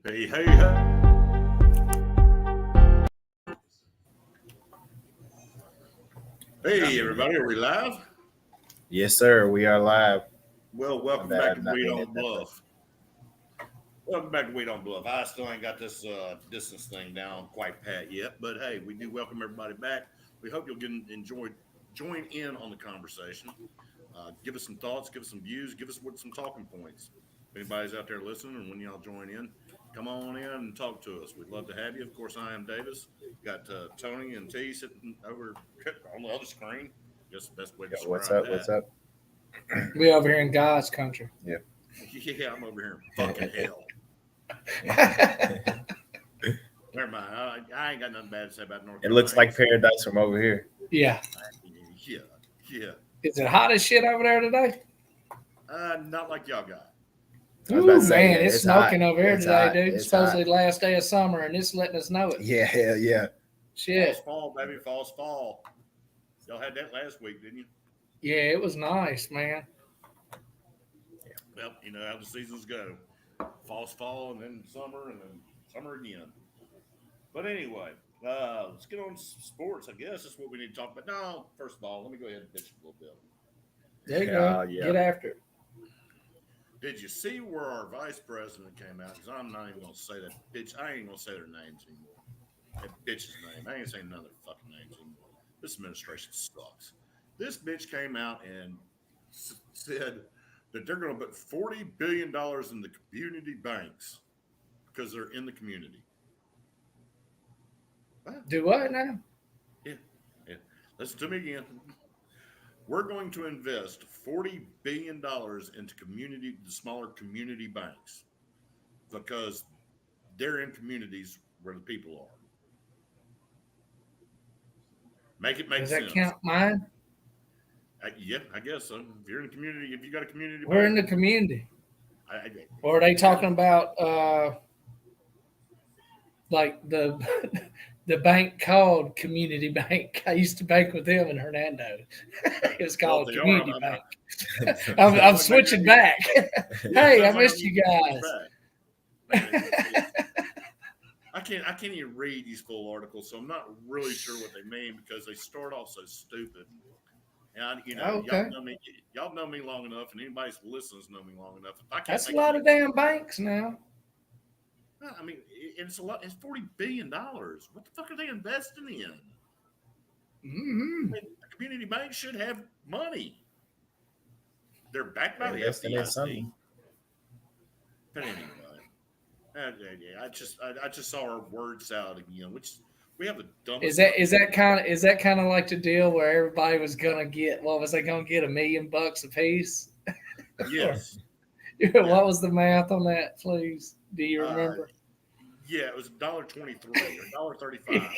Hey, hey, hey. Hey, everybody, are we live? Yes, sir. We are live. Well, My welcome back bad, to not We being at Don't that first. Bluff. Welcome back to We Don't Bluff. I still ain't got this distance thing down quite pat yet, but hey, we do welcome everybody back. We hope you'll join in on the conversation. Give us some thoughts, give us some views, give us some talking points. If anybody's out there listening, and when y'all join in, come on in and talk to us. We'd love to have you. Of course, I am Davis. Got Tony and T sitting over on the other screen. Guess the best way to Yo, what's describe up? that. What's up? We over here in God's country. Yeah. Yeah, I'm over here in fucking hell. Never mind. I ain't got nothing bad to say about North It Carolina. looks like paradise from over here. Yeah. Yeah, yeah. Is it hot as shit over there today? Not like y'all got. I was about Ooh, to say, man, yeah, it's it's smoking hot. over here It's today, hot. dude. It's Supposedly last day of summer, and it's letting us know it. Yeah, hell yeah. Shit. Fall, baby, fall. Y'all had that last week, didn't you? Yeah, it was nice, man. Well, you know how the seasons go. Fall, and then summer again. But anyway, let's get on sports. I guess that's what we need to talk about. No, first of all, let me go ahead and bitch a little bit. There you Yeah, go. yeah. Get after it. Did you see where our vice president came out? Because I'm not even going to say that bitch. I ain't even going to say their names anymore. That bitch's name. I ain't saying none of their fucking names anymore. This administration sucks. This bitch came out and said that they're going to put $40 billion in the community banks because they're in the community. What? Do what now? Yeah. Listen to me again. We're going to invest $40 billion into the smaller community banks because they're in communities where the people are. Make it make Does sense. that count mine? Yeah, I guess so. If you're in a community, if you got a community We're in bank, the community. I, Or are they talking about like the the bank called Community Bank? I used to bank with them in Hernando. It was called they are. Community Bank. I'm switching back. Hey, I missed you guys. I can't even read these full articles, so I'm not really sure what they mean because they start off so stupid. And Okay. y'all know me long enough, and anybody who listens know me long enough. If I can't That's a make lot of damn banks now. I mean, it's a lot. It's $40 billion. What the fuck are they investing in? Mm-hmm. A community bank should have money. They're backed by the Investing in FDIC. something. But anyway, I just saw our word salad again, which we have the dumbest. Is that kind of like the deal where everybody was gonna get, what was they gonna get, $1 million a piece? Yes. What was the math on that, please? Do you remember? Yeah, it was $1.23 or $1.35.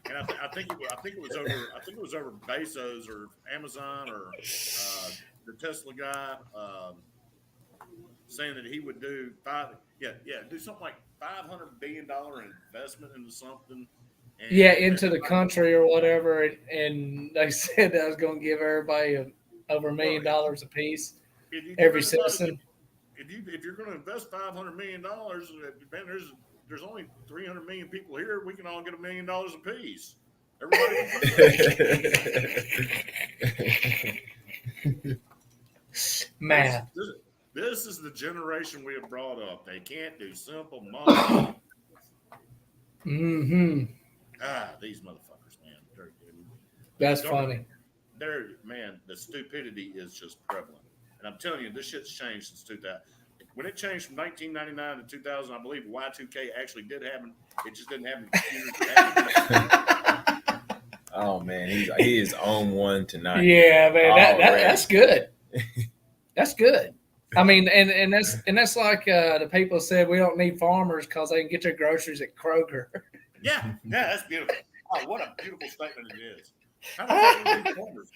And I think it was over Bezos or Amazon or the Tesla guy saying that he would do do something like $500 billion investment into something. And Yeah, into the country or whatever, and they said that was going to give everybody over $1 million a piece, every citizen. If you're going to invest $500 million, man, there's only 300 million people here. We can all get $1 million a piece. Everybody. Math. This is the generation we have brought up. They can't do simple math. Mm-hmm. These motherfuckers, man. That's funny. The stupidity is just prevalent. And I'm telling you, this shit's changed since 2000. When it changed from 1999 to 2000, I believe Y2K actually did happen. It just didn't happen. Oh man, he is on one tonight. Yeah, man, that's good. That's good. I mean, and that's like the people said we don't need farmers because they can get their groceries at Kroger. Yeah, that's beautiful. Oh, what a beautiful statement it is. How the fuck do we need farmers?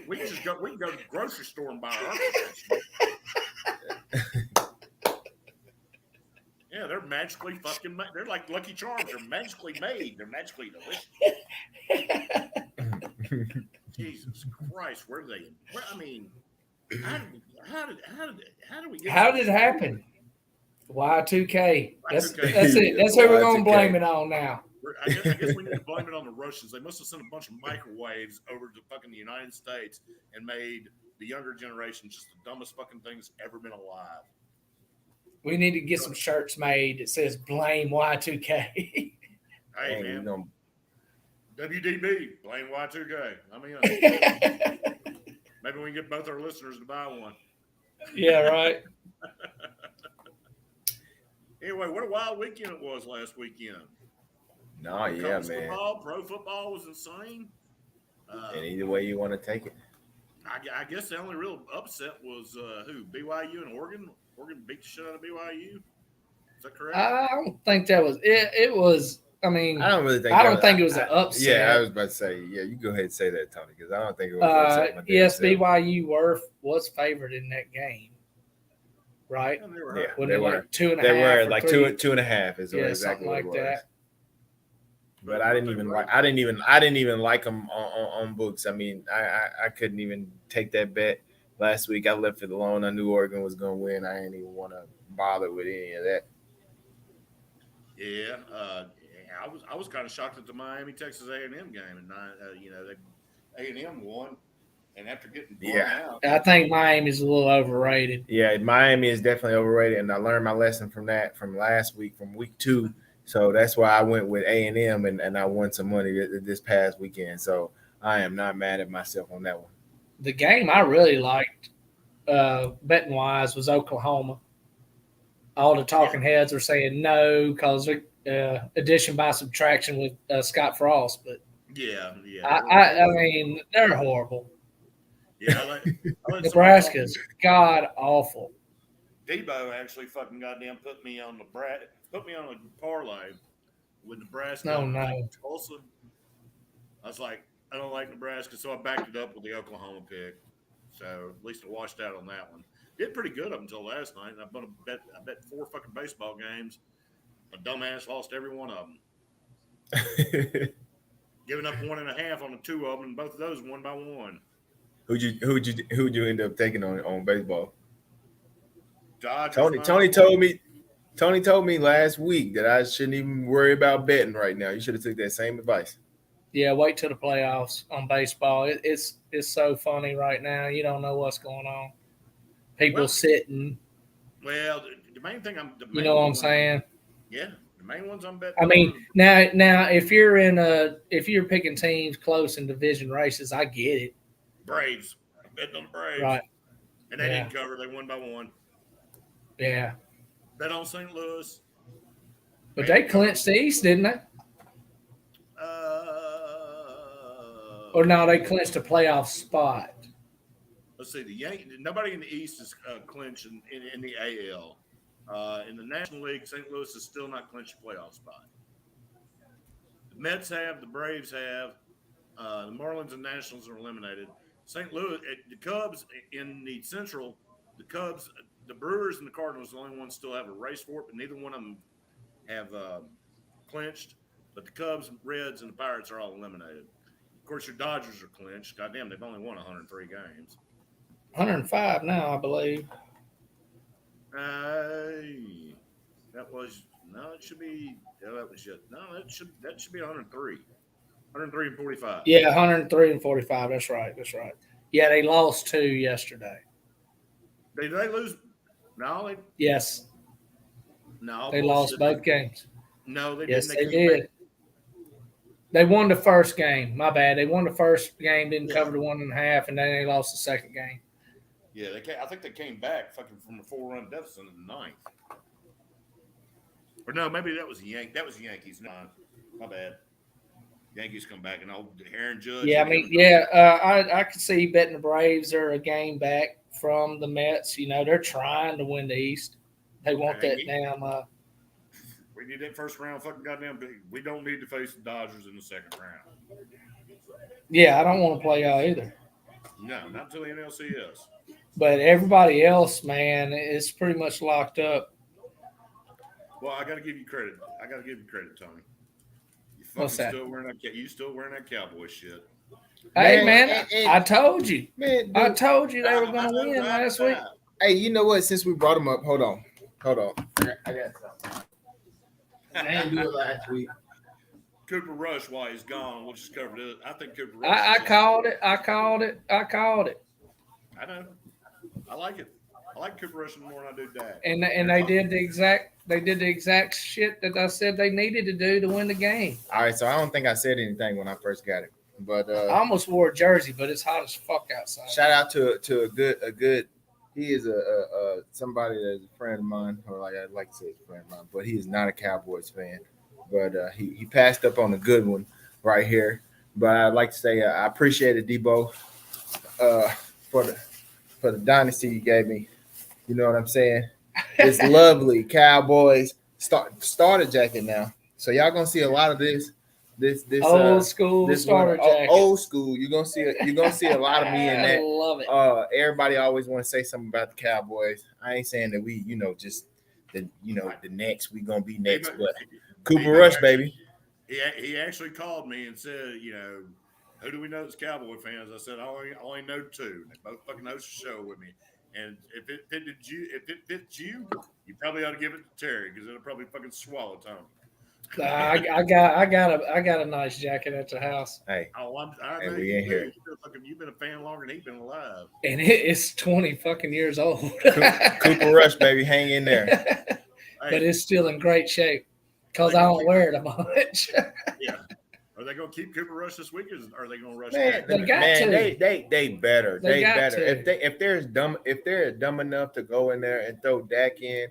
We can go to the grocery store and buy our Yeah, they're magically fucking made. They're like Lucky Charms. They're magically made. They're magically delicious. Jesus Christ, where do they? I mean, how did we get? How did it happen? Y2K. That's Y2K. it. That's who we're gonna Y2K. blame it on now. I guess we need to blame it on the Russians. They must have sent a bunch of microwaves over to fucking the United States and made the younger generation just the dumbest fucking things ever been alive. We need to get some shirts made that says "Blame Y2K." Hey Dang, man, you gonna- WDB, blame Y2K. I mean, maybe we can get both our listeners to buy one. Yeah, right. Anyway, what a wild weekend it was last weekend. Nah, yeah, College man. football, pro football was insane. And either way you want to take it. I guess the only real upset was who? BYU and Oregon. Oregon beat the shit out of BYU. Is that correct? I don't think that was it. It was. I mean, I don't really think. I don't think it was an upset. Yeah, I was about to say. Yeah, you go ahead and say that, Tony, because I don't think it was an upset. when they yes, said- BYU was favored in that game, right? And they were Yeah, hurt. When they were. like 2.5. They were or like 3. 2.5 is Yeah, exactly something what it like was. that. But I didn't even like. I didn't even like them on books. I mean, I couldn't even take that bet last week. I left it alone. I knew Oregon was going to win. I didn't even want to bother with any of that. Yeah, I was kind of shocked at the Miami Texas A&M game, and A&M won, and after getting blown out, I think Miami's a little overrated. Yeah, Miami is definitely overrated, and I learned my lesson from that from last week, from week 2. So that's why I went with A&M, and I won some money this past weekend. So I am not mad at myself on that one. The game I really liked, betting wise, was Oklahoma. All the talking heads were saying no because addition by subtraction with Scott Frost, but yeah. I mean they're horrible. Yeah, I let Nebraska's god awful. Debo actually fucking goddamn put me on a parlay with Nebraska. Oh, no. Tulsa. I was like, I don't like Nebraska, so I backed it up with the Oklahoma pick. So at least I washed out on that one. Did pretty good up until last night. And I bet 4 fucking baseball games. A dumbass lost every one of them. Giving up 1.5 on the 2 of them, and both of those 1 by 1. Who'd you end up taking on baseball? Dodgers, Tony told me last week that I shouldn't even worry about betting right now. You should have took that same advice. Yeah, wait till the playoffs on baseball. It's so funny right now. You don't know what's going on. People sitting. Well, the main thing You know what I'm saying? Yeah, the main ones I'm betting. I mean, now if you're picking teams close in division races, I get it. Braves. I'm betting on the Braves. Right. And they didn't cover. They won by 1. Yeah. Bet on St. Louis. But they clinched the East, didn't they? Or no, they clinched a playoff spot. Let's see. Nobody in the East is clinched in the AL. In the National League, St. Louis is still not clinched a playoff spot. The Mets have. The Braves have. The Marlins and Nationals are eliminated. St. Louis, the Cubs in the Central, the Cubs, the Brewers, and the Cardinals are the only ones still have a race for it, but neither one of them have clinched. But the Cubs, Reds, and the Pirates are all eliminated. Of course, your Dodgers are clinched. Goddamn, they've only won 103 games. 105 now, I believe. It should be. That should be 103. 103 and 45. Yeah, 103 and 45. That's right. Yeah, they lost 2 yesterday. Did they lose? No, Yes, no. they lost both games. No, they Yes, didn't. they did. They won the first game. My bad. They won the first game, didn't cover the 1.5, and then they lost the second game. Yeah, I think they came back fucking from a 4-run deficit in the 9th. Or no, maybe that was the Yankees. That was the Yankees. No, my bad. Yankees come back and old Aaron Judge. Yeah, I mean, I could see betting the Braves are a game back from the Mets. You know, they're trying to win the East. They want that damn. We need that first round fucking goddamn big. We don't need to face the Dodgers in the second round. Yeah, I don't want to play y'all either. No, not until the NLCS. But everybody else, man, is pretty much locked up. Well, I got to give you credit. Tony. What's that? You still wearing that Cowboy shit? Hey, man, I told you. Man, I told you they were going to win last week. Hey, you know what? Since we brought them up, hold on. Hold on. I got something. I didn't do it last week. Cooper Rush, while he's gone, we'll just cover it. I think Cooper Rush. I called it. I called it. I know. I like it. I like Cooper Rush more than I do Dak. And they did the exact shit that I said they needed to do to win the game. All right, so I don't think I said anything when I first got it, but I almost wore a jersey, but it's hot as fuck outside. shout out to a good. He is a somebody that's a friend of mine, or like I'd like to say he's a friend of mine, but he is not a Cowboys fan. But he passed up on a good one right here. But I'd like to say I appreciate it, Debo, for the dynasty you gave me. You know what I'm saying? It's lovely. Cowboys starter jacket now. So y'all gonna see a lot of this old school starter jacket. Old school. You're gonna see a lot of me in that. I love it. Everybody always want to say something about the Cowboys. I ain't saying that we, just the next we gonna be next, but Cooper Rush, baby. He actually called me and said, who do we know that's Cowboy fans? I said, I only know two. They both fucking host the show with me. And if it fits you, you probably ought to give it to Terry because it'll probably fucking swallow Tony. I got a nice jacket at the house. Hey, I hey, know we you in here. You've been a fan longer than he's been alive. And it's 20 fucking years old. Cooper Rush, baby, hang in there. But it's still in great shape because I don't wear it much. Yeah. Are they going to keep Cooper Rush this week, or are they going to rush? Man, They got to. They better. They They got better. to. If they're dumb enough to go in there and throw Dak in,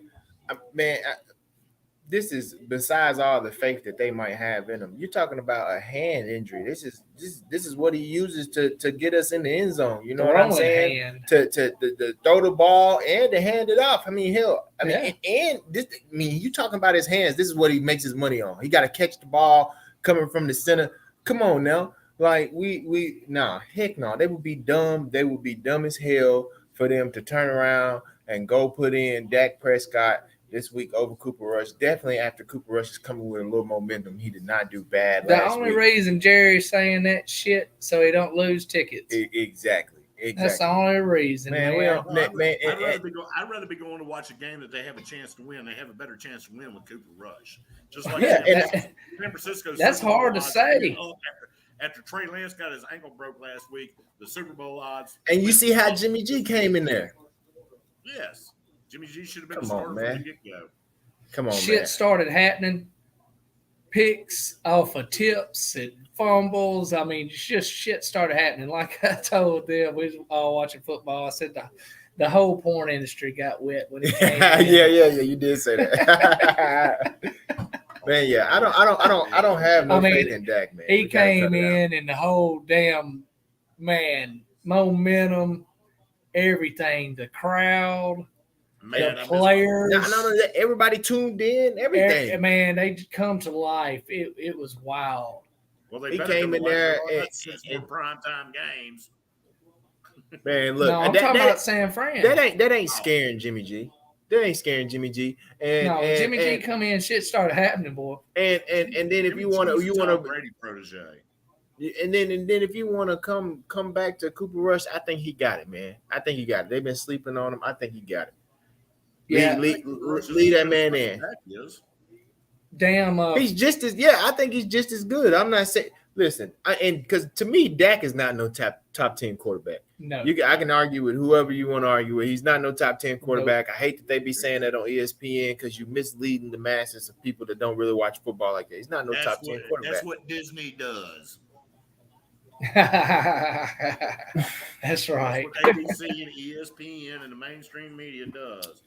this is besides all the faith that they might have in him. You're talking about a hand injury. This is what he uses to get us in the end zone. You know what I'm saying? Hand. To throw the ball and to hand it off. You talking about his hands. This is what he makes his money on. He got to catch the ball coming from the center. Come on now. Like heck no. They would be dumb. They would be dumb as hell for them to turn around and go put in Dak Prescott this week over Cooper Rush. Definitely after Cooper Rush is coming with a little momentum. He did not do bad The last only week. reason Jerry's saying that shit so he don't lose tickets. Exactly. That's the only reason, man. I'd rather be going to watch a game that they have a chance to win. They have a better chance to win with Cooper Rush. Just like San Francisco. That's Super Bowl hard to odds, say. After Trey Lance got his ankle broke last week, the Super Bowl odds. And you see how Jimmy G came in there. Yes. Jimmy G should have been Come the on, starter man. from the get-go. Come on, Shit man. started happening. Picks off of tips and fumbles. I mean, just shit started happening. Like I told them, we was all watching football. I said the whole porn industry got wet when it came. Yeah. You did say that. Man, yeah. I don't have no faith in Dak, man. He came in and the whole damn momentum, everything, the crowd. Man, the players, no, everybody tuned in, everything. Man, they come to life. It was wild. Well, he came in there in primetime games. Man, look, no, I'm talking about San Fran. That ain't scaring Jimmy G. That ain't scaring Jimmy G. Jimmy G come in, shit started happening, boy. And then if you want to Brady protege. And then if you want to come back to Cooper Rush, I think he got it, man. I think he got it. They've been sleeping on him. I think he got it. Yeah, lead that man in. Damn, he's just as I think he's just as good. I'm not saying. Listen, because to me, Dak is not no top 10 quarterback. No, I can argue with whoever you want to argue with. He's not no top 10 quarterback. Nope. I hate that they be saying that on ESPN because you're misleading the masses of people that don't really watch football like that. He's not top 10 quarterback. That's what Disney does. That's right. That's what ABC and ESPN and the mainstream media does.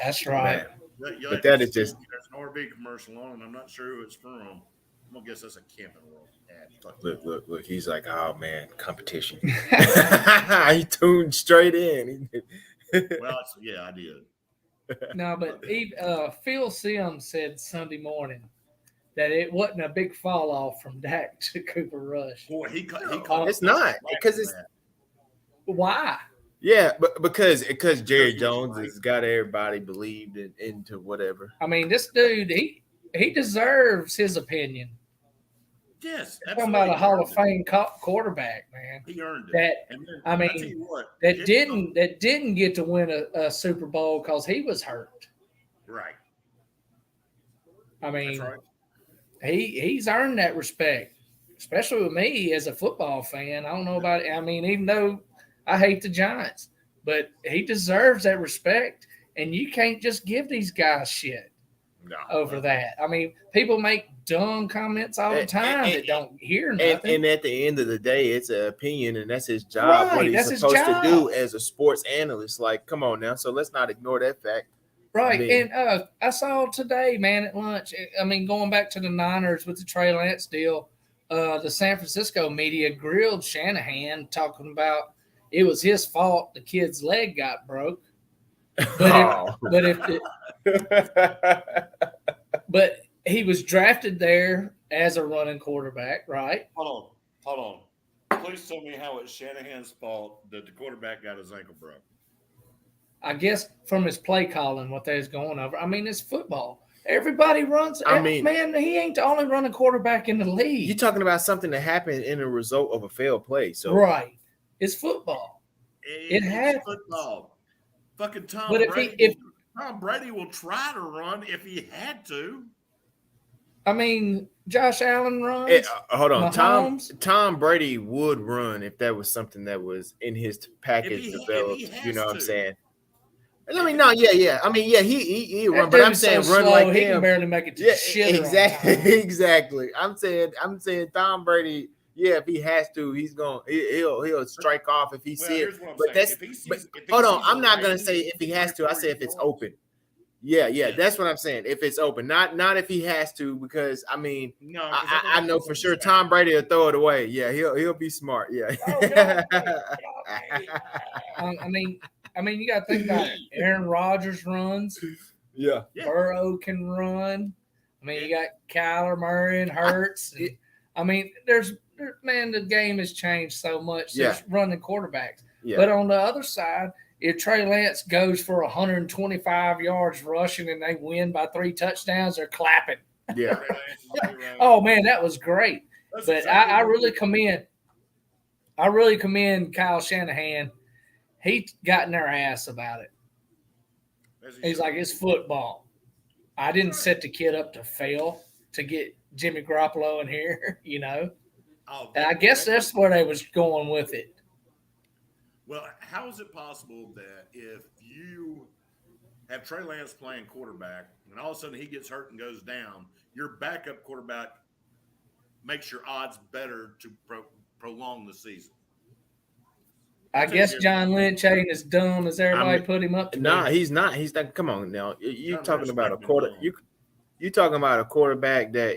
That's right. But that is just. There's an RV commercial on, and I'm not sure who it's from. I'm gonna guess that's a Camping World ad. Look. He's like, oh man, competition. He tuned straight in. Well, I did. No, but Phil Sims said Sunday morning that it wasn't a big fall off from Dak to Cooper Rush. Boy, he called. It's not because it's. Why? Yeah, but because Jerry Jones has got everybody believed into whatever. I mean, this dude, he deserves his opinion. Yes, Talking about a absolutely. Hall of Fame quarterback, man. He earned it. That And then, I I tell mean, you what, that didn't get to win a Super Bowl because he was hurt. right. I That's mean, right. he's earned that respect, especially with me as a football fan. I don't know about it. I mean, even though I hate the Giants, but he deserves that respect, and you can't just give these guys shit No. over that. I mean, people make dumb comments all the time that don't hear nothing. And at the end of the day, it's an opinion, and that's his job. Right, What he's that's his supposed to job. do as a sports analyst. Like, come on now. So let's not ignore that fact. Right. I mean, And I saw today, man, at lunch, I mean, going back to the Niners with the Trey Lance deal, the San Francisco media grilled Shanahan talking about it was his fault the kid's leg got broke. But but he was drafted there as a running quarterback, right? Hold on. Please tell me how it's Shanahan's fault that the quarterback got his ankle broke. I guess from his play calling, what they was going over. I mean, it's football. Everybody runs. I mean, man, he ain't the only running quarterback in the league. You're talking about something that happened in a result of a failed play. So right, it's football. It's football. Fucking Tom but Brady. Tom Brady will try to run if he had to. I mean, Josh Allen runs. Hold on, Mahomes. Tom Brady would run if that was something that was in his package developed. You know what I'm saying? I mean, no, yeah. I mean, yeah, he run, but I'm saying run slow, like he him. Can barely make it to the shit. Exactly. I'm saying Tom Brady. Yeah, if he has to, he'll strike off if he sees it. But hold on, I'm not gonna say if he has to. I say if it's open. Yeah, that's what I'm saying. If it's open, not if he has to, because I mean, no, I know for sure Tom Brady will throw it away. Yeah, he'll be smart. Yeah. I mean, you got to think about it. Aaron Rodgers runs. Yeah. Burrow can run. I mean, you got Kyler Murray and Hurts. I mean, the game has changed so much. There's running quarterbacks. Yeah. But on the other side, if Trey Lance goes for 125 yards rushing and they win by 3 touchdowns, they're clapping. Yeah. Oh man, that was great. But I really commend Kyle Shanahan. He got in their ass about it. He's like, it's football. I didn't set the kid up to fail to get Jimmy Garoppolo in here, you know. And I guess that's where they was going with it. Well, how is it possible that if you have Trey Lance playing quarterback and all of a sudden he gets hurt and goes down, your backup quarterback makes your odds better to prolong the season? I guess John Lynch ain't as dumb as everybody put him up to. Nah, he's not. He's like, come on now. You're talking about a quarter. You're talking about a quarterback that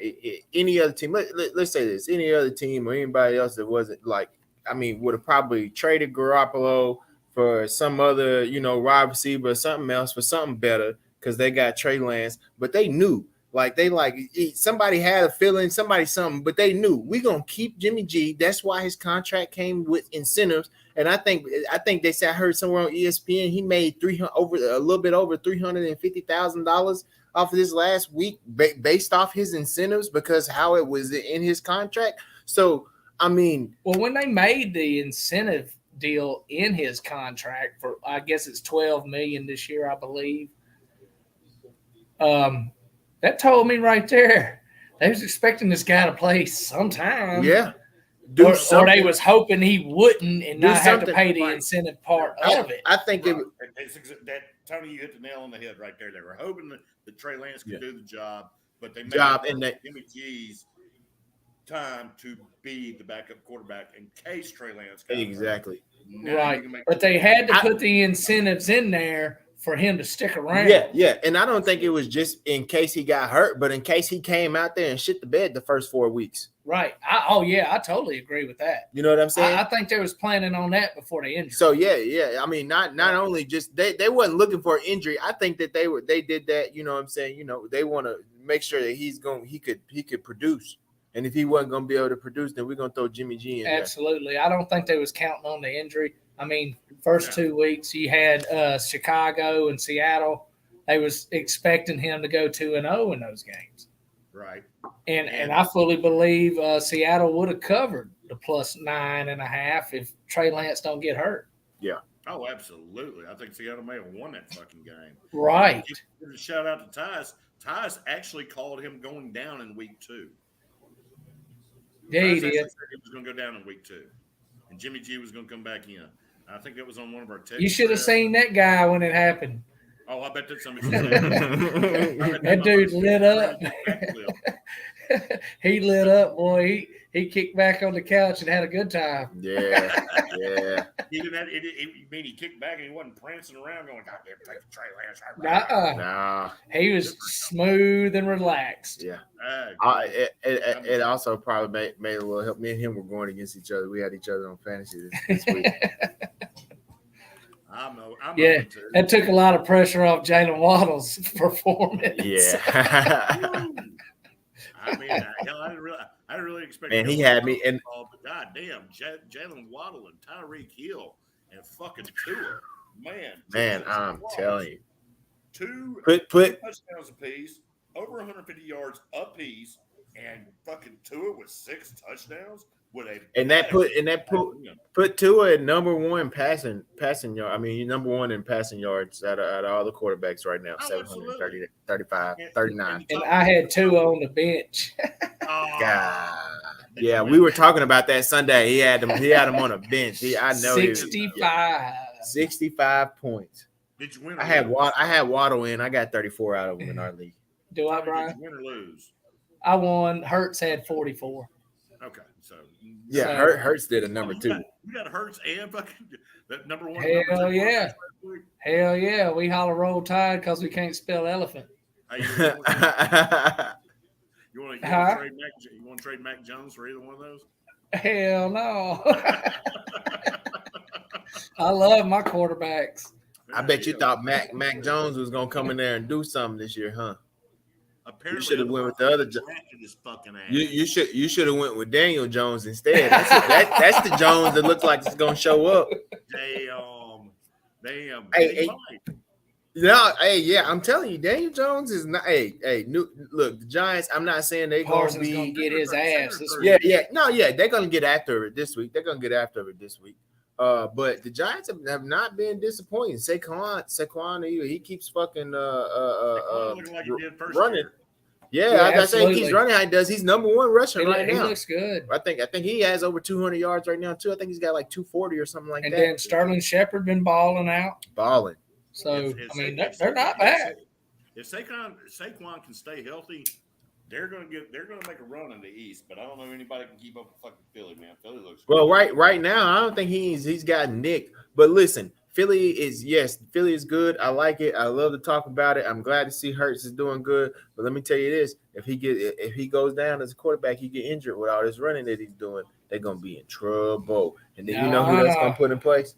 any other team. Let's say this: any other team or anybody else that wasn't like, I mean, would have probably traded Garoppolo for some other, wide receiver or something else for something better because they got Trey Lance, but they knew. Somebody had a feeling, something, but they knew we're gonna keep Jimmy G. That's why his contract came with incentives. And I think they said, I heard somewhere on ESPN he made a little bit over $350,000 off of this last week based off his incentives because how it was in his contract. So I mean, well, when they made the incentive deal in his contract for, I guess it's $12 million this year, I believe. That told me right there they was expecting this guy to play sometime. Yeah. Or they was hoping he wouldn't and not have to pay the incentive part of it. I think that Tony, you hit the nail on the head right there. They were hoping that Trey Lance could do the job, but they made Jimmy G's time to be the backup quarterback in case Trey Lance got exactly right. But they had to put the incentives in there for him to stick around. Yeah. And I don't think it was just in case he got hurt, but in case he came out there and shit the bed the first 4 weeks. Right. I totally agree with that. You know what I'm saying? I think they was planning on that before the injury. So yeah. I mean, not only just they wasn't looking for an injury. I think that they did that. You know what I'm saying? They want to make sure that he could produce. And if he wasn't going to be able to produce, then we're going to throw Jimmy G in there. Absolutely. I don't think they was counting on the injury. I mean, first 2 weeks you had Chicago and Seattle. They was expecting him to go 2-0 in those games. Right. And I fully believe Seattle would have covered the plus 9.5 if Trey Lance don't get hurt. Oh, absolutely. I think Seattle may have won that fucking game. Right. Give a shout out to Tyus. Tyus actually called him going down in week 2. Yeah, Tyus he actually did. said he was going to go down in week 2, and Jimmy G was going to come back in. I think that was on one of our text. You should have seen that guy when it happened. Oh, I bet that's something. That dude lit up. He lit up, boy. He kicked back on the couch and had a good time. Yeah. He didn't. He kicked back and he wasn't prancing around going, "God damn, take the Trey Lance." Nah. He was smooth and relaxed. Yeah. Cool. It also probably made a little help. Me and him were going against each other. We had each other on fantasy this week. I'm Yeah, that took a lot of pressure off Jalen Waddle's performance. Yeah. I mean, I didn't really expect. Man, he had me, and but goddamn, Jalen Waddle and Tyreek Hill and fucking Tua, man, I'm telling you, two put touchdowns apiece, over 150 yards apiece, and fucking Tua with 6 touchdowns. Put Tua at number 1 passing yard. I mean, you're number 1 in passing yards out of all the quarterbacks right now. 730, 35, 39. And I had Tua on the bench. God. Yeah, we were talking about that Sunday. He had him on a bench. I know 65. 65 points. Did you win? I had Waddle in. I got 34 out of him in our league. Do I, Brian? Did you win or lose? I won. Hurts had 44. Okay, so yeah, Hurts did a number 2. You got Hurts and fucking that number 1. Hell yeah! Hell yeah! We holler roll tide because we can't spell elephant. Hey, you want to trade Mac Jones for either one of those? Hell no! I love my quarterbacks. I bet you thought Mac Jones was gonna come in there and do something this year, huh? Apparently, you should have went with the other. You should have went with Daniel Jones instead. That's the Jones that looks like it's gonna show up. Damn. I'm telling you, Daniel Jones is not. Look, the Giants. I'm not saying they're gonna get his ass this week. They're gonna get after it this week. But the Giants have not been disappointing. Saquon, he keeps fucking running. Yeah, I say he keeps running how he does. He's number 1 rusher right now. He looks good. I think he has over 200 yards right now too. I think he's got like 240 or something like that. And then Sterling Shepard been balling out. So they're not bad. If Saquon can stay healthy, they're gonna make a run in the East. But I don't know anybody can keep up with fucking Philly, man. Philly looks well good. Right now. I don't think he's got Nick. But listen, Philly is good. I like it. I love to talk about it. I'm glad to see Hurts is doing good. But let me tell you this: if he goes down as a quarterback, he get injured with all this running that he's doing, they're gonna be in trouble. And then you know who that's gonna put in place?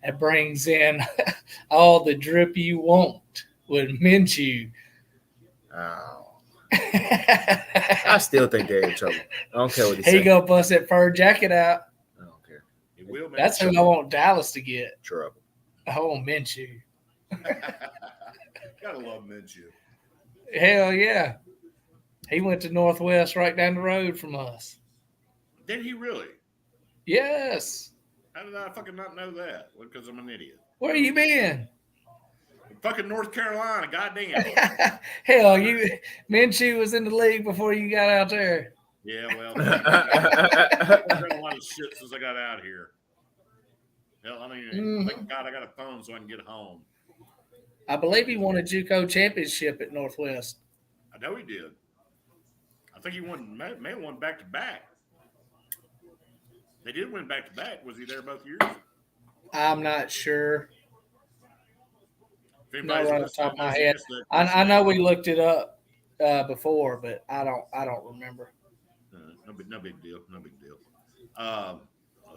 That brings in all the drip you want with Minshew. Oh. I still think they're in trouble. I don't care what he says. He gonna bust that fur jacket out. I don't care. It will. That's who I want Dallas to get. Trouble. I want Minshew. Gotta love Minshew. Hell yeah. He went to Northwest right down the road from us. Did he really? Yes. How did I fucking not know that? Because I'm an idiot. Where you been? Fucking North Carolina, goddamn. Hell, Minshew was in the league before you got out there. Yeah, well, I've done a lot of shit since I got out here. Hell, I mean, thank God I got a phone so I can get home. I believe he won a JUCO championship at Northwest. I know he did. I think he may have won back to back. They did win back to back. Was he there both years? I'm not sure. Not right off the top of my head. I know we looked it up before, but I don't remember. No big deal.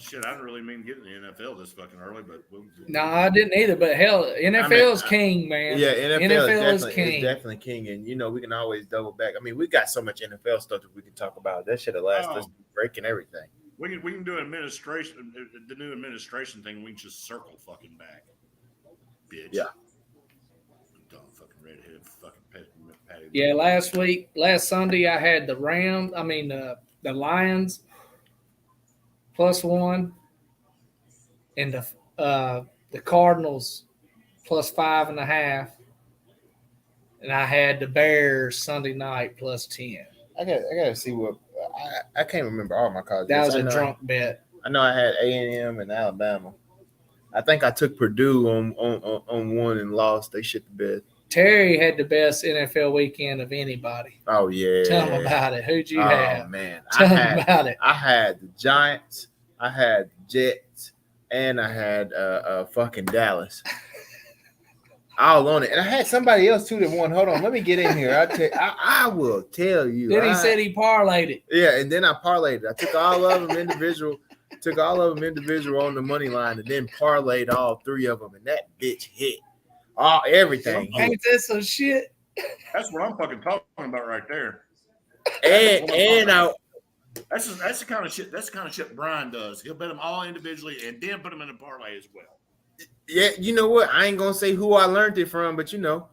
Shit, I didn't really mean to get in the NFL this fucking early, but no, I didn't either. But hell, NFL is king, man. Yeah, NFL is king. It's definitely king, and we can always double back. I mean, we got so much NFL stuff that we can talk about. That shit will last us breaking everything. We can do administration, the new administration thing. We can just circle fucking back, bitch. Yeah. Dumb fucking redhead fucking Patty. Yeah, last Sunday, I had the the Lions +1 and the Cardinals +5.5, and I had the Bears Sunday night +10. I gotta see what I can't remember all my college That bets. was a drunk bet. I know I had A&M and Alabama. I think I took Purdue on one and lost. They shit the bed. Terry had the best NFL weekend of anybody. Oh yeah. Tell him about it. Who'd you Oh have? man, Tell him about it. I had the Giants, I had the Jets, and I had fucking Dallas. All on it, and I had somebody else too that won. Hold on, let me get in here. I will tell you. Then he said he parlayed it. Yeah, and then I parlayed it. I took all of them individual. Took all of them individual on the money line, and then parlayed all three of them, and that bitch hit. Everything. Ain't that some shit? That's what I'm fucking talking about right there. And That's the kind of shit. That's the kind of shit Brian does. He'll bet them all individually and then put them in a parlay as well. yeah, you know what? I ain't gonna say who I learned it from, but you know.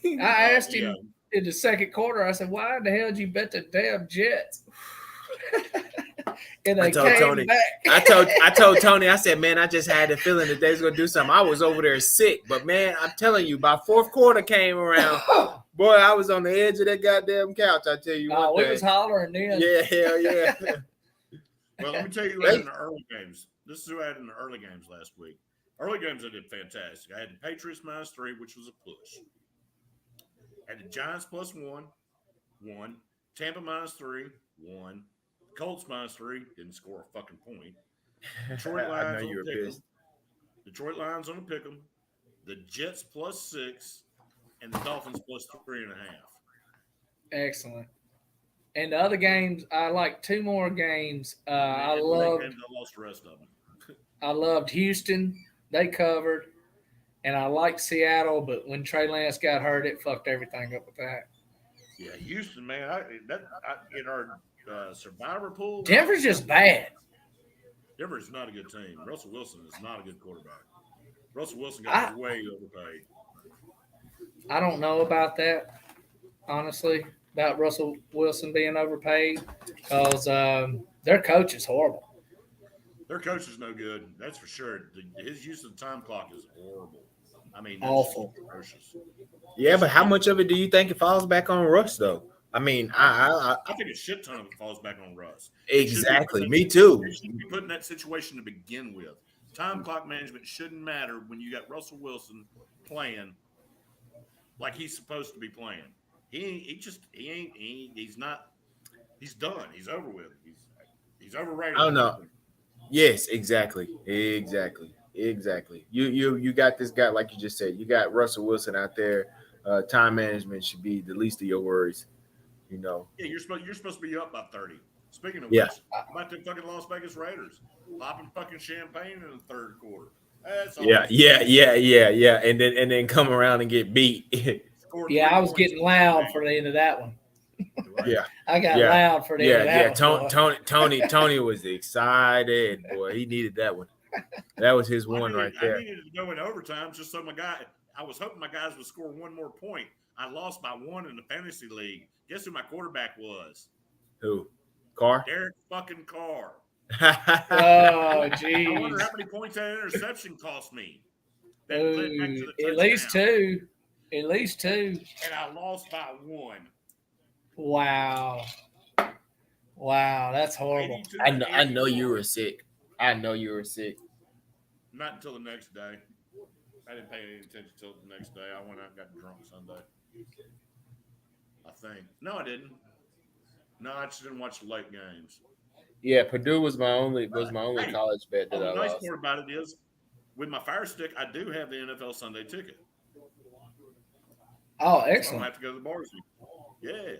I asked him in the second quarter. I said, "Why the hell did you bet the damn Jets?" And I told Tony. back. I told Tony. I said, "Man, I just had the feeling that they was gonna do something." I was over there sick, but man, I'm telling you, by fourth quarter came around, boy, I was on the edge of that goddamn couch. I tell you what. We was hollering then. Yeah, hell yeah. Well, let me tell you who I had in the early games. This is who I had in the early games last week. Early games I did fantastic. I had the Patriots -3, which was a push. I had the Giants +1, 1. Tampa -3, 1. Colts -3, didn't score a fucking point. Detroit Lions I know you were pissed. Detroit Lions on the pick 'em. The Jets +6, and the Dolphins +3.5. Excellent. And the other games, I like two more games. I lost the rest of them. I loved Houston. They covered. And I liked Seattle, but when Trey Lance got hurt, it fucked everything up with that. Yeah, Houston, man. In our survivor pool, Denver's just bad. Denver's not a good team. Russell Wilson is not a good quarterback. Russell Wilson got way overpaid. I don't know about that, honestly, about Russell Wilson being overpaid, because their coach is horrible. Their coach is no good. That's for sure. His use of the time clock is horrible. I mean, awful. Atrocious. Yeah, but how much of it do you think it falls back on Russ, though? I mean, I think a shit ton of it falls back on Russ. Exactly. Me too. They shouldn't be put in that situation to begin with. Time clock management shouldn't matter when you got Russell Wilson playing like he's supposed to be playing. He's not. He's done. He's over with. He's overrated. I don't know. Yes, exactly. You got this guy, like you just said. You got Russell Wilson out there. Time management should be the least of your worries. You know. Yeah, you're supposed to be up by 30. Speaking of which, how about the fucking Las Vegas Raiders popping fucking champagne in the third quarter? That's all. Yeah. And then come around and get beat. Yeah, I was getting loud for the end of that one. Yeah, I got loud for the end of that one. Tony was excited, boy. He needed that one. That was his one right there. I needed to go in overtime just so I was hoping my guys would score one more point. I lost by 1 in the fantasy league. Guess who my quarterback was? Who? Carr? Derek fucking Carr. Oh, geez. I wonder how many points that interception cost me. At least 2. At least 2. And I lost by 1. Wow, that's horrible. I know you were sick. Not until the next day. I didn't pay any attention until the next day. I went out and got drunk Sunday. I think. No, I didn't. No, I just didn't watch the late games. Yeah, Purdue was my only college bet that I lost. The nice part about it is, with my Fire Stick, I do have the NFL Sunday ticket. Oh, excellent! So I don't have to go to the bars. Yeah.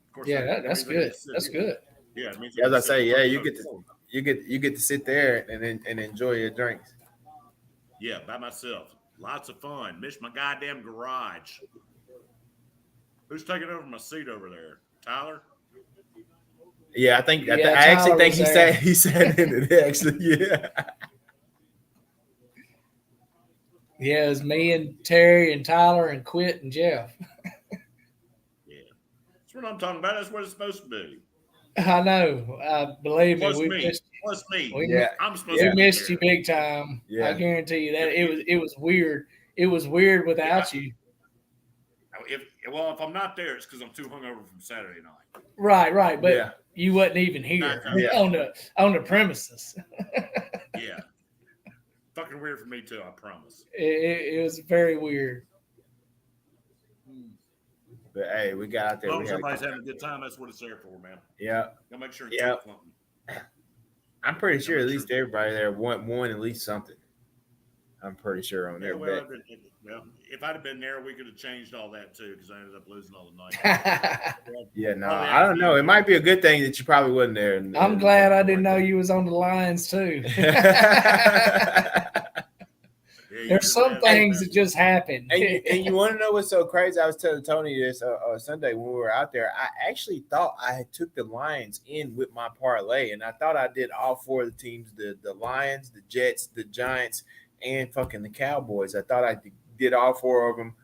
Of course, that's good. That's good. Yeah, it means as I say, yeah, you get to sit there and enjoy your drinks. Yeah, by myself. Lots of fun. Missed my goddamn garage. Who's taking over my seat over there? Tyler? Yeah, I actually think he sat in it. Actually, yeah. Yeah, it was me and Terry and Tyler and Quit and Jeff. Yeah, that's what I'm talking about. That's what it's supposed to be. I know. Believe me, Plus we me, missed plus me. Yeah. I'm supposed we to be missed you there. big time. I Yeah. guarantee you that it was weird. It was weird without you. If I'm not there, it's because I'm too hungover from Saturday night. Right. But Yeah. you wasn't even here Yeah. on the premises. Yeah, fucking weird for me too. I promise. It was very weird. But hey, we got out there. As long We as had everybody's having a good time, that's what it's there for, man. yeah. Gotta make sure it's Yeah. something. I'm pretty sure at least everybody there won at least something. I'm pretty sure on their bet. Well, if I'd have been there, we could have changed all that too, because I ended up losing all the night. Yeah, no, I don't know. It might be a good thing that you probably wasn't there. I'm glad I didn't know you was on the Lions too. There's some things that just happen. And you want to know what's so crazy? I was telling Tony this Sunday when we were out there. I actually thought I had took the Lions in with my parlay, and I thought I did all four of the teams: the Lions, the Jets, the Giants, and fucking the Cowboys. I thought I did all four of them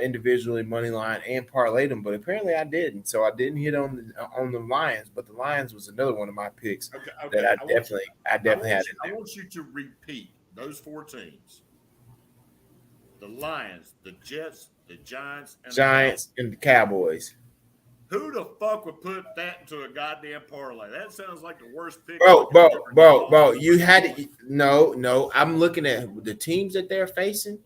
individually, money line, and parlayed them, but apparently I didn't. So I didn't hit on the Lions, but the Lions was another one of my picks that I definitely had in there. I want you to repeat those four teams: the Lions, the Jets, the Giants, and the Cowboys. Who the fuck would put that into a goddamn parlay? That sounds like the worst pick. Bro, you had to. No. I'm looking at the teams that they're facing.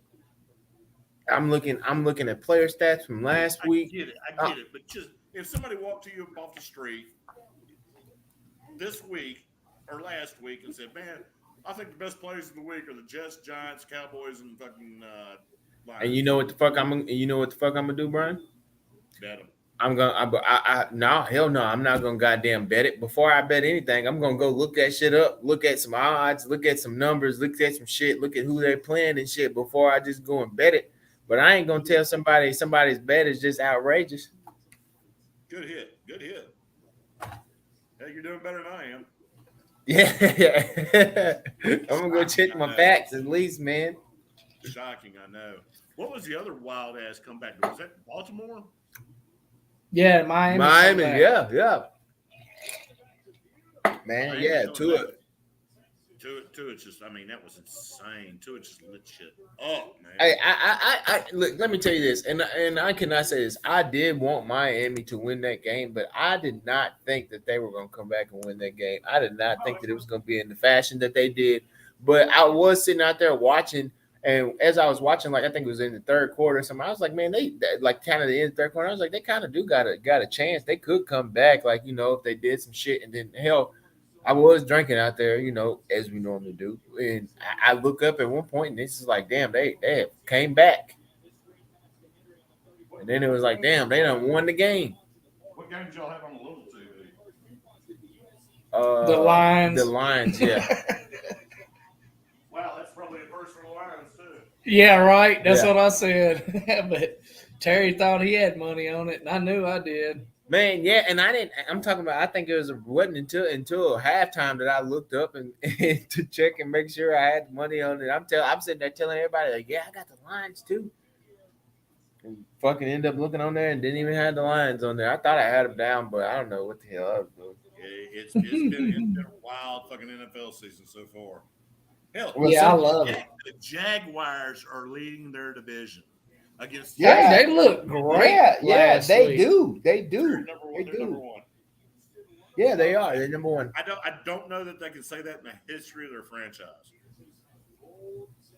I'm looking at player stats from last week. I get it. But just if somebody walked to you off the street this week or last week and said, "Man, I think the best players of the week are the Jets, Giants, Cowboys, and fucking Lions." And you know what the fuck I'm gonna do, Brian? Bet them. No, hell no, I'm not gonna goddamn bet it. Before I bet anything, I'm gonna go look that shit up, look at some odds, look at some numbers, look at some shit, look at who they're playing and shit before I just go and bet it. But I ain't gonna tell somebody's bet is just outrageous. Good hit. Hey, you're doing better than I am. Yeah. I'm gonna go check my facts at least, man. Shocking, I know. What was the other wild ass comeback? Was that Baltimore? Yeah, Miami. Yeah. Man, Miami, yeah, Tuit's just, I mean, that was insane. Tuit just lit shit up, man. Hey, I look, let me tell you this, and I cannot say this. I did want Miami to win that game, but I did not think that they were going to come back and win that game. I did not think that it was going to be in the fashion that they did. But I was sitting out there watching, and as I was watching, like I think it was in the third quarter or something, I was like, man, they like kind of the end of the third quarter. I was like, they kind of do got a chance. They could come back, like, you know, if they did some shit, and then hell. I was drinking out there, you know, as we normally do. And I look up at one point and this is like, damn, they came back. And then it was like, damn, they done won the game. What game did y'all have on the little TV? The Lions. The Lions, yeah. Wow, that's probably a first for the Lions, too. Yeah, right. That's what I said. But Terry thought he had money on it, and I knew I did. Man, yeah, and I didn't. I'm talking about. I think it wasn't until halftime that I looked up and to check and make sure I had money on it. I'm sitting there telling everybody like, yeah, I got the Lions too, and fucking end up looking on there and didn't even have the Lions on there. I thought I had them down, but I don't know what the hell I was doing. It's been a wild fucking NFL season so far. Hell, I love it. The Jaguars are leading their division. Against they look great. Yeah, they week. do. They do. They're number one. Yeah, they are. They're number one. I don't know that they can say that in the history of their franchise.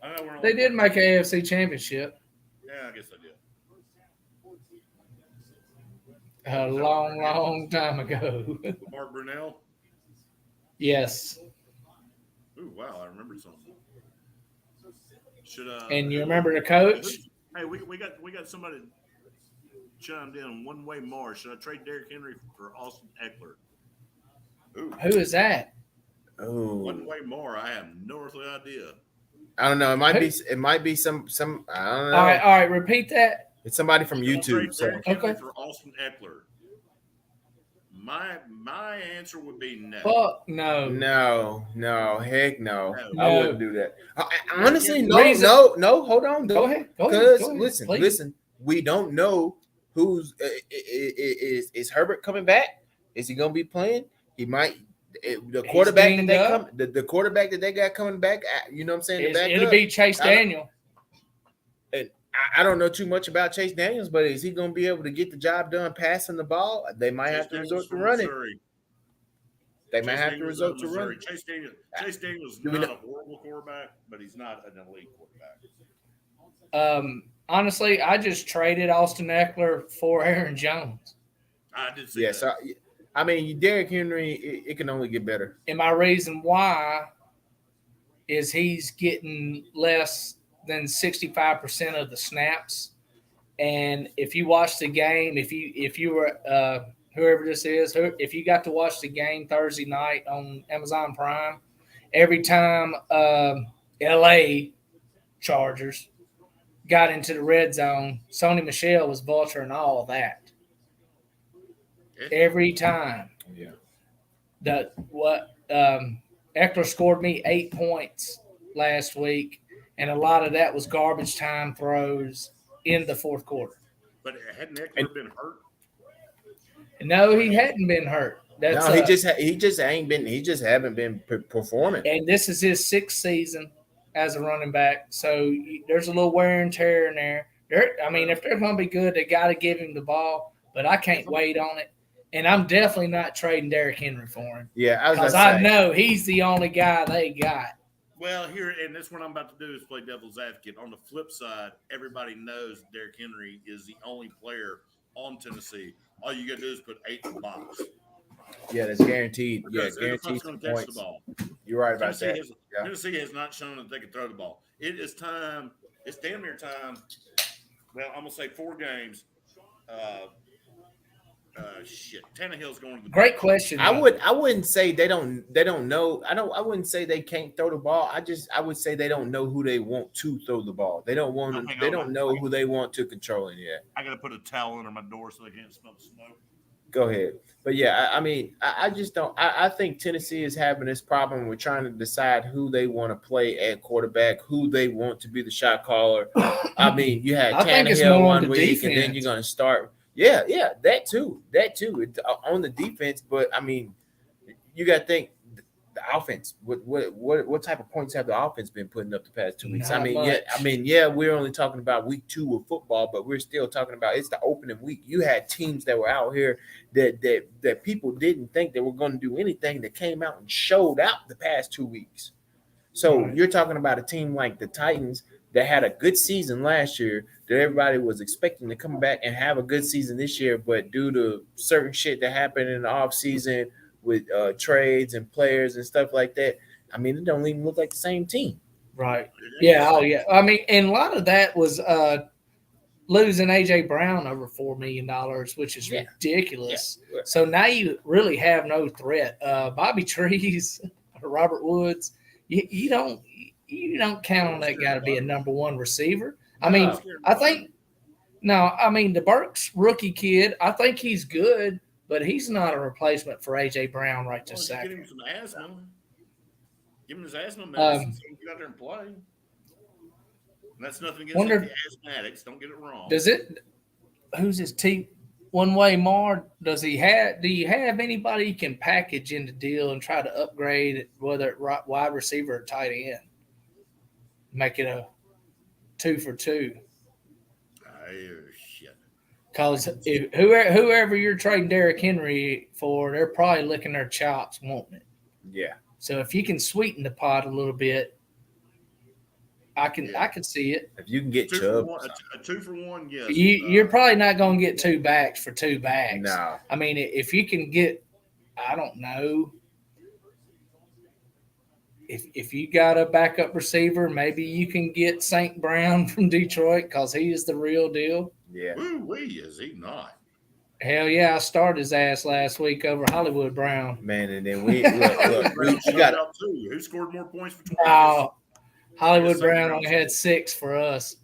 I know they did make an AFC championship. Yeah, I guess they did. A long time ago. Mark Brunell? Yes. Ooh, wow, I remembered something. And you remember the coach? Hey, we got somebody chimed in one way more. Should I trade Derrick Henry for Austin Eckler? Ooh. Who is that? Oh, one way more. I have no earthly idea. I don't know. It might be some. I don't know. All right. Repeat that. It's somebody from YouTube. Derrick Henry for Austin Eckler. My answer would be no. Fuck no. No, heck no. No. I wouldn't do that. Honestly, Reason- no. Hold on, Go don't. ahead. Because Go ahead, listen, please. we don't know who's is Herbert coming back? Is he gonna be playing? He might. The quarterback that they the quarterback that they got coming back. You know what I'm saying? It'll be Chase Daniel. And I don't know too much about Chase Daniels, but is he going to be able to get the job done passing the ball? They might have to resort to running. They might have to resort to running. Chase Daniels is not a horrible quarterback, but he's not an elite quarterback. Honestly, I just traded Austin Eckler for Aaron Jones. I did see Yeah, that. so I mean, Derrick Henry, it can only get better. And my reason why is he's getting less than 65% of the snaps. And if you watch the game, if you were whoever this is, if you got to watch the game Thursday night on Amazon Prime, every time LA Chargers got into the red zone, Sony Michel was vulturing all of that. Every time. Yeah. Eckler scored me 8 points last week, and a lot of that was garbage time throws in the fourth quarter. But hadn't Eckler been hurt? No, he hadn't been hurt. He just haven't been performing. And this is his sixth season as a running back, so there's a little wear and tear in there. If they're going to be good, they got to give him the ball, but I can't wait on it. And I'm definitely not trading Derrick Henry for him. Yeah, because I know he's the only guy they got. Well, here, and this what I'm about to do is play devil's advocate. On the flip side, everybody knows Derrick Henry is the only player on Tennessee. All you got to do is put 8 in the box. Yeah, that's guaranteed. Because guaranteed going to catch the ball. You're right about that. Tennessee has not shown that they can throw the ball. It is time. It's damn near time. Well, I'm gonna say 4 games. Tannehill's going to the great question. I wouldn't say they don't know. I wouldn't say they can't throw the ball. I would say they don't know who they want to throw the ball. They don't know who they want to control it yet. I gotta put a towel under my door so they can't smell the smoke. Go ahead. But yeah, I just don't. I think Tennessee is having this problem with trying to decide who they want to play at quarterback, who they want to be the shot caller. I mean, you had Tannehill one week, and then you're going to start. Yeah, that too. It's on the defense, but I mean, you got to think the offense. What type of points have the offense been putting up the past 2 weeks? Not much. We're only talking about week 2 of football, but we're still talking about it's the opening week. You had teams that were out here that people didn't think they were going to do anything that came out and showed out the past 2 weeks. So You're talking about a team like the Titans that had a good season last year that everybody was expecting to come back and have a good season this year, but due to certain shit that happened in the offseason with trades and players and stuff like that, it don't even look like the same team. Right. Yeah. Oh, yeah. And a lot of that was losing A.J. Brown over $4 million, which is ridiculous. Yeah. So now you really have no threat. Bobby Trees, Robert Woods, you don't count on that guy to be a number 1 receiver. The Burks rookie kid, I think he's good, but he's not a replacement for A.J. Brown right this second. Give him some asthma. Give him his asthma medicine so he can get out there and play. And that's nothing against the asthmatics. Don't get it wrong. Who's his one-way Mar? Do you have anybody you can package in the deal and try to upgrade it, whether it's wide receiver or tight end? Make it a 2 for 2. Shit. Because whoever you're trading Derrick Henry for, they're probably licking their chops wanting it. Yeah. So if you can sweeten the pot a little bit, I can see it. If you can get Chubb, a 2 for 1, yes. You're probably not going to get 2 backs for 2 bags. No. If you can get, I don't know. If you got a backup receiver, maybe you can get St. Brown from Detroit because he is the real deal. Yeah. Woo-wee, is he not? Hell yeah, I started his ass last week over Hollywood Brown. Man, and then we got out too. Who scored more points for 20? Hollywood Brown only had 6 for us.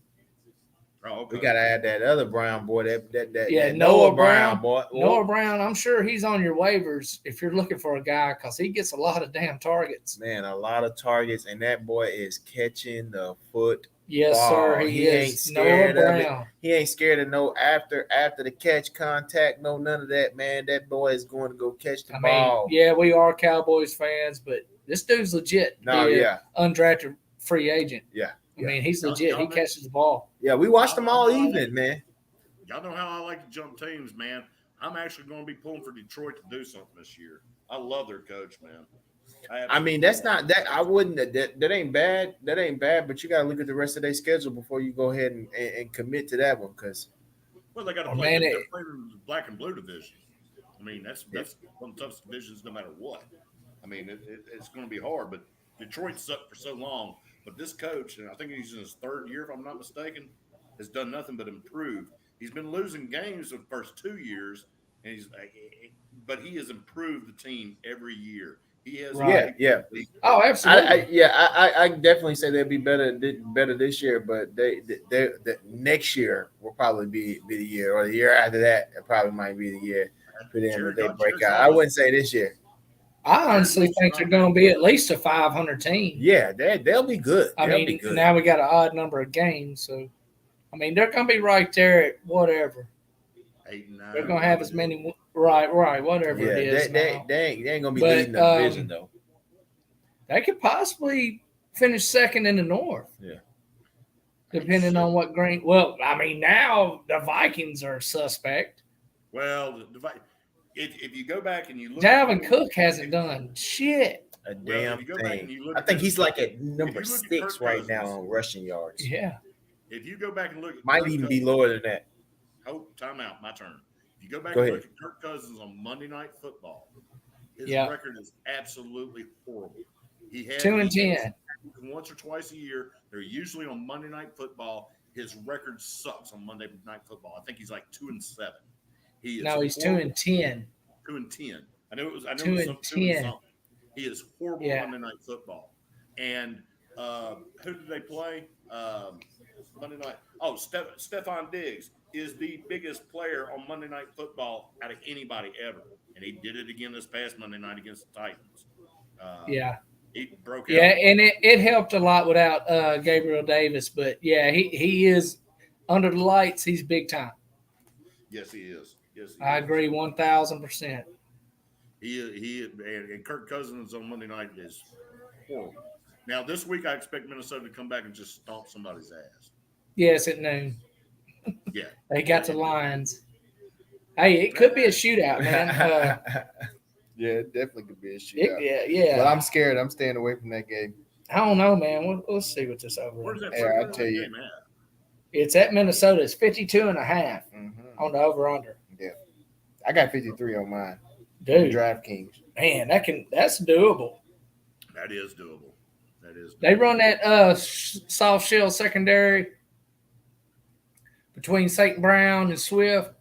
Oh, okay. We gotta add that other Brown boy. That Noah Noah Brown. Brown boy. Noah Brown, I'm sure he's on your waivers if you're looking for a guy because he gets a lot of damn targets. Man, a lot of targets, and that boy is catching the foot. Yes, sir. He ain't is. scared Noah of it. Brown. He ain't scared of no after the catch contact. No, none of that, man. That boy is going to go catch the ball. Yeah, we are Cowboys fans, but this dude's legit. No, yeah, undrafted free agent. yeah. I mean, he's legit. Y'all He catches the ball. Yeah, we watched them all evening, man. Y'all know how I like to jump teams, man. I'm actually going to be pulling for Detroit to do something this year. I love their coach, man. I mean, that's not that. I wouldn't. That ain't bad. That ain't bad. But you got to look at the rest of their schedule before you go ahead and commit to that one. Because they got to play. They're playing in the black and blue division. I mean, that's one of the toughest divisions, no matter what. I mean, it's going to be hard. But Detroit sucked for so long. But this coach, and I think he's in his third year, if I'm not mistaken, has done nothing but improve. He's been losing games the first 2 years, and but he has improved the team every year. He has, yeah. Oh, absolutely. I definitely say they'll be better this year, but they next year will probably be the year, or the year after that, it probably might be the year for them that they break out. I wouldn't say this year. I honestly think they're going to be at least a 500 team. Yeah, they'll be good. They'll be good. Now we got an odd number of games, so I mean they're going to be right there at whatever. 8 and 9. They're going to have as many. Right, whatever it is. They ain't going to be leading the division though. They could possibly finish second in the North. Yeah. Depending on what green. Well, I mean, now the Vikings are suspect. Well, if you go back and you look, Dalvin Cook hasn't done shit. A damn thing. I think he's like at number 6 right now on rushing yards. Yeah. If you go back and look, might even be lower than that. Oh, timeout. My turn. If you go back and look at Kirk Cousins on Monday Night Football, his record is absolutely horrible. He had 2-10 once or twice a year. They're usually on Monday Night Football. His record sucks on Monday Night Football. I think he's like 2-7. He's 2-10. 2-10. I know it was. I know 2-10. He is horrible on Monday Night Football. And who did they play Monday night? Oh, Stephon Diggs is the biggest player on Monday Night Football out of anybody ever, and he did it again this past Monday night against the Titans. He broke out. Yeah, and it helped a lot without Gabriel Davis, but yeah, he is under the lights. He's big time. Yes, he is. I agree 1,000%. He and Kirk Cousins on Monday night is horrible. Now this week I expect Minnesota to come back and just stomp somebody's ass. Yes, at noon. Yeah, they got the Lions. Hey, it could be a shootout, man. Yeah, it definitely could be a shootout. Yeah. But I'm scared. I'm staying away from that game. I don't know, man. Let's see what this over. Where's that? I'll tell you. It's at Minnesota. It's 52.5 on the over/under. Yeah, I got 53 on mine. Dude, DraftKings. Man, that's doable. That is doable. They run that soft shell secondary between St. Brown and Swift.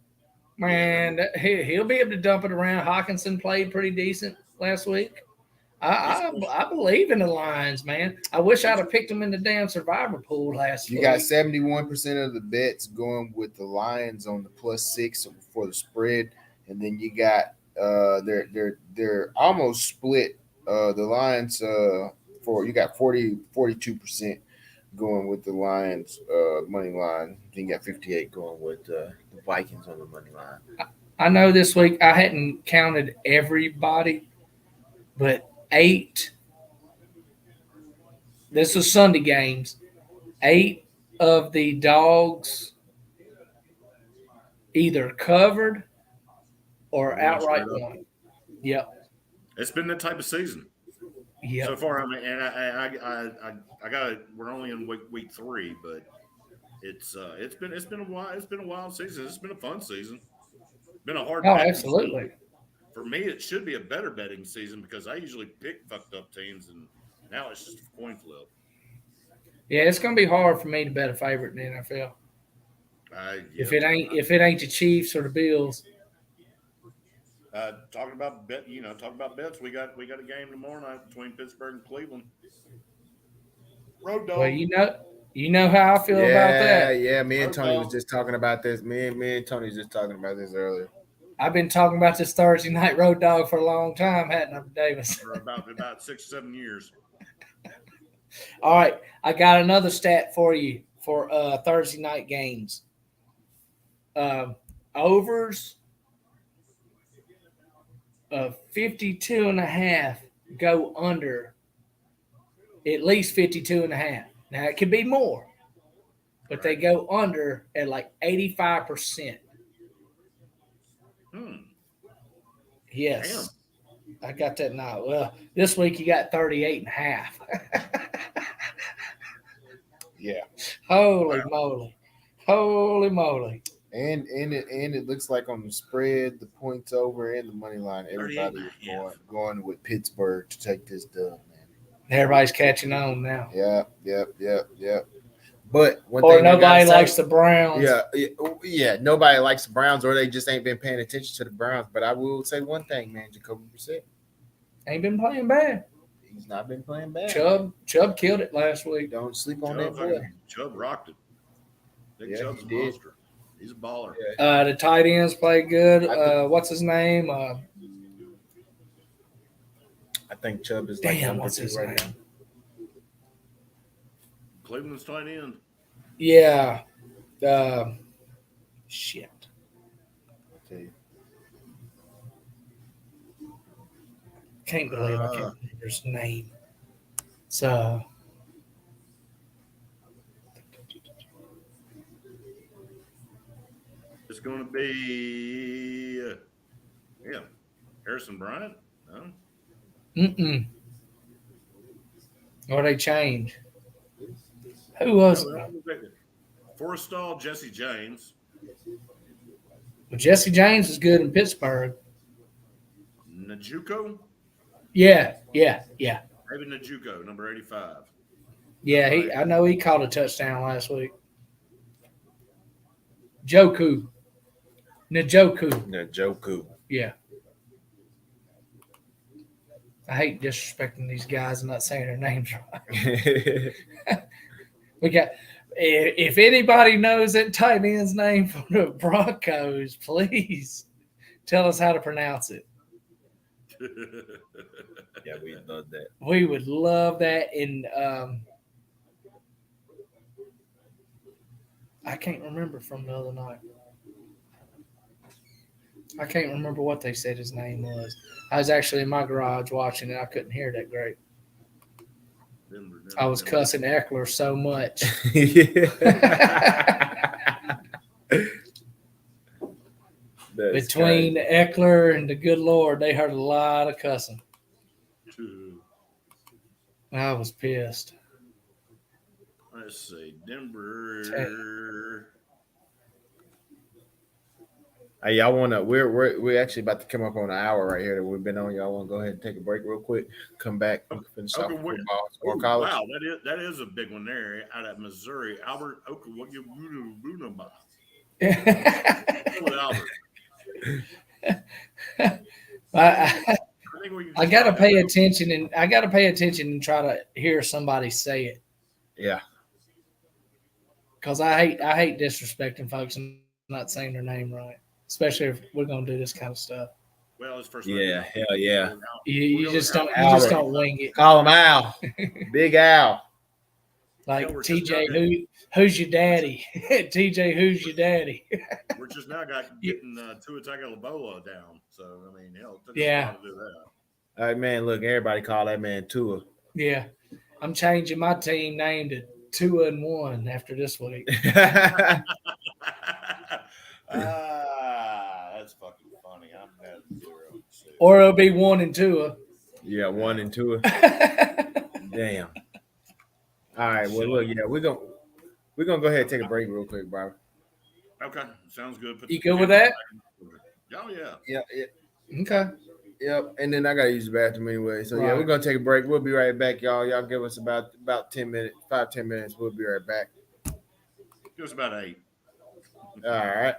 Man, he'll be able to dump it around. Hawkinson played pretty decent last week. I believe in the Lions, man. I wish I'd have picked them in the damn survivor pool last week. You got 71% of the bets going with the Lions on the +6 for the spread, and then you got they're almost split. The Lions you got 42% going with the Lions money line. Then you got 58 going with the Vikings on the money line. I know this week I hadn't counted everybody, but 8. This was Sunday games. 8 of the dogs either covered or outright won. Yep. It's been that type of season. Yeah. So far, I mean, and I got it. We're only in week 3, but it's been a while. It's been a wild season. It's been a fun season. It's been a hard. Absolutely. Season. For me, it should be a better betting season because I usually pick fucked up teams, and now it's just a coin flip. Yeah, it's going to be hard for me to bet a favorite in the NFL. If it ain't the Chiefs or the Bills. Talking about bets. We got a game tomorrow night between Pittsburgh and Cleveland. Road dog. Well, You know how I feel about that. Yeah, me and Tony was Football. just talking about this. Me and Tony was just talking about this earlier. I've been talking about this Thursday night road dog for a long time, hadn't I, Davis? For about 6 7 years. All right, I got another stat for you for Thursday night games. Overs of 52.5 go under at least 52.5. Now it could be more, but they go under at like 85%. Yes. Damn. I got that now. Well, this week you got 38.5. Yeah. Holy moly. Holy moly. And it looks like on the spread, the points over, and the money line, everybody is 38.5. going with Pittsburgh to take this dub, man. Everybody's catching on now. Yep. But one Or thing nobody likes the Browns. Yeah. Nobody likes the Browns, or they just ain't been paying attention to the Browns. But I will say one thing, man, Jacoby Brissett, Ain't been playing bad. he's not been playing bad. Chubb killed it last week. Don't sleep on that boy. Chubb rocked it. Yeah, Chubb's he a did. monster. He's a baller. Yeah. The tight ends played good. I think- What's his name? I think Chubb is Damn, number what's 2 his right name? Cleveland's tight end. Yeah. Shit. now. I'll tell you. Can't believe I can't remember his name. It's going to be, Harrison Bryant. No? Or they change. Who was it? Forrestal, Jesse James. Well, Jesse James is good in Pittsburgh. Najuko. Yeah. Maybe Najuko, number 85. Yeah, I know he caught a touchdown last week. Njoku. Yeah. I hate disrespecting these guys and not saying their names right. We got. If anybody knows that tight end's name for the Broncos, please tell us how to pronounce it. Yeah, we love that. We would love that. And I can't remember from the other night. I can't remember what they said his name was. I was actually in my garage watching it. I couldn't hear that great. I was cussing Eckler so much. Between Eckler and the good Lord, they heard a lot of cussing. I was pissed. Let's see. Denver. Hey, y'all wanna? We're actually about to come up on an hour right here that we've been on. Y'all want to go ahead and take a break real quick? Come back and finish off with football or college. Wow, that is a big one there out of Missouri. Albert Oklahoma. I gotta pay attention, and I gotta pay attention and try to hear somebody say it. Yeah, because I hate disrespecting folks and not saying their name right, especially if we're gonna do this kind of stuff. Well, it's first. Yeah, hell yeah. You just don't wing it. Call him Al, Big Al. Like TJ, who's your daddy? TJ, who's your daddy? We're just now getting Tua Tagovailoa down. So I mean, hell, it took us a while to do that. All right, man. Look, everybody call that man Tua. Yeah, I'm changing my team name to 2-1 after this week. That's fucking funny. I'm at 0. Or it'll be 1-2. Yeah, 1-2. Damn. All right. Well, look, yeah, we're gonna go ahead and take a break real quick, bro. Okay, sounds good. You good with that? Oh yeah. Yeah. Okay. Yep. And then I gotta use the bathroom anyway. So yeah, we're gonna take a break. We'll be right back, y'all. Y'all give us about 10 minutes, 5-10 minutes. We'll be right back. Give us about 8. All right.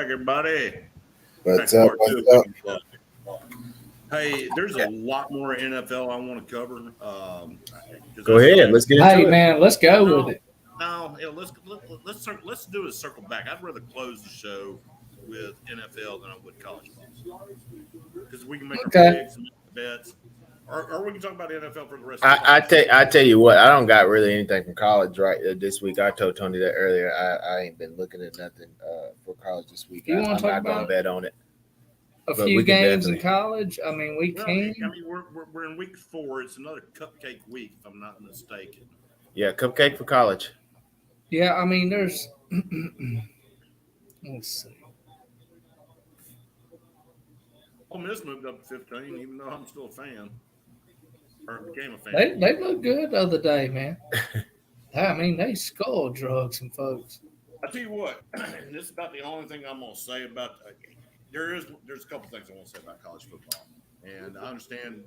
back, everybody. What's Back up? part What's two. up? Hey, there's a lot more NFL I want to cover. Go ahead. Let's get into Hey it. man, let's go with it. No, let's circle back. I'd rather close the show with NFL than I would college football because we can make our picks and make bets, or we can talk about the NFL for the rest of the time. I tell you what, I don't got really anything from college this week. I told Tony that earlier. I ain't been looking at nothing for college this week. You want to talk I'm not about gonna bet on it. a But few we can games in definitely- college? I mean, we Well, can. I mean, we're in week 4. It's another cupcake week, if I'm not mistaken. Yeah, cupcake for college. Yeah, I mean, there's. Let's see. Ole Miss moved up to 15, even though I'm still a fan, or became a fan. They look good the other day, man. I mean, they skull drugged some folks. I tell you what, and this is about the only thing I'm gonna say about. There's a couple things I want to say about college football, and I understand,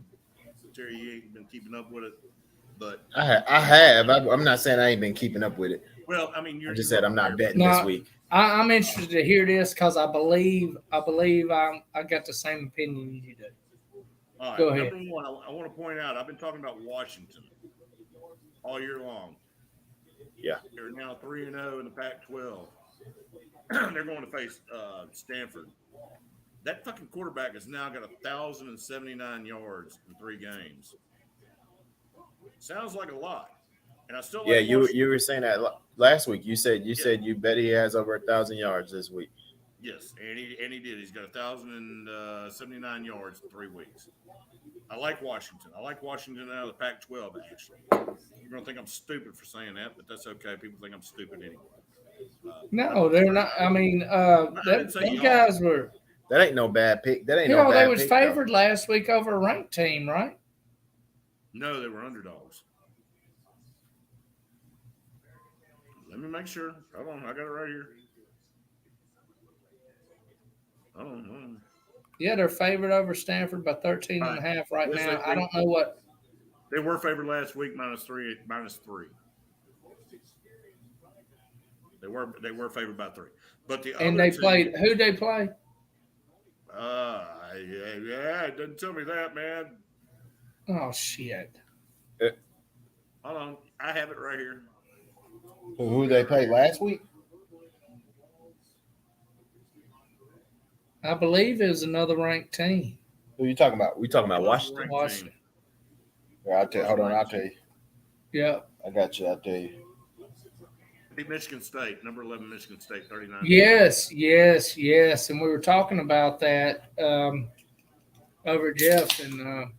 Terry, you ain't been keeping up with it, but I have. I'm not saying I ain't been keeping up with it. well, I mean, I just said I'm not betting No. this week. I'm interested to hear this because I believe I got the same opinion you do. All right, Go ahead. Number one, I want to point out I've been talking about Washington all year long. Yeah. They're now 3-0 in the Pac-12. They're going to face Stanford. That fucking quarterback has now got 1,079 yards in 3 games. Sounds like a lot. And I still Yeah, like you were saying that last week. You said you bet he has over 1,000 yards this week. Yes, and he did. He's got 1,079 yards in 3 weeks. I like Washington. I like Washington out of the Pac-12, actually. You're going to think I'm stupid for saying that, but that's okay. People think I'm stupid anyway. No, they're not. I mean, them guys were. That ain't no bad pick. That ain't You no know, bad they was pick, favored last week over a ranked team, right? No, they were underdogs. Let me make sure. Hold on. I got it right here. Hold on. Yeah, they're favored over Stanford by 13 and a half right Yes, now. I don't know what. They were favored last week -3. They were favored by 3. But the And other they played. Who'd they play? Yeah, it doesn't tell me that, man. Oh shit! Hold on, I have it right here. Who they played last week? I believe it was another ranked team. Who you talking about? We talking about Washington. Washington. Yeah, hold on, I'll tell you. Yeah. I got you. I'll tell you. Beat Michigan State, number 11 Michigan State, 39. Yes. And we were talking about that over Jeff and.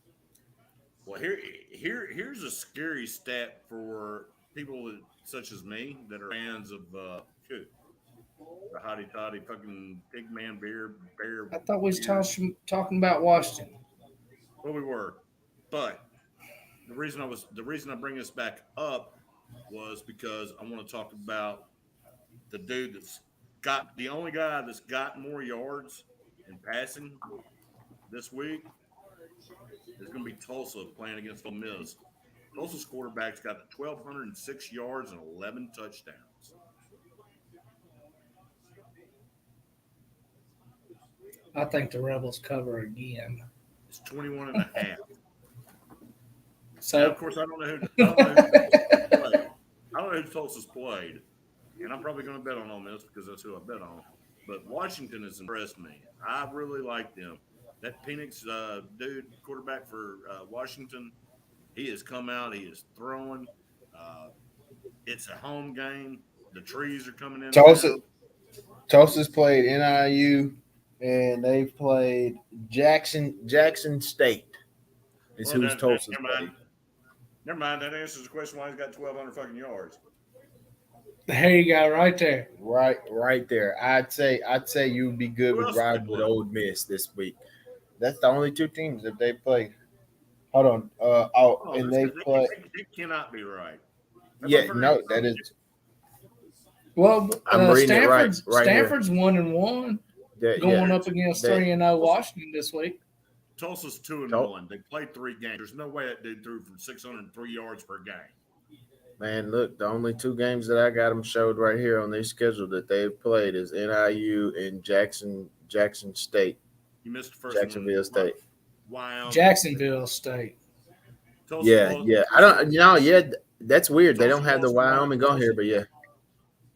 Well, here's a scary stat for people such as me that are fans of the hottie toddy fucking pig man bear. I thought we was talking about Washington. Well, we were, but the reason I bring this back up was because I want to talk about the dude that's got the only guy that's got more yards in passing this week is going to be Tulsa playing against Ole Miss. Tulsa's quarterback's got 1,206 yards and 11 touchdowns. I think the Rebels cover again. It's 21 and a half. So, now, of course, I don't know who Tulsa's played. And I'm probably going to bet on Ole Miss because that's who I bet on. But Washington has impressed me. I really like them. That Penix dude, quarterback for Washington, he has come out. He is throwing. It's a home game. The trees are coming in. Tulsa's played NIU, and they've played Jackson State. Is who's Tulsa's played. Never mind. That answers the question why he's got 1,200 fucking yards. there you go, right there. Right there. I'd say you'd be good with riding with Ole Miss this week. That's the only 2 teams that they play. Hold on. And they play. It cannot be right. That is. Well, I'm reading it right Stanford's 1-1, going up against 3-0 Washington this week. Tulsa's 2-1. They played 3 games. There's no way that dude threw for 603 yards per game. Man, look, the only 2 games that I got them showed right here on their schedule that they've played is NIU and Jackson State, You missed the first Jacksonville one. State. Wyoming. Jacksonville State. Tulsa Yeah, lost- yeah. I don't, that's weird. They Tulsa don't have the lost to Wyoming on here, but yeah.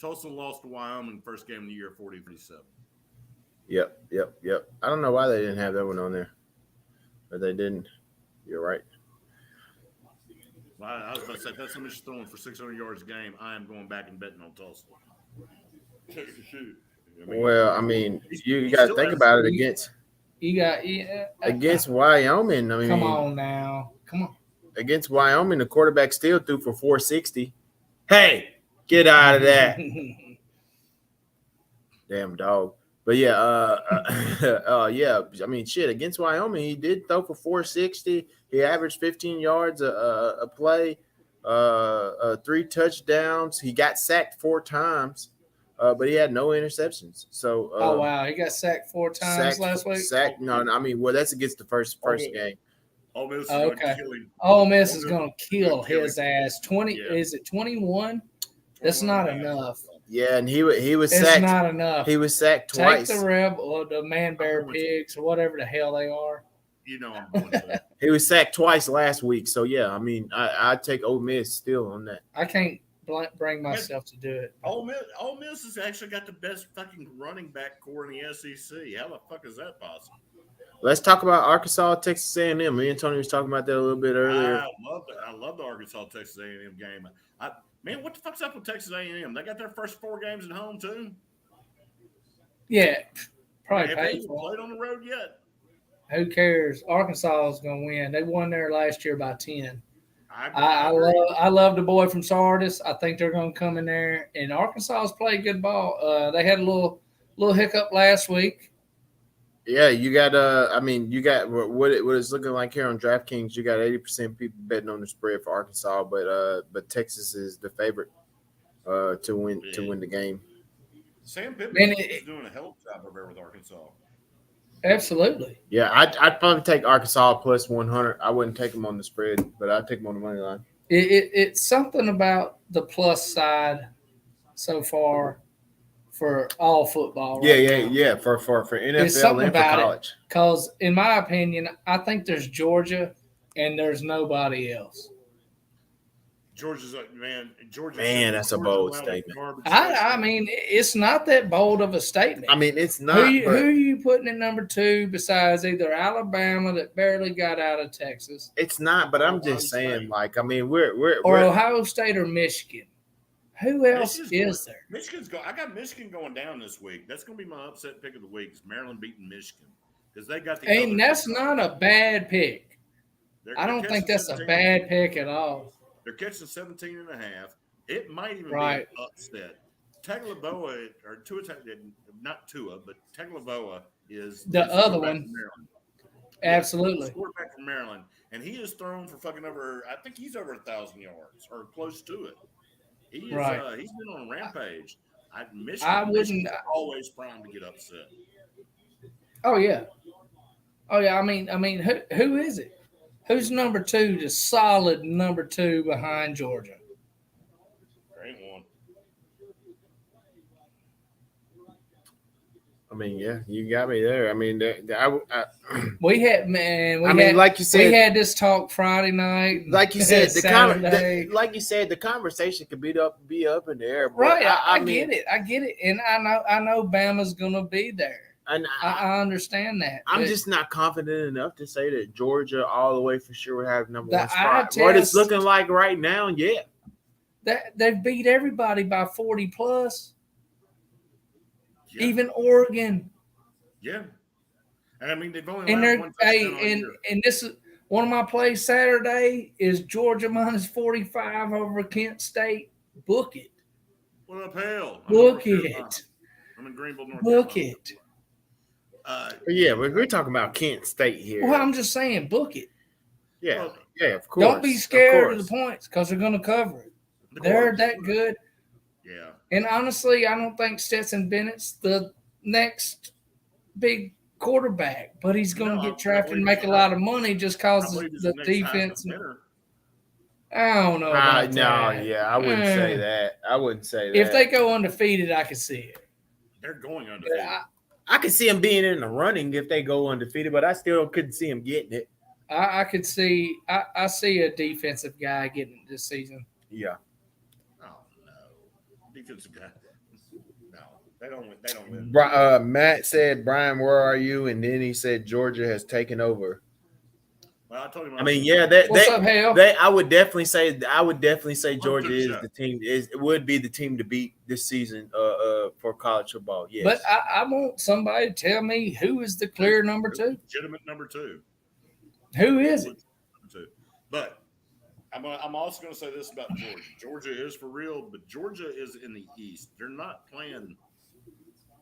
Tulsa lost to Wyoming first game of the year, 40-47. Yep. I don't know why they didn't have that one on there, but they didn't. You're right. Well, I was about to say, if that's somebody's throwing for 600 yards a game, I am going back and betting on Tulsa. Well, I mean, you he got to still think has- about it against Against Wyoming. I mean, come on now. Come on. against Wyoming, the quarterback still threw for 460. Hey, get out of that, damn dog. But yeah, yeah. I mean, shit. Against Wyoming, he did throw for 460. He averaged 15 yards a play, 3 touchdowns. He got sacked 4 times, but he had no interceptions. So, Oh wow, he got sacked 4 times last week. No, I mean, well, that's against the first game. Ole Miss is Oh, going to okay. kill him. Ole Miss is going to kill Gonna kill his him. ass. 20 Yeah. Is it 21? That's not 21 and a half. enough. Yeah, and he was It's sacked. not enough. He was sacked Take twice. the Rebel or the Man Bear Pigs or whatever the hell they are. You know I'm going to that. He was sacked twice last week. So yeah, I mean, I'd take Ole Miss still on that. I can't bring myself to do it. Ole Miss has actually got the best fucking running back core in the SEC. How the fuck is that possible? Let's talk about Arkansas, Texas A&M. Me and Tony was talking about that a little bit earlier. I love the Arkansas Texas A&M game. Man, what the fuck's up with Texas A&M? They got their first 4 games at home too. Yeah, probably Have they even painful. played on the road yet? Who cares? Arkansas is going to win. They won there last year by 10. I I love the boy from Sardis. I think they're going to come in there. And Arkansas has played good ball. They had a little hiccup last week. Yeah, you got you got what it's looking like here on DraftKings. You got 80% people betting on the spread for Arkansas, but Texas is the favorite to win the game. Sam Pittman Man, is doing a hell of a job over there with Arkansas. Absolutely. Yeah, I'd probably take Arkansas plus 100. I wouldn't take them on the spread, but I'd take them on the money line. It's something about the plus side so far for all football. Yeah. For NFL something and for about it. college. Because in my opinion, I think there's Georgia and there's nobody else. Georgia, that's a bold statement. I mean, it's not that bold of a statement. I mean, it's not. Who are you putting at number 2 besides either Alabama that barely got out of Texas? It's not, but I'm just saying, like, I mean, we're Ohio State or Michigan. Who else is there? I got Michigan going down this week. That's going to be my upset pick of the week. Is Maryland beating Michigan because they got the. And that's not a bad pick. I don't think that's a bad pick at all. They're catching 17 and a half. It might even be an upset. Tagovailoa or Tua, not Tua, but Tagovailoa is the other one. Absolutely. Quarterback from Maryland, and he is thrown for fucking over. I think he's over 1,000 yards or close to it. He is. He's been on a rampage. Michigan always primed to get upset. Oh yeah. I mean, who is it? Who's number 2? The solid number 2 behind Georgia. There ain't one. I mean, yeah, you got me there. I mean, we had like you said, we had this talk Friday night. Like you said, like you said, the conversation could be up in the air. Right, I get it, and I know Bama's gonna be there. And I understand that. I'm just not confident enough to say that Georgia all the way for sure would have number 1 spot. What What it's looking like right now, yeah. They've beat everybody by 40 plus. Yeah. Even Oregon. Yeah. And I mean they've only allowed one touchdown and this is one of my plays Saturday is Georgia minus 45 over Kent State. Book it. What up, hell? Book it. I'm in Greenville, North Book Carolina. it. Yeah, we're talking about Kent State here. Well, I'm just saying, book it. Yeah, of course. Don't be scared of the points because they're going to cover it. They're that good. Yeah. And honestly, I don't think Stetson Bennett's the next big quarterback, but he's going to get drafted and make a lot of money just because the defense. I don't know about No, that. yeah, I wouldn't say that. I wouldn't say that. If they go undefeated, I can see it. They're going But undefeated. I could see them being in the running if they go undefeated, but I still couldn't see them getting it. I could see. I see a defensive guy getting it this season. Yeah. Oh no, defensive guy. No, they don't win. They don't win. Matt said, "Brian, where are you?" And then he said, "Georgia has taken over." Well, I told him. I mean, yeah, they, What's up, Hale? I would definitely say Georgia is the team. Would be the team to beat this season. For college football. Yes. But I want somebody to tell me who is the clear number 2. Legitimate number 2. Who is it? But I'm also going to say this about Georgia. Georgia is for real, but Georgia is in the East. They're not playing.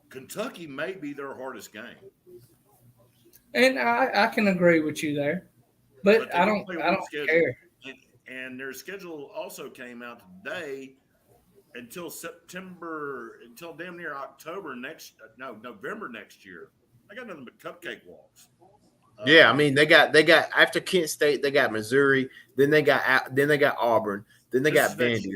Kentucky may be their hardest game. And I can agree with you there. But I don't care. And their schedule also came out today until damn near November next year. I got nothing but cupcake walks. Yeah, I mean they got after Kent State, they got Missouri, then they got Auburn, then they got Vandy. This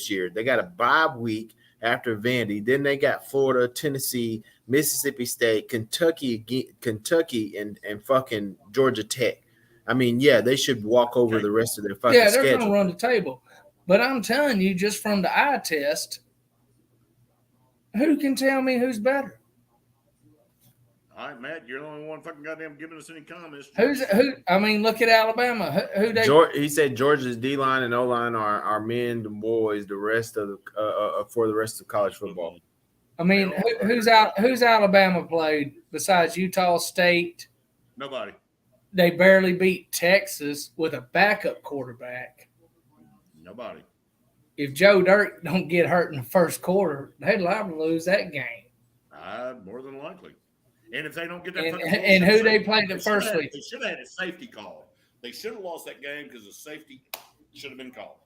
year they got a bye week after Vandy. Then they got Florida, Tennessee, Mississippi State, Kentucky, and fucking Georgia Tech. I mean, yeah, they should walk over the rest of their fucking schedule. Yeah, they're going to run the table. But I'm telling you, just from the eye test, who can tell me who's better? All right, Matt, you're the only one fucking goddamn giving us any comments. Who? I mean, look at Alabama. Who they? He said Georgia's D line and O line are men and boys. The rest of the for the rest of college football. I mean, who's Alabama played besides Utah State? Nobody. They barely beat Texas with a backup quarterback. Nobody. If Joe Dirt don't get hurt in the first quarter, they'd liable to lose that game. More than likely. And if they don't get that, and who they played the first week? They should have had a safety call. They should have lost that game because the safety should have been called.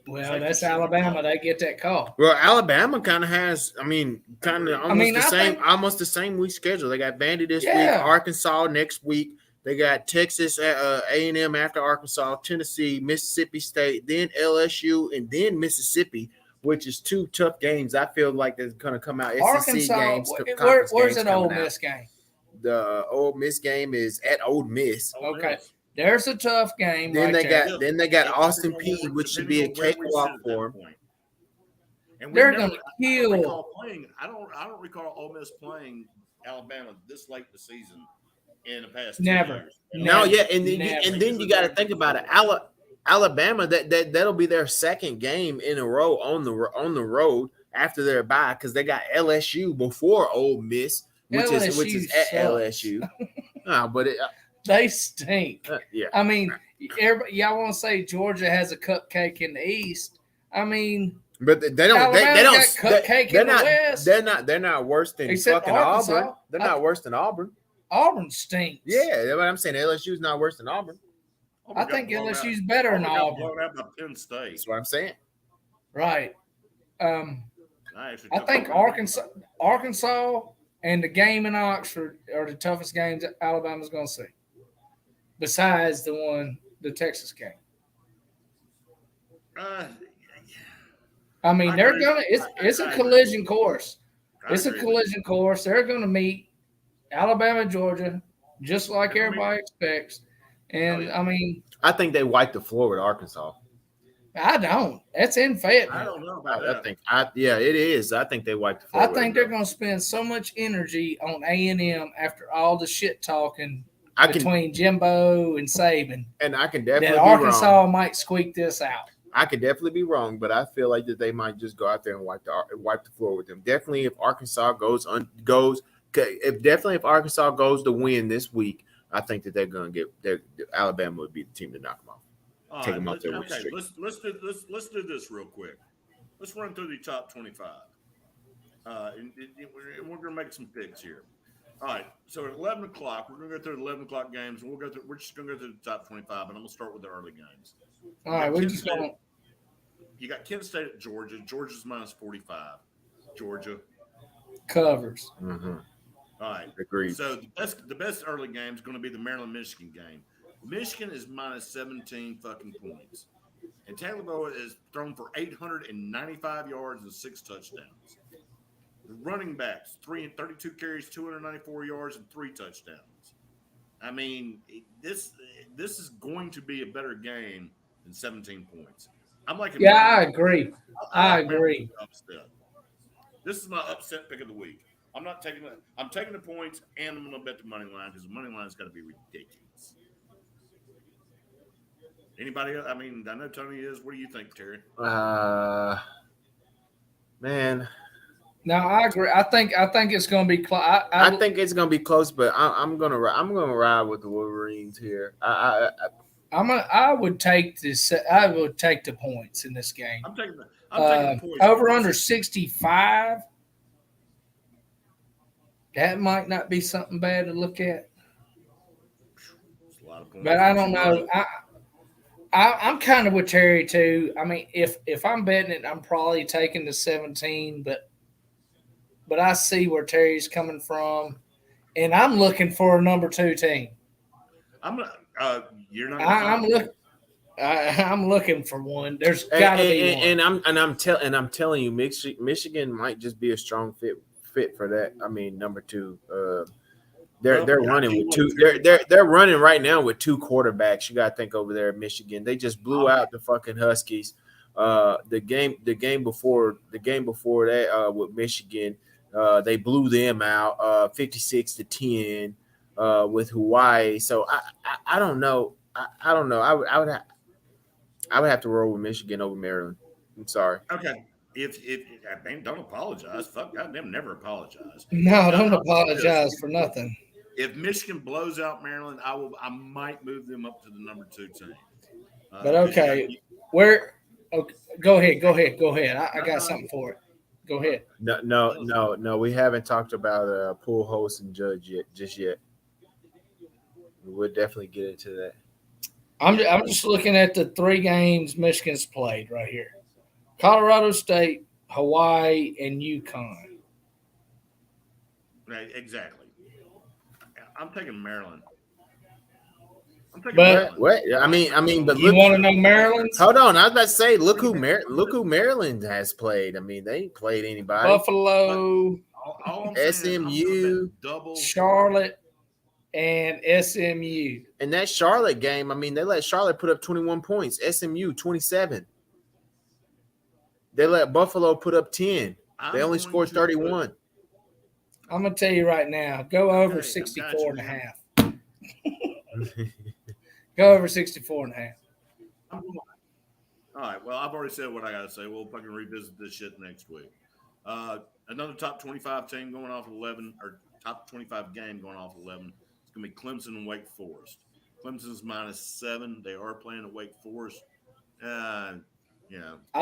Well, that's Alabama. They get that call. Well, Alabama kind of has, almost the same week schedule. They got Vandy this week, Arkansas next week. They got Texas, A&M after Arkansas, Tennessee, Mississippi State, then LSU, and then Mississippi, which is 2 tough games. I feel like they're going to come out. Arkansas, games, where's an Ole Miss game? The Ole Miss game is at Ole Miss. Okay. There's a tough game. Then they got Austin Peay, which should be a cakewalk for them. And they're going to kill. I don't recall Ole Miss playing Alabama this late in the season in the past. Never. No, yeah, and then you got to think about it. Alabama, that'll be their second game in a row on the road after their bye because they got LSU before Ole Miss, which is at LSU. But they stink. Yeah, I mean, y'all want to say Georgia has a cupcake in the East? I mean, but they don't. Alabama They don't. got cupcake in the West. They're not worse than Except fucking Arkansas. Auburn. They're not worse than Auburn. Auburn stinks. Yeah, that's what I'm saying. LSU's not worse than Auburn. I think LSU's better than Auburn. Blown out by Penn State. That's what I'm saying. Right. I think Arkansas and the game in Oxford are the toughest games that Alabama's going to see. Besides the Texas game. I mean, they're gonna. It's a collision course. It's a collision course. They're going to meet Alabama, Georgia, just like everybody expects. And I mean, I think they wiped the floor with Arkansas. I don't. That's in Fayetteville. I don't know about that. It is. I think they wiped the floor. I think they're going to spend so much energy on A&M after all the shit talking between Jimbo and Saban. And I can definitely that Arkansas might squeak this out. I could definitely be wrong, but I feel like that they might just go out there and wipe the floor with them. Definitely, if Arkansas if Arkansas goes to win this week, I think that they're going to get Alabama would be the team to knock them off. Take them out there. Okay, let's do this real quick. Let's run through the top 25, and we're going to make some picks here. All right, so at 11 o'clock, we're going to go through the 11 o'clock games, and we're just going to go through the top 25, and I'm going to start with the early games. All right, you got Kent State at Georgia. Georgia's minus 45. Georgia covers. Mm-hmm. All right, agreed. So the best early game is going to be the Maryland-Michigan game. Michigan is minus 17 fucking points. And Tagovailoa is thrown for 895 yards and 6 touchdowns. The running backs, 32 carries, 294 yards, and 3 touchdowns. I mean, this is going to be a better game than 17 points. I'm liking Yeah, Maryland. I agree. I I like Maryland agree. upset. This is my upset pick of the week. I'm not taking it. I'm taking the points, and I'm going to bet the money line because the money line's got to be ridiculous. Anybody else? I mean, I know Tony is. What do you think, Terry? Man. No, I agree. I think it's going to be close. I think it's gonna be close, but I'm gonna ride with the Wolverines here. I would take this. I would take the points in this game. I'm taking the points. Over under 65. That might not be something bad to look at. It's a lot of points. But I don't know. I'm kind of with Terry too. I mean, if I'm betting it, I'm probably taking the 17. But I see where Terry's coming from, and I'm looking for a number 2 team. You're not. I'm looking for one. There's got to be one. And I'm telling you, Michigan might just be a strong fit for that. I mean, number 2. They're running with 2. They're running right now with 2 quarterbacks. You got to think over there at Michigan. They just blew out the fucking Huskies. The game before that with Michigan, they blew them out 56-10 with Hawaii. So I don't know. I don't know. I would have to roll with Michigan over Maryland. I'm sorry. Okay. If don't apologize. Fuck goddamn, never apologize. No, don't apologize for nothing. If Michigan blows out Maryland, I might move them up to the number 2 team. But okay, okay, go ahead. I got something for it. Go ahead. No. We haven't talked about pool host and judge yet. We'll definitely get into that. I'm just looking at the 3 games Michigan's played right here: Colorado State, Hawaii, and UConn. Right, exactly. I'm taking Maryland. What? I mean, but you want to know Maryland's? Hold on, I was about to say, look who Maryland has played. I mean, they ain't played anybody. Buffalo, SMU, Charlotte, and SMU. And that Charlotte game, I mean, they let Charlotte put up 21 points. SMU 27. They let Buffalo put up 10. They only scored 31. I'm going to tell you right now, go over 64 and a half. Go over 64 and a half. All right. Well, I've already said what I got to say. We'll fucking revisit this shit next week. Another top 25 team going off 11, or top 25 game going off 11. It's going to be Clemson and Wake Forest. Clemson's -7. They are playing at Wake Forest. I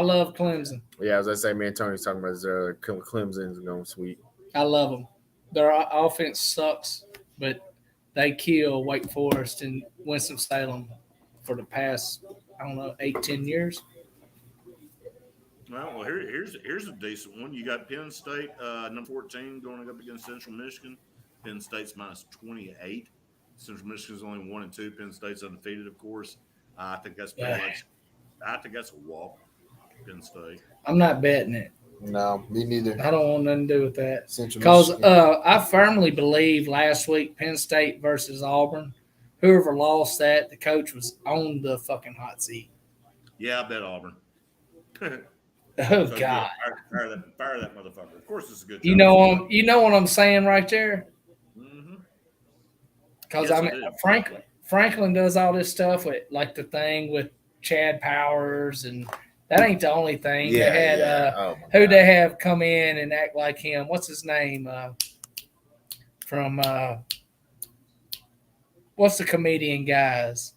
love Clemson. Yeah, as I say, me and Tony's talking about Clemson's going sweet. I love them. Their offense sucks, but they kill Wake Forest and Winston-Salem for the past, 8-10 years. Well, here's a decent one. You got Penn State, number 14, going up against Central Michigan. Penn State's -28. Central Michigan's only 1-2. Penn State's undefeated, of course. I think that's pretty much. I think that's a walk. Penn State. I'm not betting it. No, me neither. I don't want nothing to do with that. Because I firmly believe last week Penn State versus Auburn, whoever lost that, the coach was on the fucking hot seat. Yeah, I bet Auburn. Oh God! Fire that motherfucker. Of course, it's a good. You know what I'm saying right there. Because Franklin does all this stuff with like the thing with Chad Powers, and that ain't the only thing. Yeah, they had who they have come in and act like him. What's his name? From what's the comedian guys?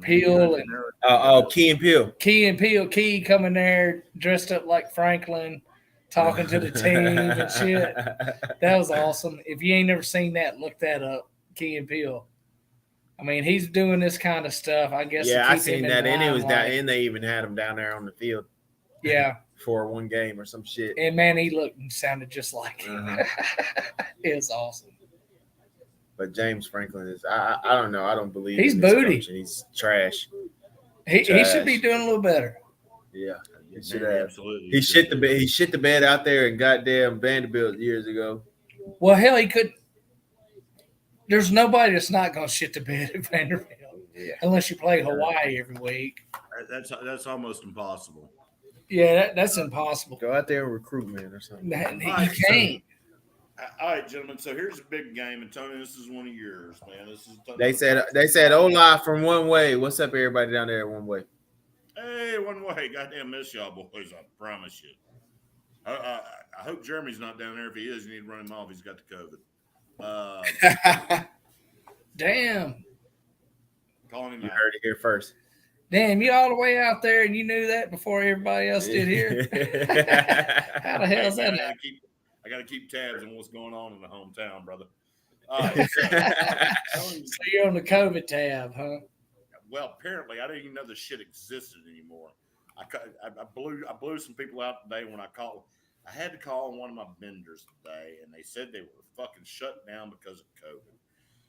Peele and Key and Peele. Key coming there dressed up like Franklin, talking to the team and shit. That was awesome. If you ain't never seen that, look that up. Key and Peele. I mean, he's doing this kind of stuff. I guess. Yeah, I seen that, and it was down, and they even had him down there on the field. Yeah, for one game or some shit. And man, he looked and sounded just like him. It was awesome. But James Franklin is I don't know. I don't believe He's in his booty. coaching. He's trash. He should be Trash. doing a little better. Yeah, he should Man, have. absolutely. He shit the bed. He shit the bed out there in goddamn Vanderbilt years ago. Well, hell, he could. There's nobody that's not going to shit the bed at Vanderbilt Yeah. unless you play Hawaii every week. That's almost impossible. Yeah, that's impossible. Go out there and recruit, man, or something. You can't. All right, gentlemen. So here's a big game, and Tony, this is one of yours, man. They said Ola from One Way. What's up, everybody down there at One Way? Hey, One Way. Goddamn miss y'all boys. I promise you. I hope Jeremy's not down there. If he is, you need to run him off. He's got the COVID. Damn. Calling him You out. heard it here first. Damn, you all the way out there and you knew that before everybody else did here? How the hell is that? I got to keep tabs on what's going on in the hometown, brother. All right, So you're on the COVID tab, huh? well, apparently, I didn't even know this shit existed anymore. I blew some people out today when I called. I had to call one of my vendors today, and they said they were fucking shut down because of COVID.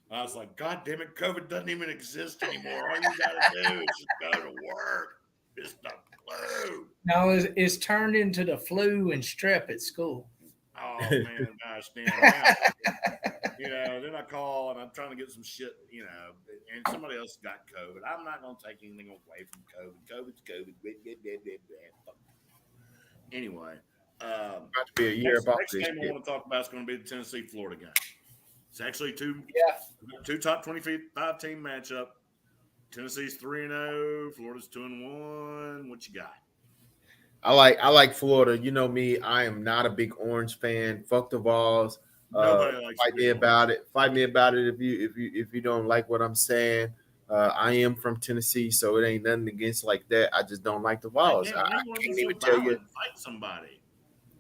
And I was like, God damn it, COVID doesn't even exist anymore. All you gotta do is just go to work. It's the flu. No, it's turned into the flu and strep at school. Oh man, gosh damn. Then I call and I'm trying to get some shit, and somebody else got COVID. I'm not gonna take anything away from COVID. COVID's COVID. Anyway, About to be a year next about game this I shit. want to talk about is going to be the Tennessee-Florida game. It's actually two top 25 team matchup. Tennessee's 3-0, Florida's 2-1. What you got? I like Florida. You know me. I am not a big Orange fan. Fuck the Vols. Nobody likes Fight me about it. Fight me about it if you don't like what I'm saying. I am from Tennessee, so it ain't nothing against like that. I just don't like the Vols. Damn, I you can't so even tell you. violent, fight somebody.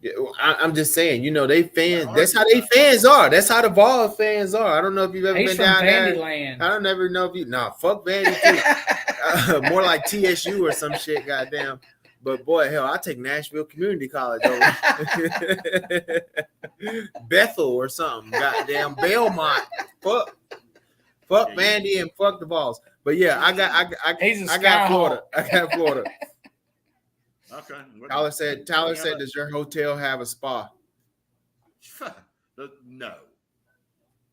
Yeah, I'm just saying, they fans. That's how they fans are. That's how the Vols fans are. I don't know if you've ever He's been from down there. Vandyland. I don't ever know if you. Nah, fuck Vandy too. More like TSU or some shit. Goddamn. But boy, hell, I take Nashville Community College over Bethel or something. Goddamn Belmont. Fuck Vandy and fuck the Vols. But yeah, I got Florida. I got Florida. Okay. Tyler said, does your hotel have a spa? No.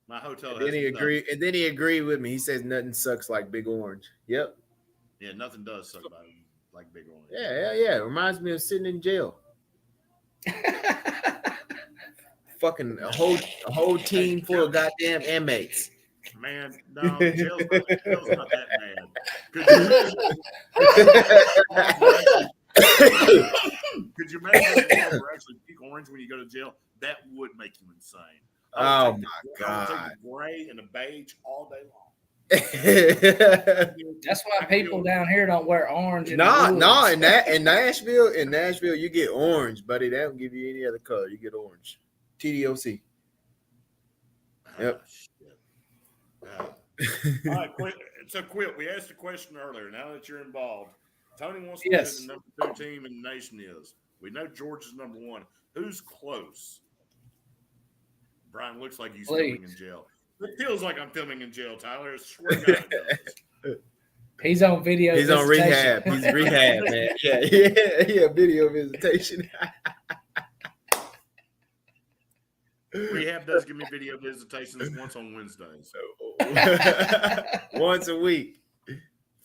My hotel has And then he nothing. agreed. And then he agreed with me. He says nothing sucks like Big Orange. Yep. Yeah, nothing does suck about it like Big Orange. Yeah. It reminds me of sitting in jail. Fucking a whole team full of goddamn inmates. Man, no, jail's not that bad. Could you imagine if you were actually Big Orange when you go to jail? That would make you insane. Oh my I would God. take the gray and the beige all day long. That's why people down here don't wear orange. In Nashville, you get orange, buddy. They don't give you any other color. You get orange. TDOC. Yep. All right, so Quit. We asked a question earlier. Now that you're involved, Tony wants to know who the number 2 team in the nation is. We know Georgia's number 1. Who's close? Brian looks like he's filming in jail. It feels like I'm filming in jail, Tyler. I swear to God it does. He's on video. He's on rehab. He's rehab, man. Yeah. Video visitation. Rehab does give me video visitations once on Wednesdays. Once a week.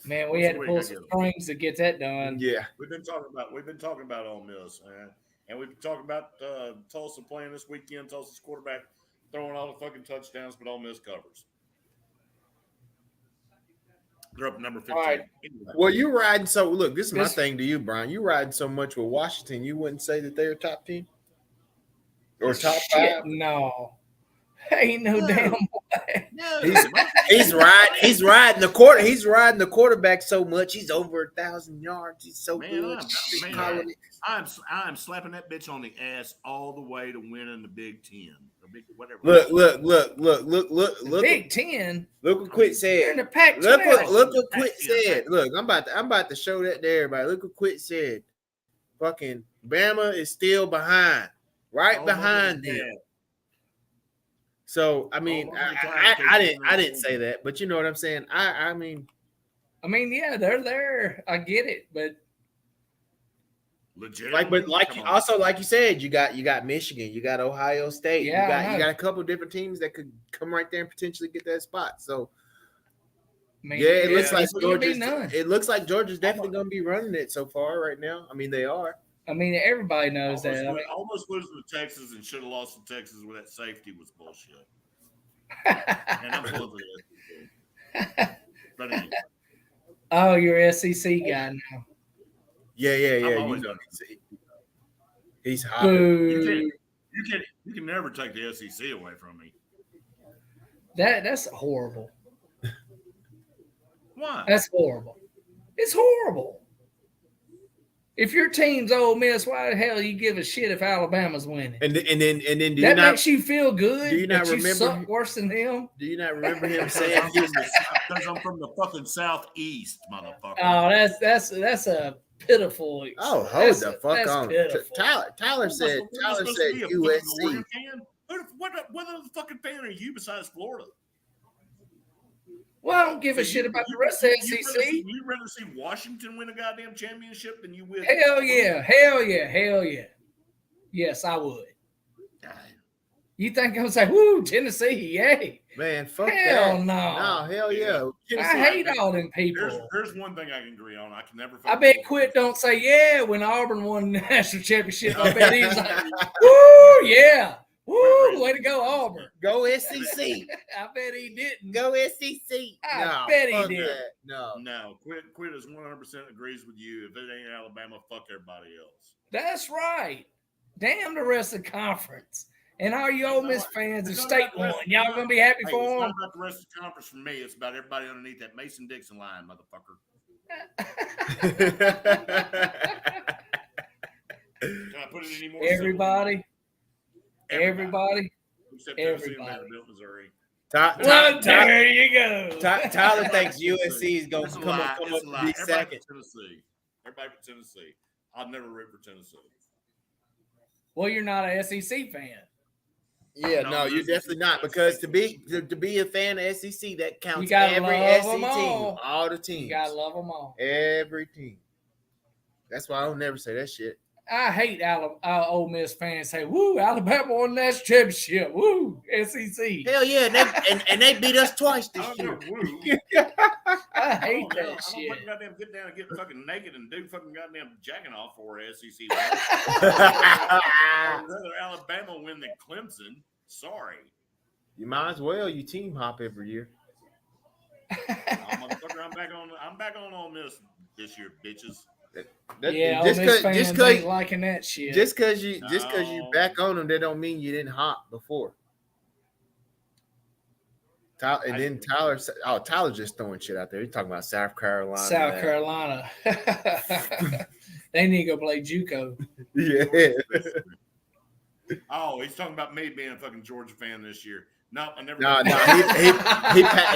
Man, we had to pull some strings to get that done. Yeah. We've been talking about Ole Miss, man. And we've been talking about Tulsa playing this weekend. Tulsa's quarterback throwing all the fucking touchdowns, but Ole Miss covers. They're up number 15. Right. Well, you riding so look, this is my thing to you, Brian. You riding so much with Washington, you wouldn't say that they're top team? Or top 5? No. Ain't no damn way. No. He's riding the quarterback so much. He's over 1,000 yards. He's so good. I'm slapping that bitch on the ass all the way to winning the Big Ten. Whatever. Look. Big Ten. Look what Quit said. In the Pac-12. Look what Quit said. Look, I'm about to show that to everybody. Look what Quit said. Fucking Bama is still behind. Right behind them. So I mean, I didn't say that, but you know what I'm saying. I mean, yeah, they're there. I get it, but also like you said, you got Michigan, you got Ohio State, Yeah, you got a couple different teams that could come right there and potentially get that spot. So I mean, it looks like Georgia's. It looks like Georgia's definitely going to be running it so far right now. I mean, they are. I mean, everybody knows that. Almost losing to Texas and should have lost to Texas with that safety was bullshit. And I'm pulling for this. But anyway. Oh, you're an SEC guy now. Yeah. He's hot. You can never take the SEC away from me. That's horrible. Why? That's horrible. It's horrible. If your team's Ole Miss, why the hell you give a shit if Alabama's winning? And then that makes you feel good. Do you not remember? You suck worse than him. Do you not remember him saying? Because I'm from the fucking southeast, motherfucker. Oh, that's a pitiful. Oh, hold the fuck on. Tyler said USC. What other fucking fan are you besides Florida? Well, I don't give a shit about the rest of the SEC. You'd rather see Washington win a goddamn championship than you would. Hell yeah. Yes, I would. You think I'm gonna say, "Woo, Tennessee, yay"? Man, fuck hell that. No, hell yeah. I hate all them people. There's one thing I can agree on. I can never. I bet Quit don't say yeah when Auburn won the national championship. I bet he's like, "Woo, yeah." Woo, way to go, Auburn. Go SEC. I bet he didn't. Go SEC. I bet he did. No. Quit is 100% agrees with you. If it ain't Alabama, fuck everybody else. That's right. Damn the rest of the conference. And all you Ole Miss fans of state won. Y'all going to be happy for them? It's not about the rest of the conference for me. It's about everybody underneath that Mason-Dixon line, motherfucker. Can I put it any more? Everybody. Except Tennessee and Vanderbilt, Missouri. There you go. Tyler thinks USC is going to come up to be second. Tennessee. Everybody for Tennessee. I've never root for Tennessee. Well, you're not an SEC fan. Yeah, no, you're definitely not, because to be a fan of SEC, that counts every SEC team, all the teams. You gotta love them all. Every team. That's why I don't never say that shit. I hate Ole Miss fans say, "Woo, Alabama won the national championship. Woo, SEC." Hell yeah, and they beat us twice this year. I hate that shit. I'm gonna goddamn get down and get fucking naked and do fucking goddamn jacking off for SEC. I'd rather Alabama win than Clemson. Sorry. You might as well. You team hop every year. Motherfucker, I'm back on Ole Miss this year, bitches. Just cause liking that shit. Just cause you back on them, that don't mean you didn't hop before. Tyler just throwing shit out there. He's talking about South Carolina. They need to go play JUCO. Yeah. Oh, he's talking about me being a fucking Georgia fan this year. No, I never. No.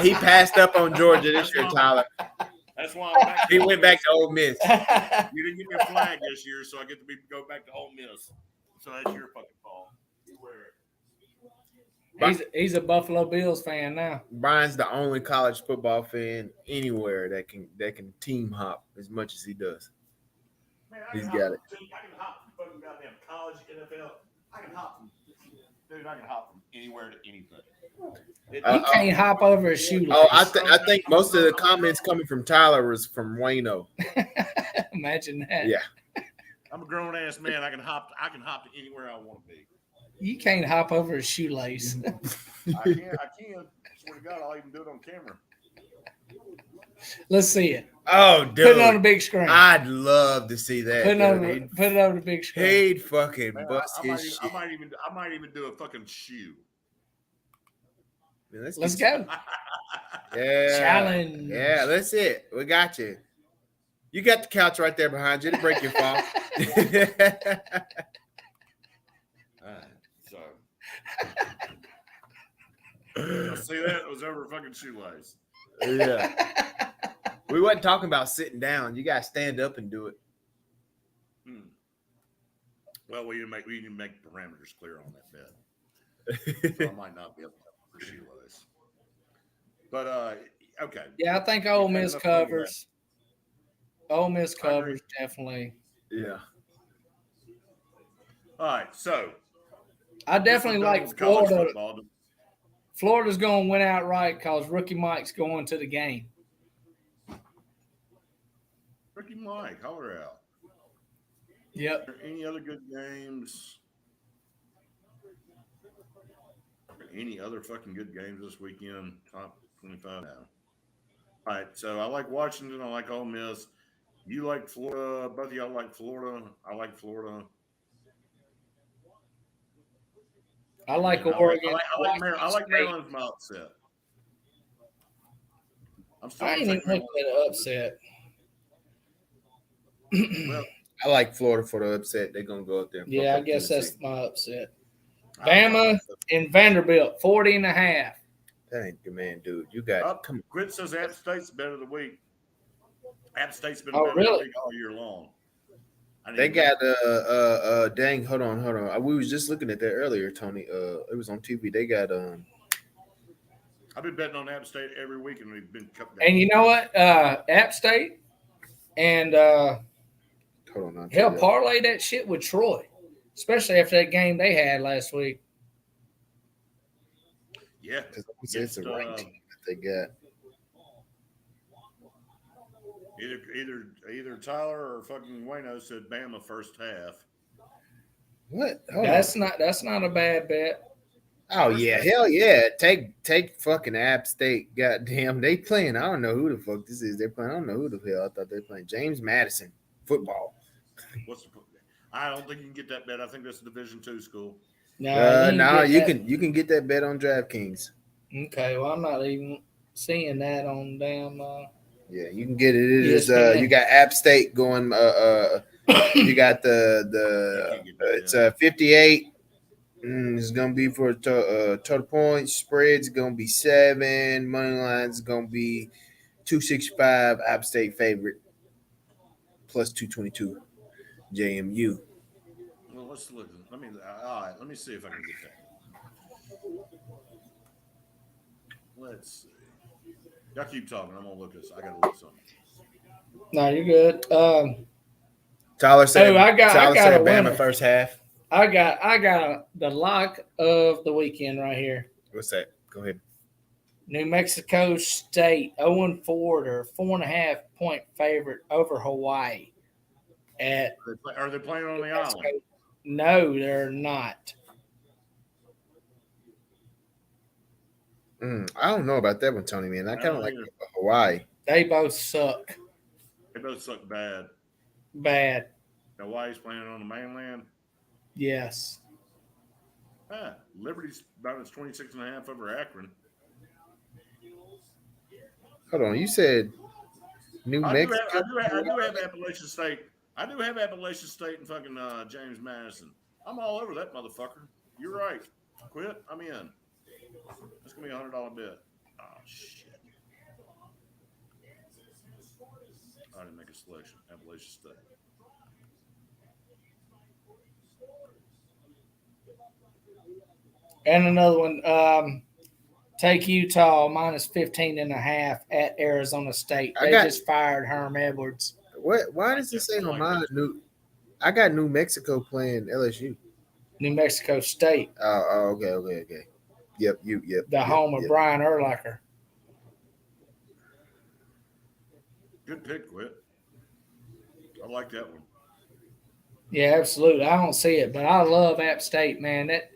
He passed up on Georgia this year, Tyler. That's why I'm back. He went back to Ole Miss. You didn't give me a flag this year, so I get to go back to Ole Miss. So that's your fucking fault. You wear it. He's a Buffalo Bills fan now. Brian's the only college football fan anywhere that can team hop as much as he does. Man, he's got it. I can hop from fucking goddamn college, NFL. I can hop from anywhere to anything. You can't hop over a shoelace. Oh, I think most of the comments coming from Tyler was from Wayno. Imagine that. Yeah. I'm a grown ass man. I can hop to anywhere I want to be. You can't hop over a shoelace. I can. Swear to God, I'll even do it on camera. Let's see it. Oh, dude. Put it on the big screen. I'd love to see that. Put it on the big screen. He'd fucking bust his shit. I might even do a fucking shoe. Man, let's go. Yeah. Challenge. Yeah, that's it. We got you. You got the couch right there behind you to break your fall. So see that? It was over a fucking shoelace. Yeah. We wasn't talking about sitting down. You got to stand up and do it. Well, we need to make parameters clear on that bed. So I might not be able to. She was. But okay. Yeah, I think Ole We've had Miss enough fun with that. covers. Ole Miss I agree. covers definitely. Yeah. All right, so I this was definitely done like with college Florida. football. Florida's going to win outright because Rookie Mike's going to the game. Ricky Mike, holler out. Yep. Are there any other good games? Any other fucking good games this weekend? Top 25 now. All right, so I like Washington. I like Ole Miss. You like Florida. Both of y'all like Florida. I like Florida. I like And Oregon. I like Maryland's my upset. I'm still I going ain't to even take looking Maryland. at an upset. Well, I like Florida for the upset. They're gonna go up there. And Yeah, I fuck up guess Tennessee. that's my upset. I don't know Bama about that. and Vanderbilt, 40.5. That ain't the man, dude. You got come. Quit says App State's better of the week. App State's been Oh, better of the really? week all year long. They got dang. Hold on. We was just looking at that earlier, Tony. It was on TV. They got I've been betting on App State every week, and we've been cut down. And you know what? App State and hold on. hell, parlay that shit with Troy, especially after that game they had last week. Yeah, It's a ranked team that they got. Either Tyler or fucking Wayno said Bama first half. What? That's not a bad bet. Oh yeah, hell yeah! Take fucking App State. Goddamn, they playing. I don't know who the fuck this is. They're playing. I don't know who the hell. I thought they were playing James Madison football. I don't think you can get that bet. I think that's a Division II school. No, you can get that bet on DraftKings. Okay, well I'm not even seeing that on damn. Yeah, you can get it. It is ESPN. you got App State going. You got it's 58. It's gonna be for total points. Spread's gonna be 7. Money line's gonna be 265. App State favorite plus 222. JMU. Well, let's look. All right. Let me see if I can get that. Let's see. Y'all keep talking. I'm gonna look this. I gotta look something. No, you're good. Tyler said. I got a Bama winner. first half. I got the lock of the weekend right here. What's that? Go ahead. New Mexico State 0-4, or 4.5 point favorite over Hawaii. Are they playing on the island? No, they're not. I don't know about that one, Tony. Man, I kind of like Hawaii. They both suck. They both suck bad. Bad. Hawaii's playing on the mainland. Yes. Liberty's minus 26.5 over Akron. Hold on, you said New Mexico. I do have Appalachian State. I do have Appalachian State and fucking James Madison. I'm all over that motherfucker. You're right. Quit. I'm in. That's gonna be a $100 bet. Oh shit! I didn't make a selection. Appalachian State. And another one. Take Utah minus 15.5 at Arizona State. They just fired Herm Edwards. What? Why does it say on my new? I got New Mexico playing LSU. New Mexico State. Oh, okay. Yep. The home of Brian Urlacher. Good pick, Quit. I like that one. Yeah, absolutely. I don't see it, but I love App State, man. That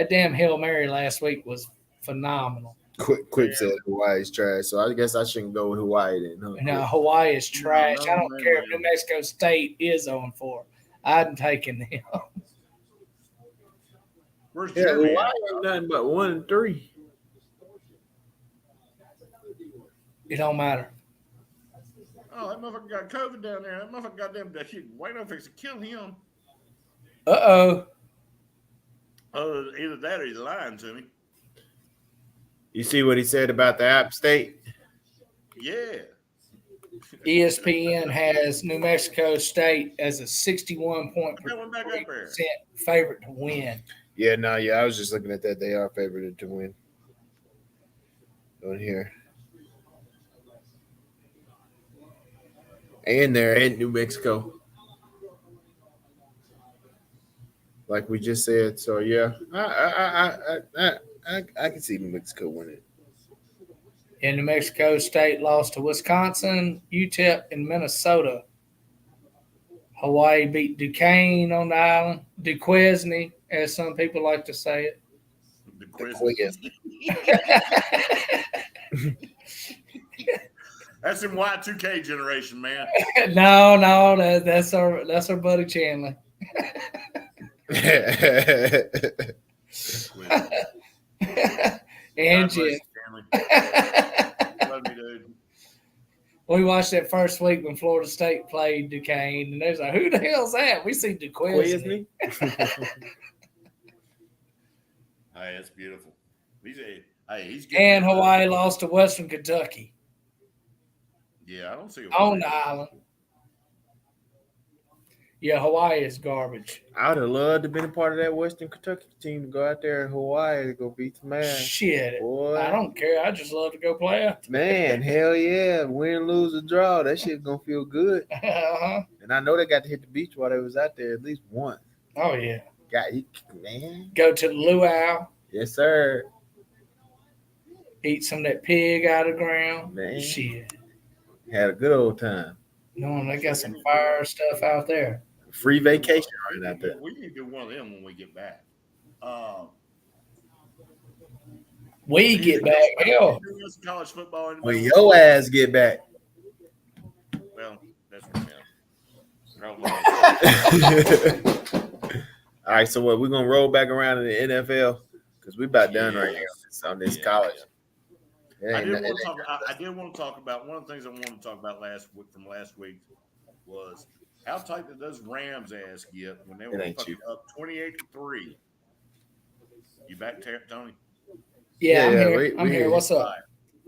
damn Hail Mary last week was phenomenal. Quip said Hawaii's trash, so I guess I shouldn't go with Hawaii then. Huh? No, Hawaii is trash. I don't care if New Mexico State is 0-4. I'm taking them. Where's Jeremy? Hawaii ain't nothing but 1-3. It don't matter. Oh, that motherfucker got COVID down there. That motherfucker goddamn Wayno fix to kill him. Uh-oh. Either that or he's lying to me. You see what he said about the App State? Yeah. ESPN has New Mexico State as a 61.3% favorite to win. Yeah, I was just looking at that. They are favored to win. on here. And they're in New Mexico, like we just said. So yeah, I can see New Mexico winning. In New Mexico, State lost to Wisconsin, UTEP, and Minnesota. Hawaii beat Duquesne on the island. Duquesne, as some people like to say it. The The quiz. quiz. That's in Y2K generation, man. No, that's our buddy Chandler. And God bless Jim. you, Stanley. Love you, dude. We watched that first week when Florida State played Duquesne, and they was like, "Who the hell's that?" We see Duquesne. Hey, that's beautiful. He's And getting Hawaii lost to Western Kentucky Yeah, I don't see on the island. Yeah, Hawaii is garbage. I would have loved to have been a part of that Western Kentucky team to go out there in Hawaii to go beat some ass. Shit, Boy. I don't care. I just love to go play out Man, hell yeah. Win, lose, or draw. That shit's going to feel good. Uh-huh. And I know they got to hit the beach while they was out there at least once. Oh, yeah. Man. Go to the luau. Yes, sir. Eat some of that pig out of the ground. Man. Shit. Had a good old time. No, they got some fire stuff out there. Free vacation right out there. We need to do one of them when we get back. We get back. Hell. College football. When your ass get back. Well, that's what All right, so what? We're going to roll back around in the NFL because we about done right here on this college. I did want to talk about one of the things I wanted to talk about last week was how tight did those Rams ass get when they were fucking up 28-3. You back, Tony? Yeah, I'm here. What's up? Right.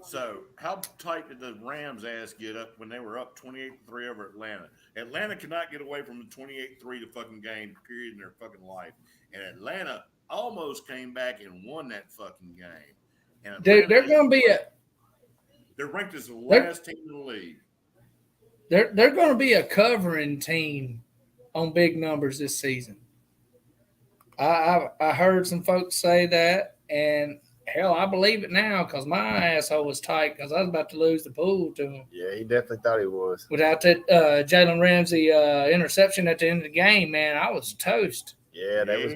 So, how tight did the Rams ass get up when they were up 28-3 over Atlanta? Atlanta could not get away from the 28-3 to fucking game period in their fucking life, and Atlanta almost came back and won that fucking game. And Dude, they're going to be they're ranked as the last team in the league. They're going to be a covering team on big numbers this season. I heard some folks say that, and hell, I believe it now because my asshole was tight because I was about to lose the pool to him. Yeah, he definitely thought he was. Without that Jalen Ramsey interception at the end of the game, man, I was toast. Yeah, they was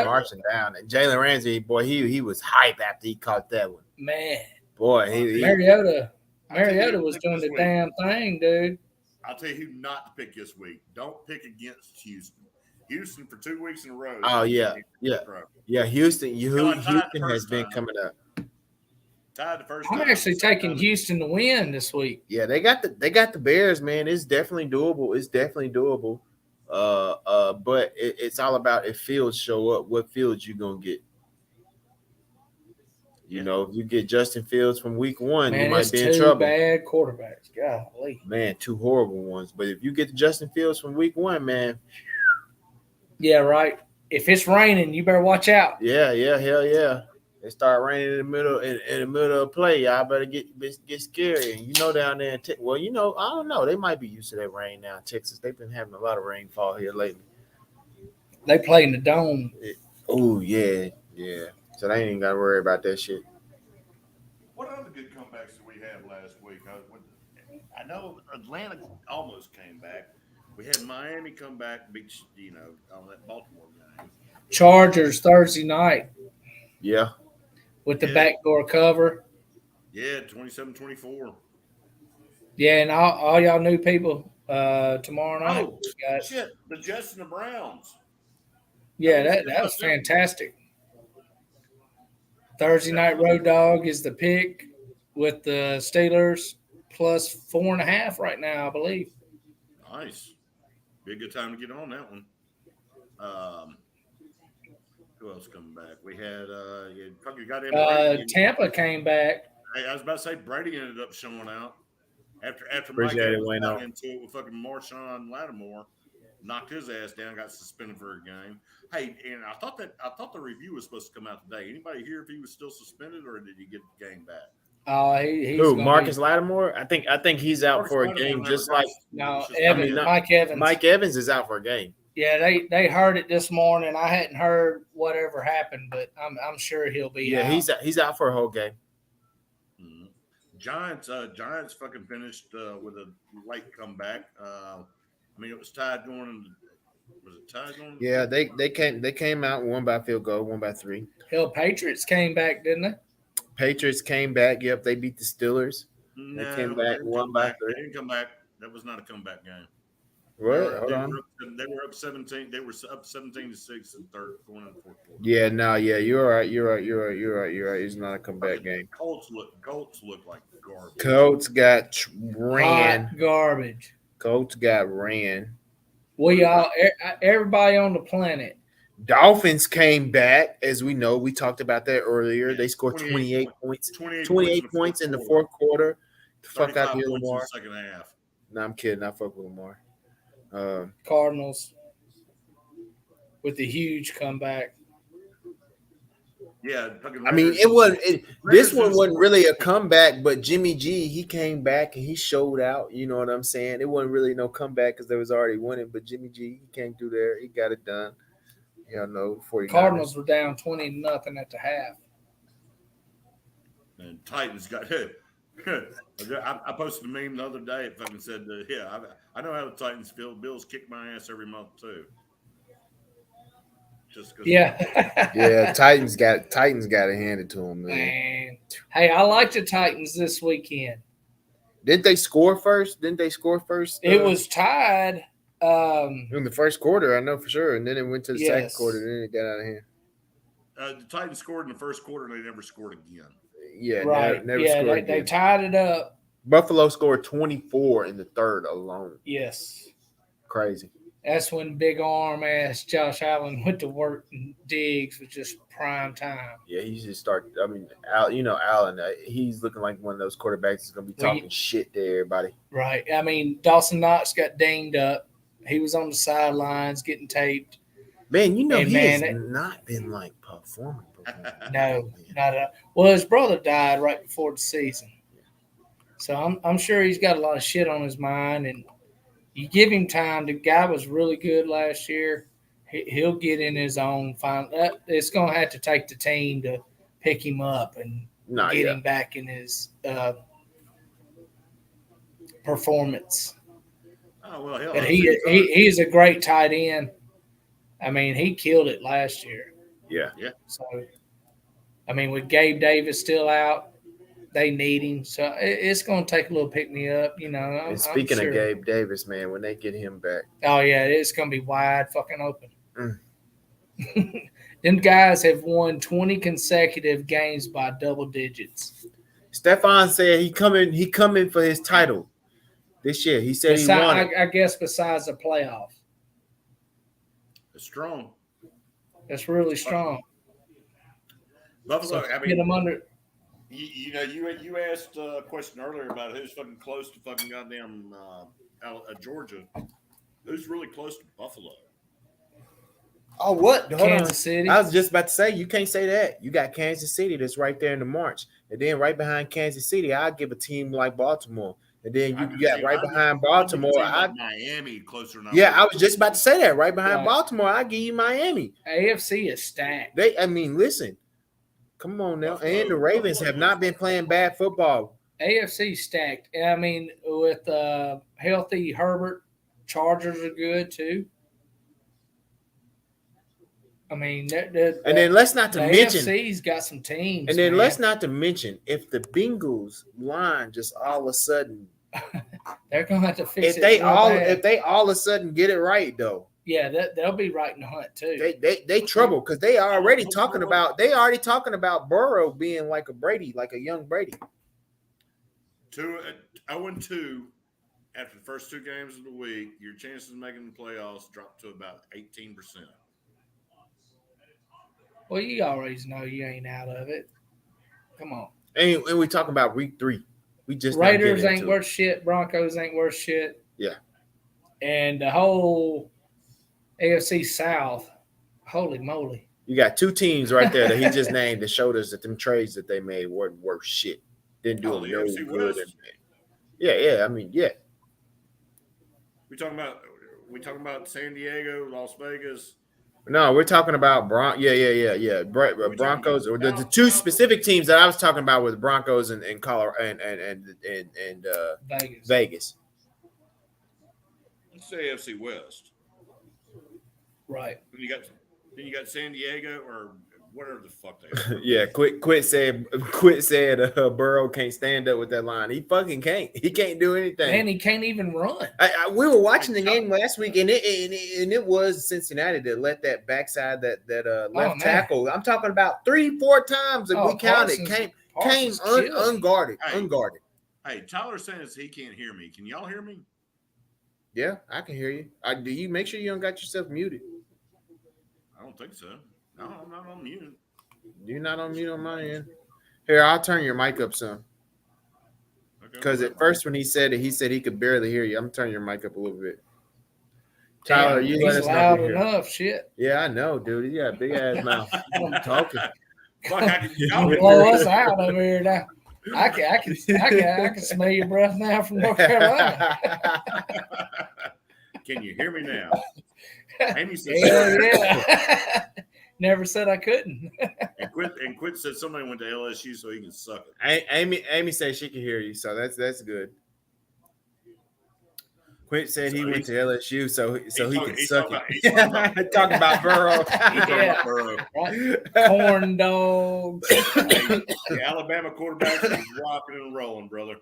marching down. And Jalen Ramsey, boy, he was hype after he caught that one. Man. Boy, Mariota was doing the damn thing, dude. I'll tell you who not to pick this week. Don't pick against Houston. Houston for 2 weeks in a row. Oh, yeah. Houston has been coming up. Tied the first I'm time. actually taking Houston to win this week. Yeah, they got the Bears, man. It's definitely doable. But it's all about if fields show up, what fields you gonna get. You know, if you get Justin Fields from week one, you might be in trouble. Bad quarterbacks, golly. Man, 2 horrible ones. But if you get Justin Fields from week one, man. Yeah, right. If it's raining, you better watch out. Yeah, hell yeah. They start raining in the middle of play. Y'all better get scary. And you know down there, I don't know. They might be used to that rain now in Texas. They've been having a lot of rainfall here lately. They play in the dome. Oh yeah. So they ain't even got to worry about that shit. What other good comebacks did we have last week? I know Atlanta almost came back. We had Miami come back, beat on that Baltimore game. Chargers Thursday night. Yeah. With the backdoor cover. Yeah, 27-24. Yeah, and all y'all new people tomorrow night. Oh, shit. The Jets and the Browns. Yeah, that was fantastic. Thursday night road dog is the pick with the Steelers plus 4.5 right now, I believe. Nice. Be a good time to get on that one. Who else coming back? We had Tampa came back. Hey, I was about to say Brady ended up showing out after Mike went got into it with fucking Marshawn Lattimore, knocked his ass down, got suspended for a game. Hey, and I thought the review was supposed to come out today. Anybody hear if he was still suspended or did he get the game back? Oh, he's Who? gonna Marcus be, Lattimore? I think he's out Marcus for a Lattimore game, never just like got- no it's just- Evans, not- Mike Evans. Mike Evans is out for a game. Yeah, they heard it this morning. I hadn't heard whatever happened, but I'm sure he'll be Yeah, out. he's out for a whole game. Mhm. Giants fucking finished with a late comeback. I mean, it was tied going. Was it tied going? Yeah, they came out, won by field goal, won by 3. Hell, Patriots came back, didn't they? Patriots came back. Yep, they beat the Steelers. No, They came they back, didn't won come by back. 3. They didn't come back. That was not a comeback game. What? Hold on. They were up 17. They were up 17-6 in third, going in the fourth quarter. Yeah, no, yeah, you're right. It's not a comeback game. Colts look like garbage. Colts got ran. Hot garbage. Colts got ran. We all, everybody on the planet. Dolphins came back, as we know. We talked about that earlier. Yeah, They scored 28 points. 28 points in the fourth quarter. The fuck out 35 here, points in Lamar. the second half. No, I'm kidding. I fuck with Lamar. Cardinals with the huge comeback. Yeah, fucking I mean, Raiders- it wasn't. This Raiders one just- wasn't really a comeback, but Jimmy G, he came back and he showed out. You know what I'm saying? It wasn't really no comeback because they was already winning. But Jimmy G, he came through there. He got it done. You know, 49ers. Cardinals were down 20-0 at the half. And Titans got I posted a meme the other day. It fucking said, "Yeah, I know how the Titans feel. Bills kick my ass every month too." Just because. Yeah. Yeah, Titans got it handed to them, man. Man. Hey, I like the Titans this weekend. Didn't they score first? It was tied. In the first quarter, I know for sure, and then it went to the second Yes. quarter, and then it got out of hand. The Titans scored in the first quarter, and they never scored again. Yeah, Right. never Yeah, scored they again. tied it up. Buffalo scored 24 in the third alone. Yes. Crazy. That's when big arm ass Josh Allen went to work, and Diggs was just prime time. Yeah, he should start. I mean, Allen, he's looking like one of those quarterbacks that's going to be talking shit to everybody. Right. I mean, Dawson Knox got dinged up. He was on the sidelines getting taped. Man, he man, has not been like performing. No, not at all. Well, his brother died right before the season. So I'm sure he's got a lot of shit on his mind, and you give him time. The guy was really good last year. He'll get in his own. It's going to have to take the team to pick him up and get him back in his performance. Oh well, hell, But he's a great tight end. I mean, he killed it last year. Yeah. So, I mean, with Gabe Davis still out, they need him. So it's going to take a little pick me up, you know. And speaking of Gabe Davis, man, when they get him back, oh yeah, it's going to be wide fucking open. Them guys have won 20 consecutive games by double digits. Stephon said he coming for his title this year. He said he won it. I guess besides the playoff. it's strong. That's really strong. Buffalo. So I get mean, them under. you asked a question earlier about who's fucking close to fucking goddamn Georgia. Who's really close to Buffalo? Oh, what? Hold Kansas on. City. I was just about to say, you can't say that. You got Kansas City that's right there in the march. And then right behind Kansas City, I'll give a team like Baltimore. And then you got right behind Baltimore. Miami closer than I was just about to say that. Right behind Right. Baltimore, I'll give you Miami. AFC is stacked. Listen. Come on now. And the Ravens have not been playing bad football. AFC stacked. I mean, with healthy Herbert, Chargers are good too. I mean, And then let's not to the mention. AFC's got some teams. And then man. let's not to mention if the Bengals line just all of a sudden, They're gonna have to fix if it. they real all bad. of a sudden get it right though, yeah, they'll be right in the hunt too. they trouble because they already talking about Burrow being like a Brady, like a young Brady. 0-2 after the first two games of the week. Your chances of making the playoffs drop to about 18%. Well, you always know you ain't out of it. Come on. And we talking about week 3. We just not Raiders getting ain't into it. worth shit. Broncos ain't worth shit. Yeah. And the whole AFC South, holy moly. You got two teams right there that he just named that showed us that them trades that they made weren't worth shit. Didn't do Oh, them the no AFC good. West? Yeah. I mean, yeah. We talking about San Diego, Las Vegas. No, we're talking about Yeah. What are we talking Broncos, about? or the two specific teams that I was talking about was Broncos and Colorado and Vegas. Vegas. Let's say AFC West. Right. Then you got San Diego or whatever the fuck they are. Yeah, quit said Burrow can't stand up with that line. He fucking can't. He can't do anything. Man, he can't even run. We were watching the game last week, and it was Cincinnati that let that backside that left tackle. I'm talking about 3-4 times that we counted came unguarded. Hey. Unguarded. Hey, Tyler says he can't hear me. Can y'all hear me? Yeah, I can hear you. Do you make sure you don't got yourself muted? I don't think so. No, I'm not on mute. You're not on mute on my end. Here, I'll turn your mic up some. Because at first when he said it, he said he could barely hear you. I'm turning your mic up a little bit. Tyler, Damn, you let us know. loud enough. Shit. Yeah, I know, dude. He got a big ass mouth. I'm talking. You blow us out over here now. I can smell your breath now from North Carolina. Can you hear me now? Amy said, yeah. Never said I couldn't. and quit said somebody went to LSU so he can suck it. Amy said she can hear you, so that's good. Quint said he went to LSU so he can suck it. Talking about Burrow. Yeah. Burrow. Right. Corn dogs. The Alabama quarterbacks are rocking and rolling, brother.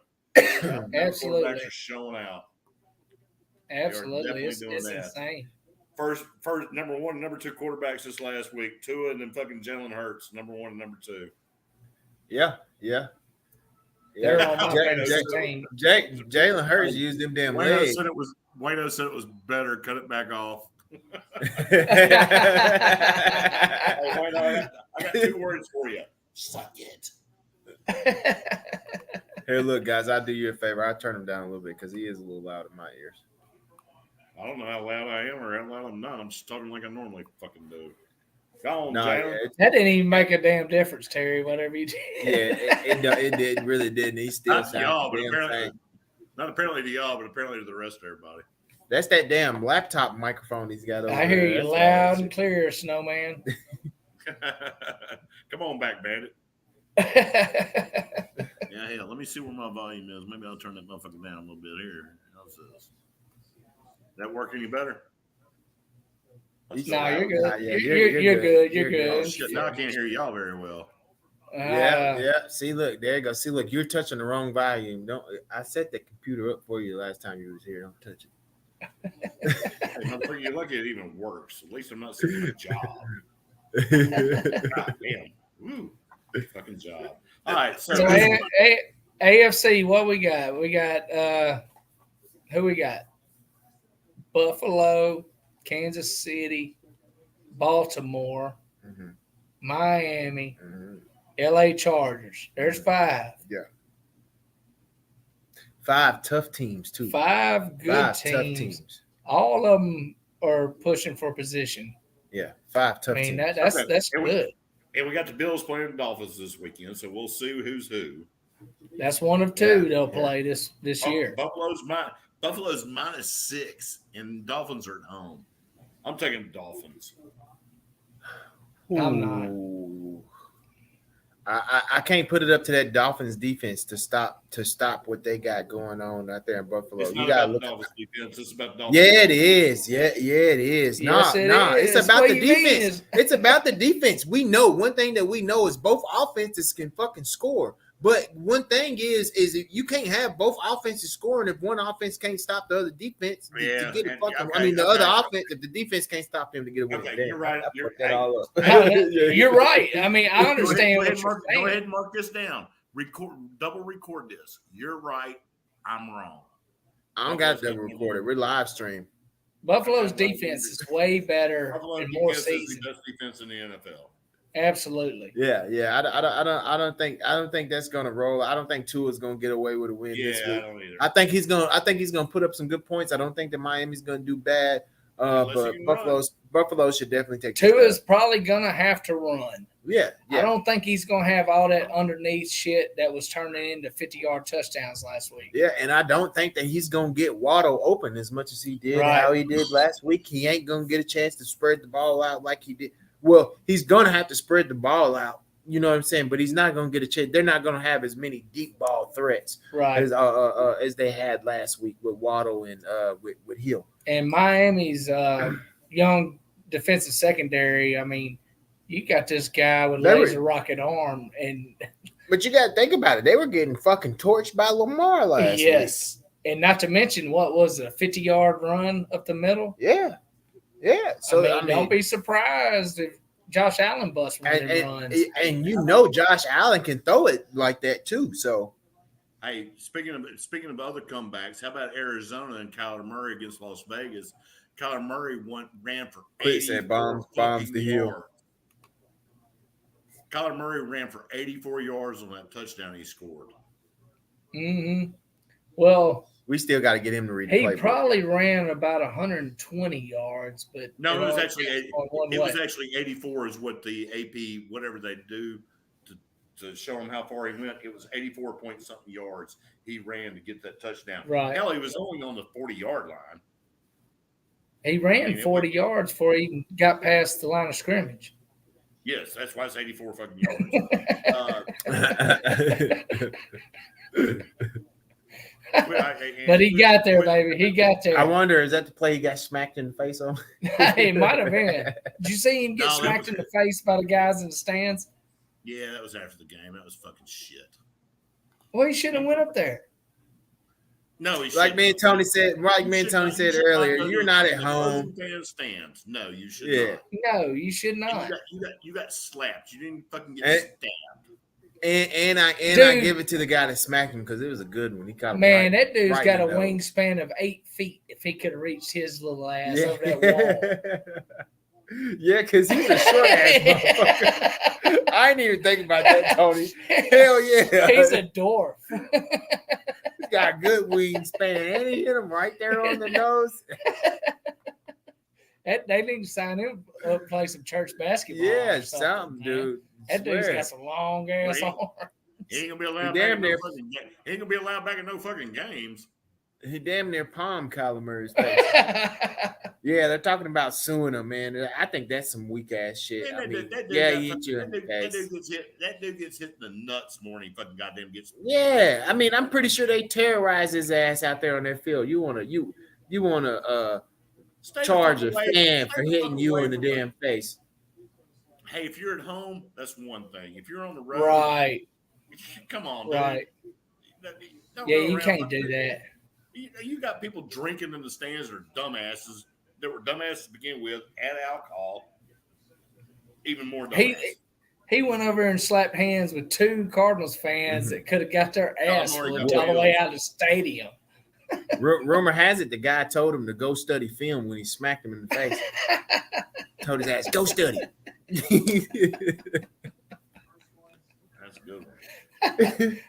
Absolutely. Quarterbacks are showing out. Absolutely. It's insane. First, number one, number two quarterbacks this last week. Tua and then fucking Jalen Hurts, number one and number two. Yeah. They're on my favorite team. Jalen Hurts used them damn legs. Wayno said it was better. Cut it back off. Hey, Wayno, I got 2 words for you. Suck it. Here, look, guys. I'll do you a favor. I'll turn him down a little bit because he is a little loud in my ears. I don't know how loud I am or how loud I'm not. I'm just talking like I normally fucking do. Go on, No, Jalen. That didn't even make a damn difference, Terry. Whatever you did. Yeah, it did really didn't. He still Not to y'all, sounds damn not apparently to y'all, but apparently to the rest of everybody. That's that damn laptop microphone he's got over I hear there. you That's loud and clear, Snowman. Come on back, Bandit. Yeah, hell, let me see where my volume is. Maybe I'll turn that motherfucker down a little bit here. How's this? That work any better? No, you're good. Yeah, you're good. You're Oh, good. shit, now I can't hear y'all very well. Yeah. See, look, there you go. See, look, you're touching the wrong volume. Don't. I set the computer up for you last time you was here. Don't touch it. Hey, you're lucky it even works. At least I'm not sitting in a job. God damn. Woo. Fucking job. All right. So AFC, what we got? We got who we got? Buffalo, Kansas City, Baltimore, Miami, LA Chargers. There's 5. Yeah. 5 tough teams too. 5 good Tough teams. All of them are pushing for position. Yeah, 5 tough teams. That's good. And we got the Bills playing the Dolphins this weekend, so we'll see who's who. That's one of 2 they'll play this year. Buffalo's -6, and Dolphins are at home. I'm taking the Dolphins. I'm not. I can't put it up to that Dolphins defense to stop what they got going on out there in Buffalo. It's You not got about look. the Dolphins defense. It's about Dolphins. Yeah, it is. Yeah, it is. Yes, it is. It's about What the you mean defense. is- It's about the defense. We know one thing that we know is both offenses can fucking score. But one thing is you can't have both offenses scoring if one offense can't stop the other defense to get a fucking. The other offense, if the defense can't stop them to get a win. Okay, you're right. You're right. I mean, I understand what you're saying. Go ahead and mark this down. Double record this. You're right. I'm wrong. I don't got double recorded. We're live stream. Buffalo's defense is way better Buffalo and more defense is seasoned. the best defense in the NFL. Absolutely. Yeah. I don't think that's gonna roll. I don't think Tua's gonna get away with a win this week. I don't either. I think he's gonna put up some good points. I don't think that Miami's gonna do bad. Unless he But can run. Buffalo should definitely take Tua's probably gonna have to run. Yeah. I don't think he's gonna have all that underneath shit that was turning into 50-yard touchdowns last week. Yeah, and I don't think that he's gonna get Waddle open as much as he did Right. how he did last week. He ain't gonna get a chance to spread the ball out like he did. Well, he's gonna have to spread the ball out. You know what I'm saying? But he's not gonna get a chance. They're not gonna have as many deep ball threats Right. as they had last week with Waddle and with Hill. And Miami's young defensive secondary, I mean, you got this guy with laser rocket arm, but you got to think about it. They were getting fucking torched by Lamar last week. And not to mention what was it, a 50-yard run up the middle? Yeah. So I mean, don't be surprised if Josh Allen busts one of them runs. And you know Josh Allen can throw it like that too. So, hey, speaking of other comebacks, how about Arizona and Kyler Murray against Las Vegas? Kyler Murray ran for 84 bombs the hill. yards. Kyler Murray ran for 84 yards on that touchdown he scored. Mm-hmm. Well, we still got to get him to read. He probably ran about 120 yards, but no, it was actually 84 is what the AP whatever they do to show him how far he went. It was 84 point something yards he ran to get that touchdown. Right. Hell, he was only on the 40-yard line. He ran 40 yards before he even got past the line of scrimmage. Yes, that's why it's 84 fucking yards. But he got there, baby. He got there. I wonder, is that the play he got smacked in the face on? It might have been. Did you see him get smacked in the face by the guys in the stands? Yeah, that was after the game. That was fucking shit. Well, he shouldn't have went up there. No, he like me and Tony said. Like me and Tony said earlier, you're not at home. Stands. No, you should not. No, you should not. You got slapped. You didn't fucking get stabbed. And I give it to the guy that smacked him because it was a good one. He caught him. Man, that dude's got a wingspan of 8 feet. If he could have reached his little ass over that wall. Yeah, because he's a short ass motherfucker. I ain't even thinking about that, Tony. Hell yeah. He's a dwarf. He's got a good wingspan. And he hit him right there on the nose. They need to sign him up, play some church basketball. Yeah, something, dude. That dude's got some long ass arms. He ain't gonna be allowed back in no fucking games. He damn near palmed Kyler Murray's face. Yeah, they're talking about suing him, man. I think that's some weak ass shit. Man, that dude gets hit in the nuts more than he fucking goddamn gets. Yeah, I mean, I'm pretty sure they terrorize his ass out there on that field. You wanna charge a fan for hitting you in the damn face. Hey, if you're at home, that's one thing. If you're on the road, right? Come on, right? Don't you can't do that. You got people drinking in the stands that are dumbasses. That were dumbasses to begin with, add alcohol, even more dumbass. He went over and slapped hands with 2 Cardinals fans that could have got their ass flipped all the way out of the stadium. Rumor has it the guy told him to go study film when he smacked him in the face. Told his ass, go study. That's a good one.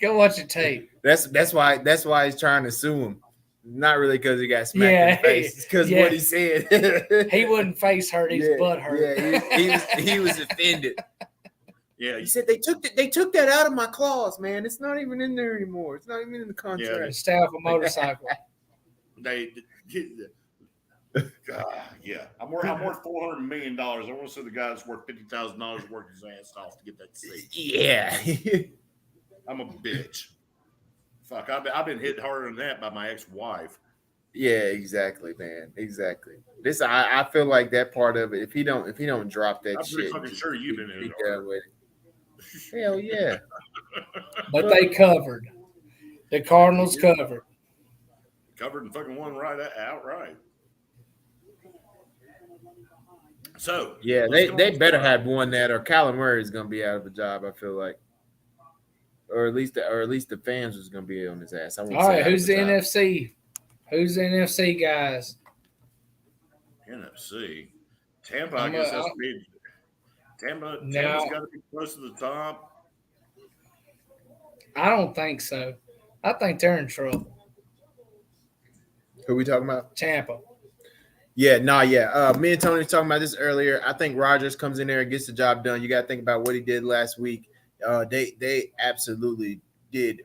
Go watch the tape. That's why he's trying to sue him. Not really because he got smacked in the face. It's because what he said. He wasn't face hurt. He was butt hurt. Yeah, he was offended. Yeah, he said they took that out of my clause, man. It's not even in there anymore. It's not even in the contract. Yeah, stay off a motorcycle. Yeah. I'm worth $400 million. I want to see the guy that's worth $50,000 working his ass off to get that seat. Yeah. I'm a bitch. Fuck, I've been hit harder than that by my ex-wife. Yeah, exactly, man. Exactly. This I feel like that part of it. If he don't drop that shit, I'm pretty fucking sure you've been hit hard. With it. Hell yeah. But they covered. The Cardinals covered. Covered and fucking won outright. So yeah, they better have won that, or Kyler Murray is gonna be out of a job. I feel like, or at least the fans was gonna be on his ass. All right, who's the NFC? Who's the NFC guys? NFC. Tampa, I guess that's big. Tampa's got to be close to the top. I don't think so. I think they're in trouble. Who are we talking about? Tampa. Yeah, me and Tony were talking about this earlier. I think Rodgers comes in there and gets the job done. You got to think about what he did last week. They absolutely did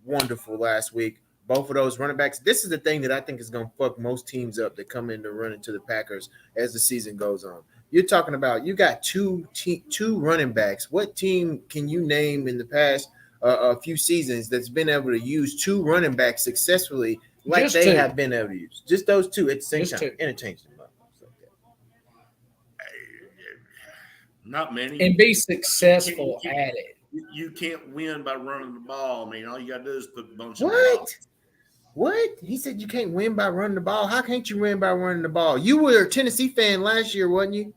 wonderful last week. Both of those running backs. This is the thing that I think is going to fuck most teams up that come in to run into the Packers as the season goes on. You're talking about you got two running backs. What team can you name in the past a few seasons that's been able to use two running backs successfully like Just they two. have been able to use? Just those two at the same Just time. two. Interchangeable. Not many. And be successful at it. You can't win by running the ball. I mean, all you got to do is put a bunch What? What? He said you can't win by running the ball. How can't you win by running the ball? You were a Tennessee fan last year, wasn't you?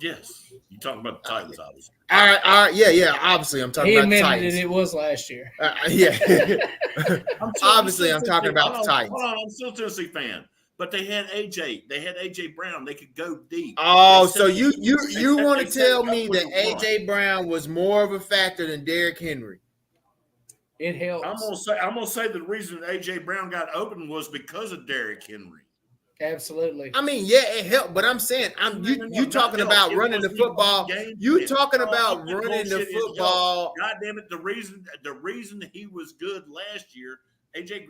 Yes. You talking about the Titans, obviously. All right. Yeah. Obviously, I'm talking He about the admitted Titans. it was last year. Yeah. Obviously, I'm talking about the Hold Titans. on, I'm still a Tennessee fan. But they had AJ. They had AJ Brown. They could go deep. Oh, so you want to they set tell it up me with that the run. AJ Brown was more of a factor than Derrick Henry? It helps. I'm gonna say the reason AJ Brown got open was because of Derrick Henry. Absolutely. I mean, yeah, it helped, but I'm saying you talking about running the football. You talking about running the football. God damn it! The reason he was good last year, AJ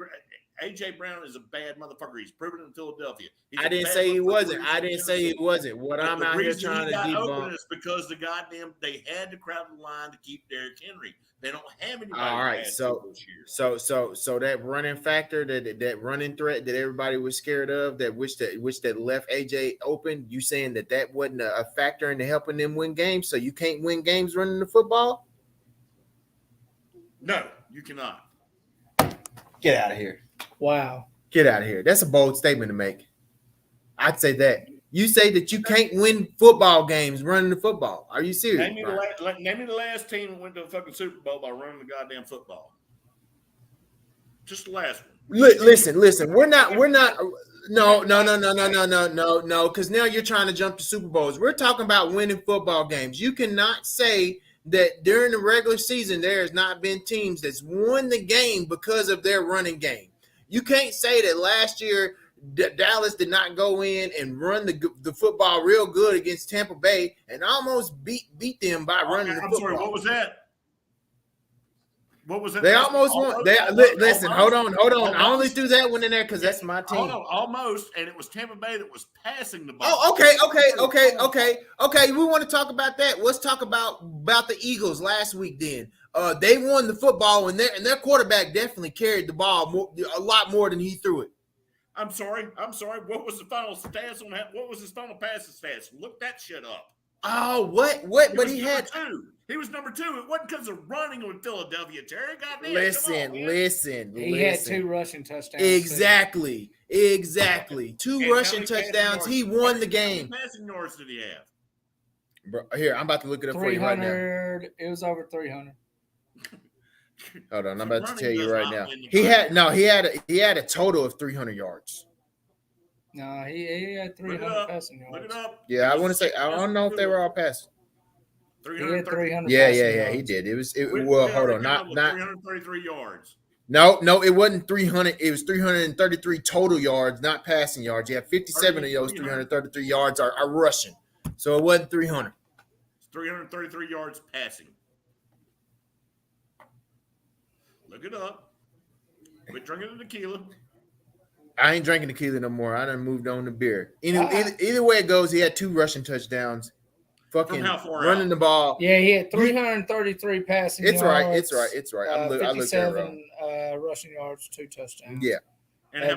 Brown is a bad motherfucker. He's proven it in Philadelphia. I didn't say he wasn't. What I'm out here trying to debunk debunk is because they had to crowd the line to keep Derrick Henry. They don't have anybody. All right, so that running factor, that running threat that everybody was scared of, that left AJ open. You saying that wasn't a factor in helping them win games? So you can't win games running the football? No, you cannot. Get out of here. Wow. Get out of here. That's a bold statement to make. I'd say that. You say that you can't win football games running the football. Are you serious? Name me the last team that went to a fucking Super Bowl by running the goddamn football. Just the last one. Listen. We're not. No. Because now you're trying to jump to Super Bowls. We're talking about winning football games. You cannot say that during the regular season there has not been teams that's won the game because of their running game. You can't say that last year Dallas did not go in and run the football real good against Tampa Bay and almost beat them by running the football. I'm sorry, what was that? What was that? They almost won. Listen, hold on. I only threw that one in there because that's my team. Hold on, almost, and it was Tampa Bay that was passing the ball. Oh, okay. We want to talk about that. Let's talk about the Eagles last week. Then they won the football, and their quarterback definitely carried the ball a lot more than he threw it. I'm sorry. What was the final stats on that? What was his final passing stats? Look that shit up. Oh, what? But he had two. He was number 2. It wasn't because of running with Philadelphia, Terry. Goddamn. Listen. He had 2 rushing touchdowns. Exactly. 2 rushing touchdowns. He won the game. How many passing yards did he have? Bro, here, I'm about to look it up for you right now. It was over 300. Hold on, I'm about to tell you right now. He had a total of 300 yards. No, he had 300 passing yards. Look it up. Yeah, I want to say I don't know if they were all passing. 300. Yeah, he did. Hold on, not 333 yards. No, it wasn't 300. It was 333 total yards, not passing yards. You have 57 of those 333 yards are rushing, so it wasn't 300. It's 333 yards passing. Look it up. Quit drinking the tequila. I ain't drinking tequila no more. I done moved on to beer. Either way it goes, he had 2 rushing touchdowns. Fucking running the ball. Yeah, he had 333 passing yards. It's right. I looked at it rushing yards, 2 touchdowns. Yeah. And how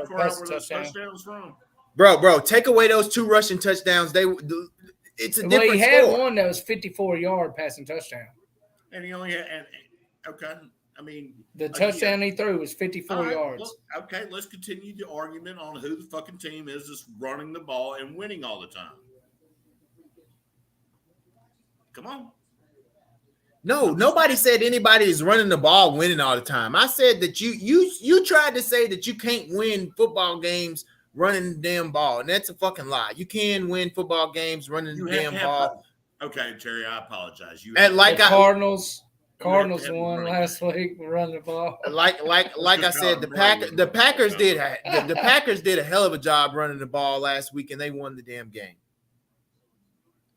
far out were those touchdowns from? Bro, take away those 2 rushing touchdowns. It's a different he had score. one that was 54-yard passing touchdown. And he only had okay. I mean, the touchdown he threw was 54 yards. Look, okay, let's continue the argument on who the fucking team is that's running the ball and winning all the time. Come on. No, nobody said anybody is running the ball winning all the time. I said that you tried to say that you can't win football games running the damn ball, and that's a fucking lie. You can win football games running the damn ball. Okay, Terry, I apologize. Cardinals. Cardinals have a won running last week. We're running the ball. Like I just said, how the Brady was Packers running did the Packers did a hell of a job running the ball last week, and they won the damn game.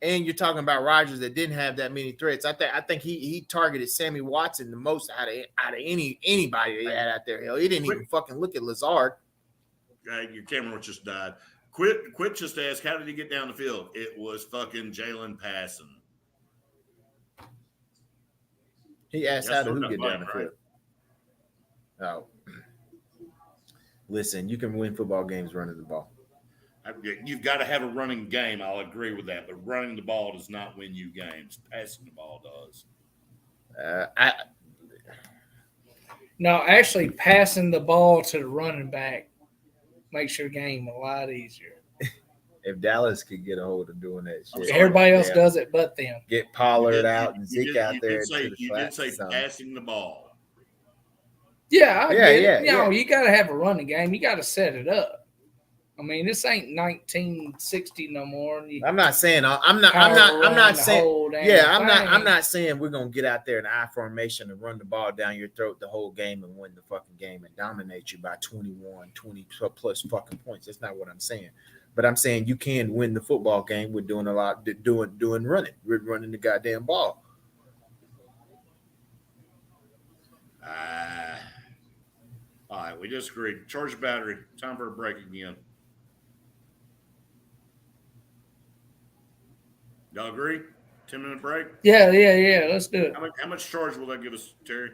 And you're talking about Rodgers that didn't have that many threats. I think he targeted Sammy Watson the most out of anybody they had out there. Hell, he didn't even fucking look at Lazard. Your camera just died. Quit just ask, how did he get down the field? It was fucking Jalen passing. He asked Y'all how still did who got get playing, down the right? field. Oh, listen, you can win football games running the ball. You've got to have a running game. I'll agree with that. But running the ball does not win you games. Passing the ball does. No, actually, passing the ball to the running back makes your game a lot easier. If Dallas could get a hold of doing that shit, Everybody else does it but them. Get Pollard out and Zeke out there You to the flats. did say passing the ball. Yeah, I get it. Yeah. You got to have a running game. You got to set it up. I mean, this ain't 1960 no more. I'm not saying I'm not saying I'm not saying we're gonna get out there in I formation and run the ball down your throat the whole game and win the fucking game and dominate you by 21, 20 plus fucking points. That's not what I'm saying. But I'm saying you can win the football game with doing a lot, doing running. We're running the goddamn ball. All right, we just agreed. Charge the battery. Time for a break again. Y'all agree? 10-minute break? Yeah. Let's do it. How much charge will that give us, Terry?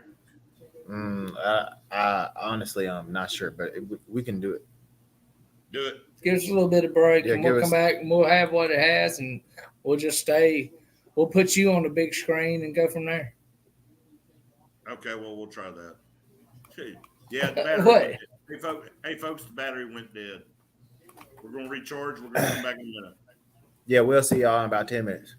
Honestly, I'm not sure, but we can do it. Do it. Give us a little bit of break, Yeah, and we'll come back and we'll have what it has, and we'll just stay. We'll put you on the big screen and go from there. Okay, well, we'll try that. Yeah, the battery What? went dead. Hey, folks, the battery went dead. We're going to recharge. We're going to come back in a minute. Yeah, we'll see y'all in about 10 minutes.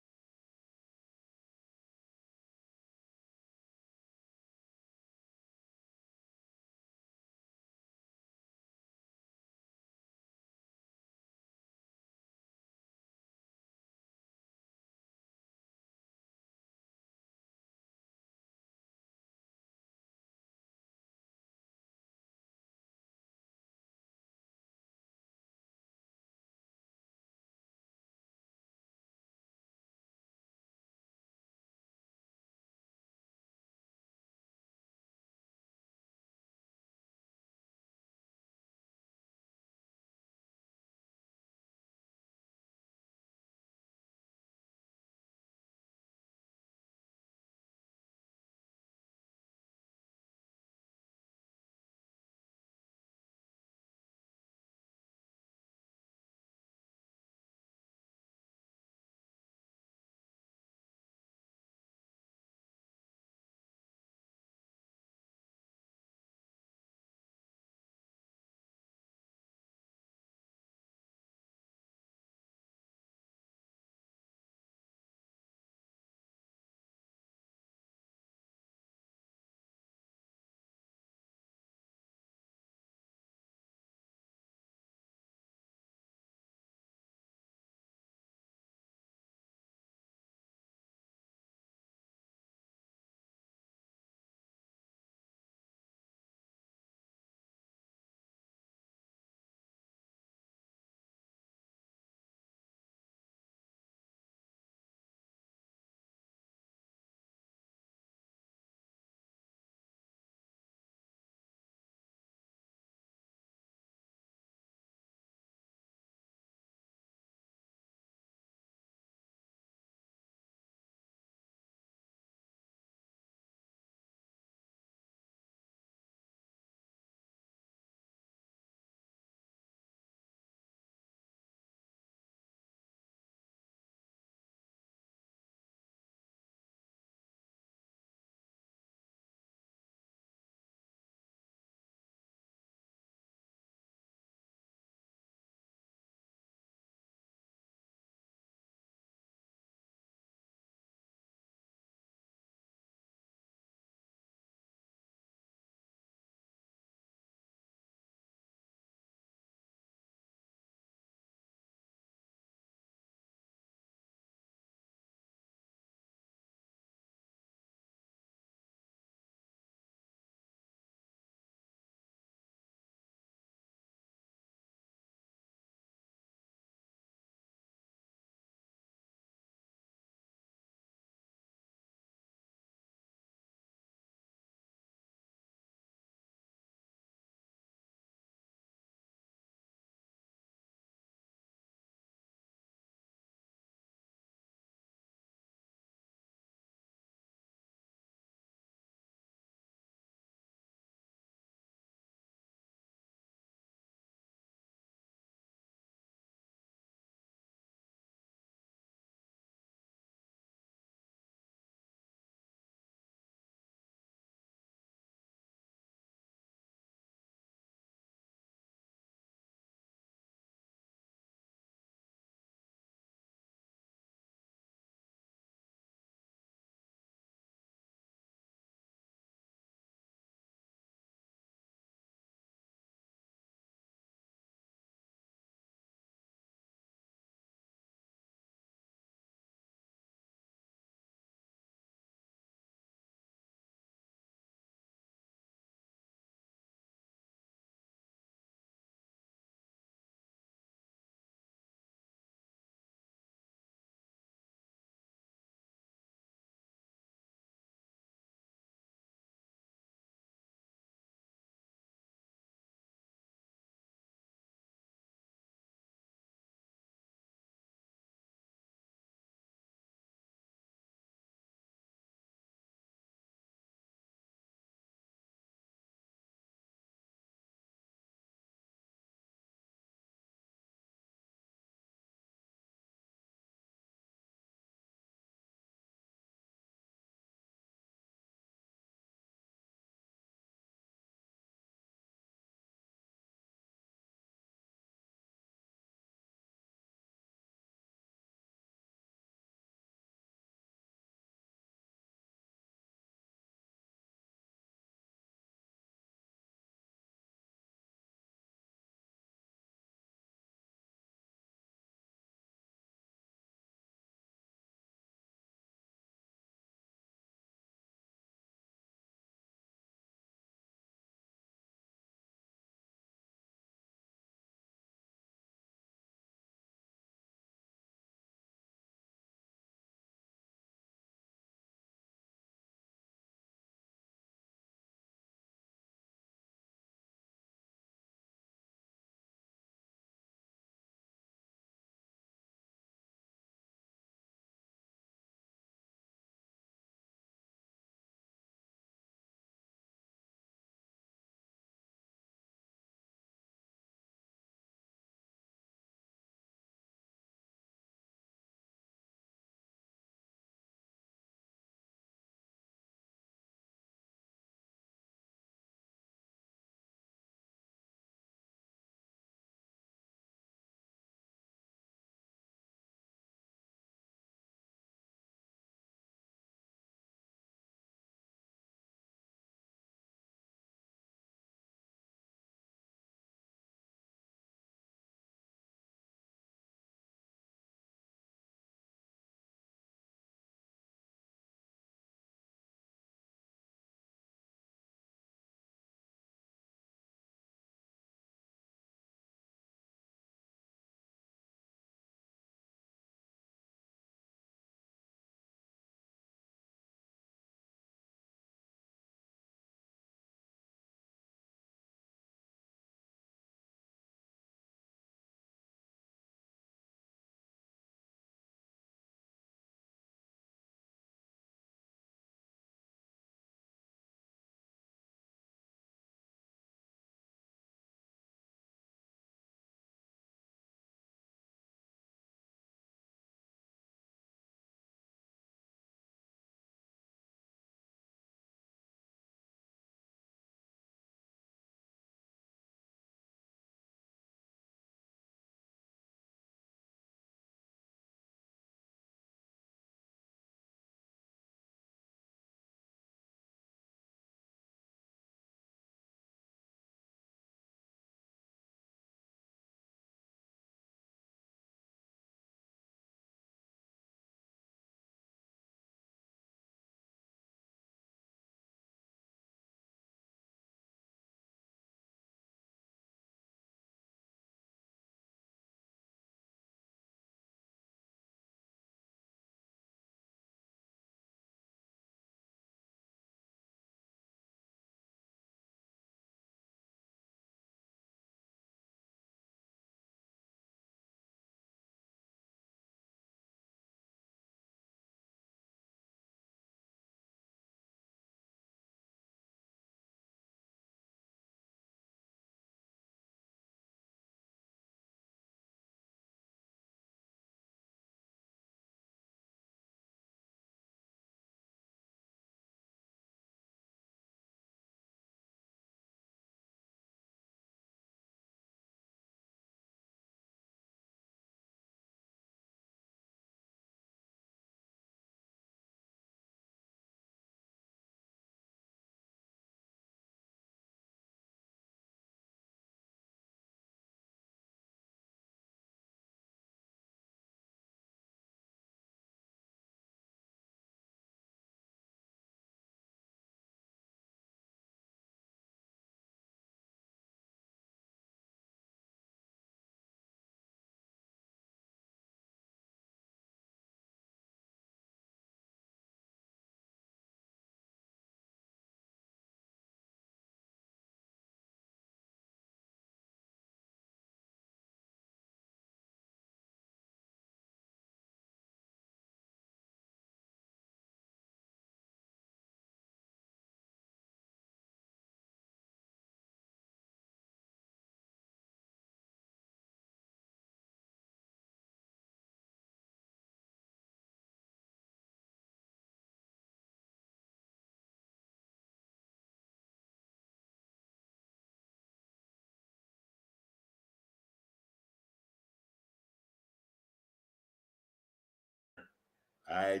I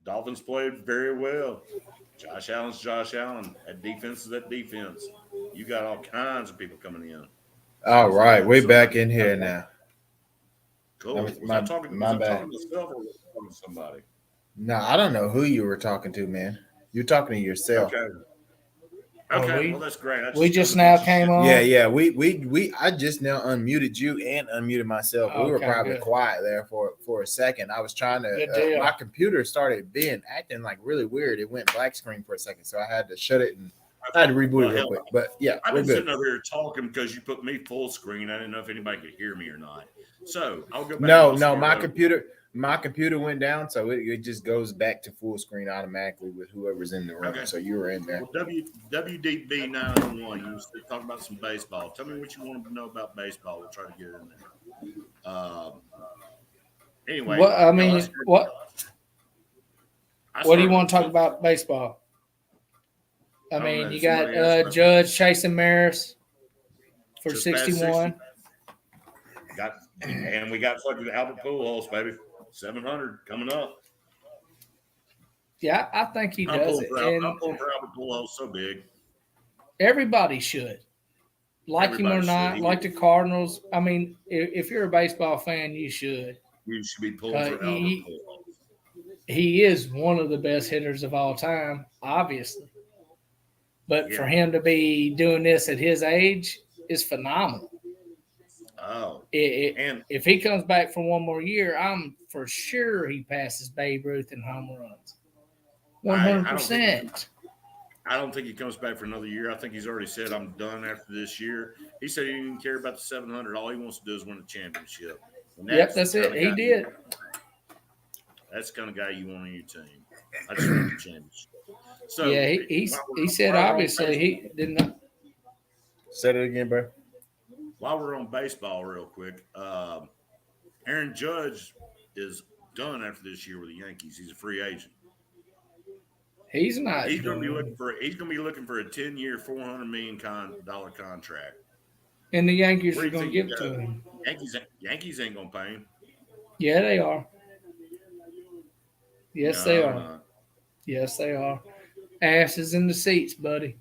Dolphins played very well. Josh Allen's Josh Allen. That defense is that defense. You got all kinds of people coming in. All Sounds right, like we're back somebody. in here now. Cool. Was My I talking? Was my I bad. talking to myself or was I talking to somebody? No, I don't know who you were talking to, man. You're talking to yourself. Okay. Oh, Okay. Well, that's great. That we just shows just a now bunch of came shit. on. Yeah. We I just now unmuted you and unmuted myself. We were Okay, probably good. quiet there for a second. I was trying Good to. deal. My computer started acting like really weird. It went black screen for a second, so I had to shut it and I had to reboot Well, it real hell, quick. But yeah, I've we're been good. sitting over here talking because you put me full screen. I didn't know if anybody could hear me or not. So I'll go back. No, and no, start my computer went down, so it just goes back to full screen automatically with whoever's in the room. Okay. So you were in there. Well, WDB 901. You said talk about some baseball. Tell me what you want to know about baseball. We'll try to get it in there. Anyway, What I you know, mean, what I do you started want to talk football. about baseball? I don't mean, know, you somebody got asked about- Judge chasing Maris for Just past 61. We got fucking Albert Pujols, baby. 700 coming up. Yeah, I think he I'm does pulling it, for and Albert Pujols so big. everybody should. Like him or Everybody should. not, like the Cardinals. I mean, if you're a baseball fan, you should. You should be pulling for Albert Pujols. He is one of the best hitters of all time, obviously. But for him to be doing this at his age is phenomenal. Oh, and if he comes back for one more year, I'm for sure he passes Babe Ruth in home runs. 100%. I don't think he comes back for another year. I think he's already said, I'm done after this year. He said he didn't care about the 700. All he wants to do is win a championship. Yep, that's it. He did. That's the kind of guy you want on your team. I just want the championship. So yeah, he said obviously he did not. Say it again, bro. While we're on baseball, real quick, Aaron Judge is done after this year with the Yankees. He's a free agent. He's not. He's going to be looking for. He's going to be looking for a 10-year, $400 million contract. And the Yankees are going to give it to him. Yankees ain't going to pay him. Yeah, they are. Yes, they are. Not. Yes, they are. Asses in the seats, buddy.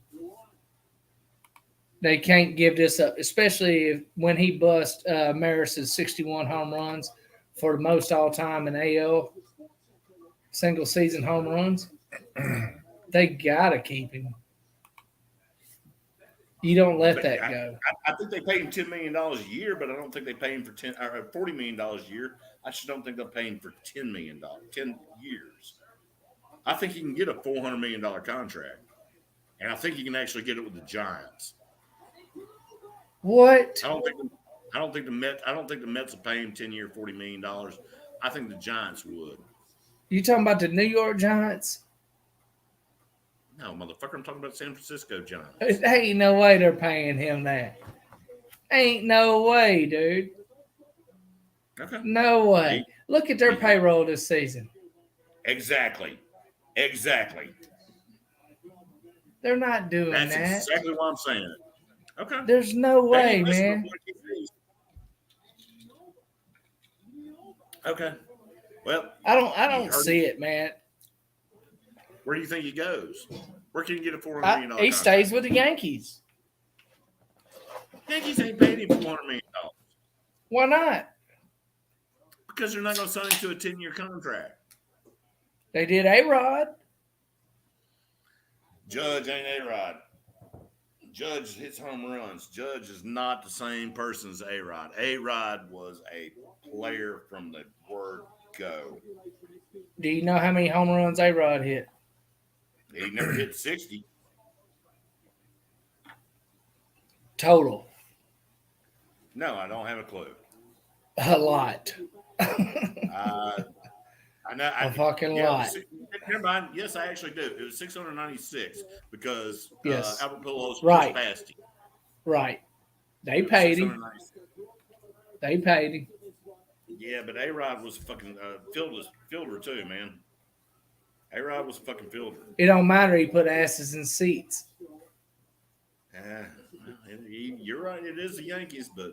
They can't give this up, especially when he bust Maris's 61 home runs for the most all time in AL single season home runs. They gotta keep him. You don't let that go. I think they pay him $10 million a year, but I don't think they pay him for $40 million a year. I just don't think they'll pay him for $10 million, 10 years. I think he can get a $400 million contract, and I think he can actually get it with the Giants. What? I don't think the Mets will pay him 10-year, $40 million. I think the Giants would. You talking about the New York Giants? No, motherfucker, I'm talking about San Francisco Giants. Ain't no way they're paying him that. Ain't no way, dude. Okay. No way. Look at their payroll this season. Exactly. They're not doing that. That's exactly what I'm saying. Okay. There's no way, man. Okay. Well, I don't see it, man. Where do you think he goes? Where can you get a $400 million contract? He stays with the Yankees. Yankees ain't paying him $400 million. Why not? Because they're not going to sign him to a 10-year contract. They did A-Rod. Judge ain't A-Rod. Judge hits home runs. Judge is not the same person as A-Rod. A-Rod was a player from the word go. Do you know how many home runs A-Rod hit? He never hit 60. Total. No, I don't have a clue. A lot. I know. A fucking lot. Never mind. Yes, I actually do. It was 696 because Yes. Albert Pujols Right. just passed him. Right. They paid him. 696. They paid him. Yeah, but A-Rod was a fucking fielder too, man. A-Rod was a fucking fielder. It don't matter. He put asses in seats. You're right. It is the Yankees, but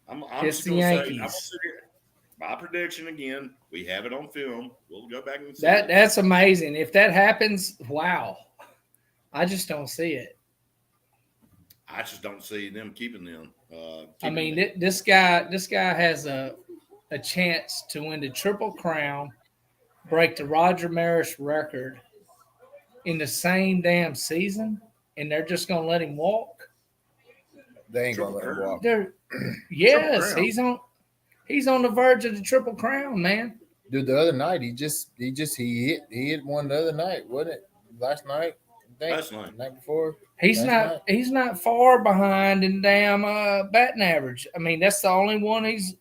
I'm It's just the going to say Yankees. my prediction again. We have it on film. We'll go back and see That's amazing. If that happens, wow. I just don't see it. I just don't see them keeping them. I mean, this guy has a chance to win the Triple Crown, break the Roger Maris record in the same damn season, and they're just gonna let him walk. They ain't gonna let him walk. Yes, he's on the verge of the Triple Crown, man. Dude, the other night he hit one the other night, wasn't it? Last night, I think. Last night. The night before. He's not far behind in damn batting average. I mean, that's the only one he's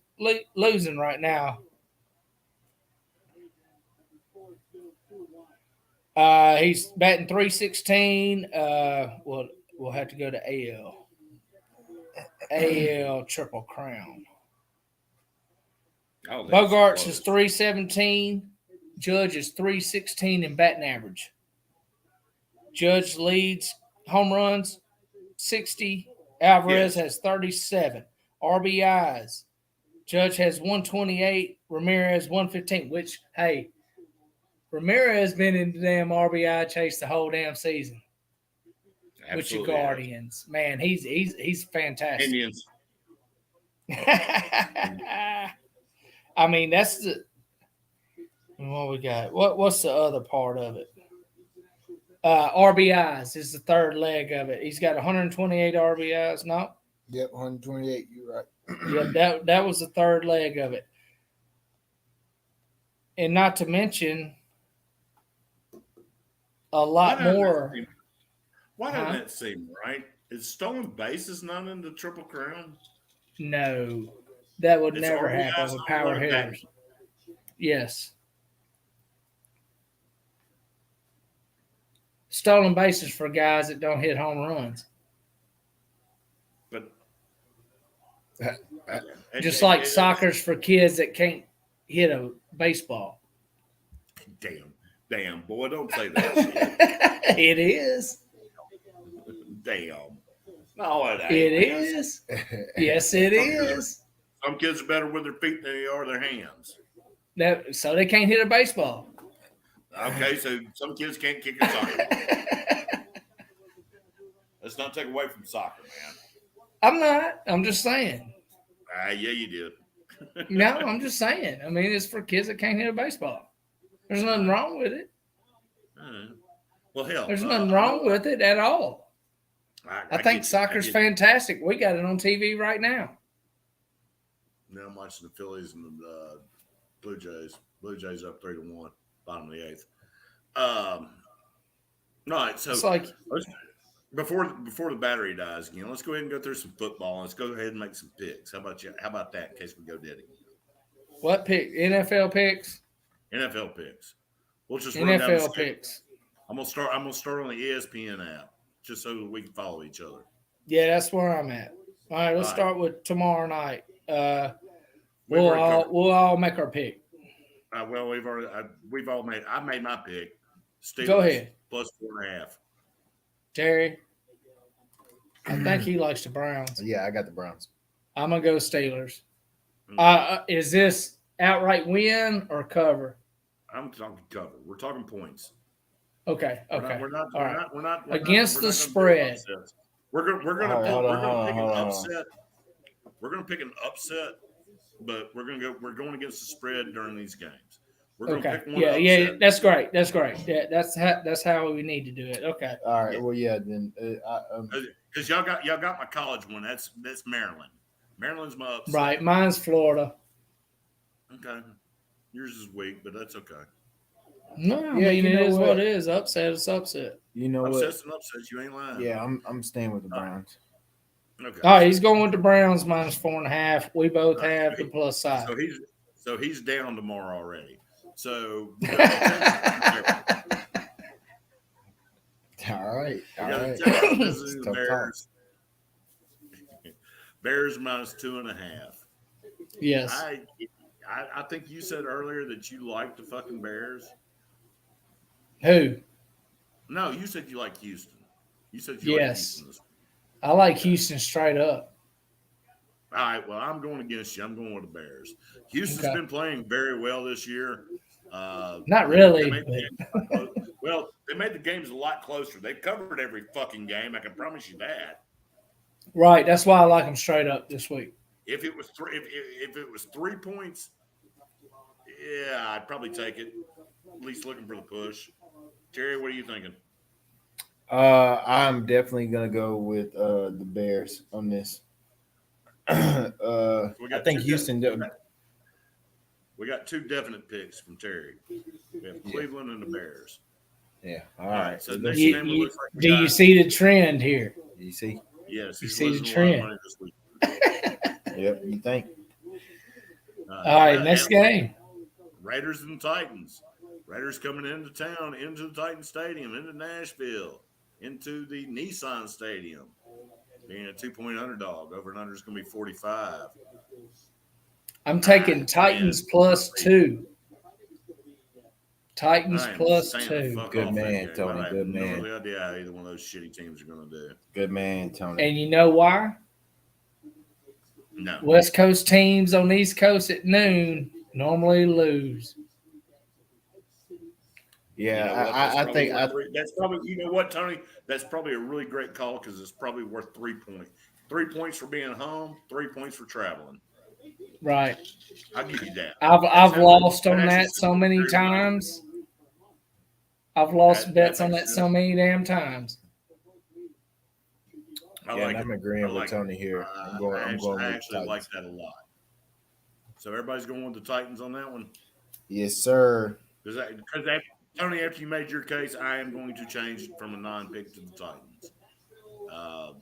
losing right now. He's batting .316. We'll have to go to AL. AL Triple Crown. Bogarts is .317. Judge is .316 in batting average. Judge leads home runs 60. Alvarez has 37. RBIs. Judge has 128. Ramirez 115. Which, hey, Ramirez been in the damn RBI chase the whole damn season. Absolutely. With your Guardians. Man, he's fantastic. Indians. I mean, that's the what we got. What's the other part of it? RBIs is the third leg of it. He's got 128 RBIs. No. Yep, 128. You're right. Yeah, that was the third leg of it. And not to mention a lot more. Why doesn't that seem right? Is stolen bases not in the Triple Crown? No, that would never RBIs happen with power hitters. Yes. Stolen bases for guys that don't hit home runs. But just like soccer's for kids that can't hit a baseball. Damn, boy, don't say that shit. It is. Damn. No, it ain't. It is. Yes, it is. Some kids are better with their feet than they are their hands. So they can't hit a baseball. Okay, so some kids can't kick a soccer ball. Let's not take away from soccer, man. I'm not. I'm just saying. Yeah, you did. No, I'm just saying. I mean, it's for kids that can't hit a baseball. There's nothing wrong with it. Well, hell. There's nothing wrong with it at all. I think soccer's fantastic. We got it on TV right now. Now I'm watching the Phillies and the Blue Jays. Blue Jays up 3-1, bottom of the eighth. All right, so it's like before the battery dies again, let's go ahead and go through some football. Let's go ahead and make some picks. How about you? How about that? In case we go dead again. What pick? NFL picks. NFL picks. We'll just NFL picks. I'm gonna start on the ESPN app just so that we can follow each other. Yeah, that's where I'm at. All right, let's start with tomorrow night. We'll all make our pick. Well, we've all made. I made my pick. Steelers go ahead. Plus 4.5. Terry, I think he likes the Browns. Yeah, I got the Browns. I'm gonna go Steelers. Is this outright win or cover? I'm talking cover. We're talking points. Okay. We're not against the spread. We're gonna pick an upset. We're gonna pick an upset, but we're going against the spread during these games. We're gonna pick one. Yeah, that's great. Yeah, that's how we need to do it. Okay. All right. Yeah. Well, yeah. Then because y'all got my college one. That's Maryland. Maryland's my upset. Right. Mine's Florida. Okay. Yours is weak, but that's okay. No, yeah, I mean, it is what it is. Upset is upset. You know upsets and upsets. You ain't lying. Yeah, I'm staying with the Browns. Okay. All right, he's going with the Browns minus 4.5. We both have the plus side. So he's down tomorrow already. So all right. The Bears. Bears minus 2.5. Yes. I think you said earlier that you like the fucking Bears. Who? No, you said you like Houston. You said you like Houston. I like Houston straight up. All right. Well, I'm going against you. I'm going with the Bears. Houston's Okay. been playing very well this year. Not They really. made the games a lot well, they made the games a lot closer. They've covered every fucking game. I can promise you that. Right. That's why I like them straight up this week. If it was if it was 3 points, yeah, I'd probably take it. At least looking for the push. Terry, what are you thinking? I'm definitely gonna go with the Bears on this. So we I got think Houston. we got two definite picks from Terry. We have Yeah, Cleveland and the Bears. yeah. All All right. right. So We're gonna next see. game it looks like we Do you got. see the trend here? You see? Yes, You he's see the losing a lot of trend. money this week. Yep. You think? All right, next game. Raiders and Titans. Raiders coming into town, into the Titan Stadium, into Nashville, into the Nissan Stadium, being a 2-point underdog. Over and under is going to be 45. I'm taking Titans plus 2. Titans I am plus staying the 2. fuck Good off man, that game. Tony. I have Good no man. idea how either one of those shitty teams are going to do. Good man, Tony. And you know why? No. West Coast teams on East Coast at noon normally lose. Yeah, You know what? That's probably you know what, Tony? That's probably a really great call because it's probably worth 3 points. 3 points for being home, 3 points for traveling. Right. I'll give you that. I've lost on that actually so many sounds very times. I've lost bets on makes that sense. so many damn times. I yeah, like and I'm it. agreeing I like with Tony it. here. I'm going I with actually Titans. like that a lot. So everybody's going with the Titans on that one. Yes, sir. Because Tony, after you made your case, I am going to change from a non-pick to the Titans.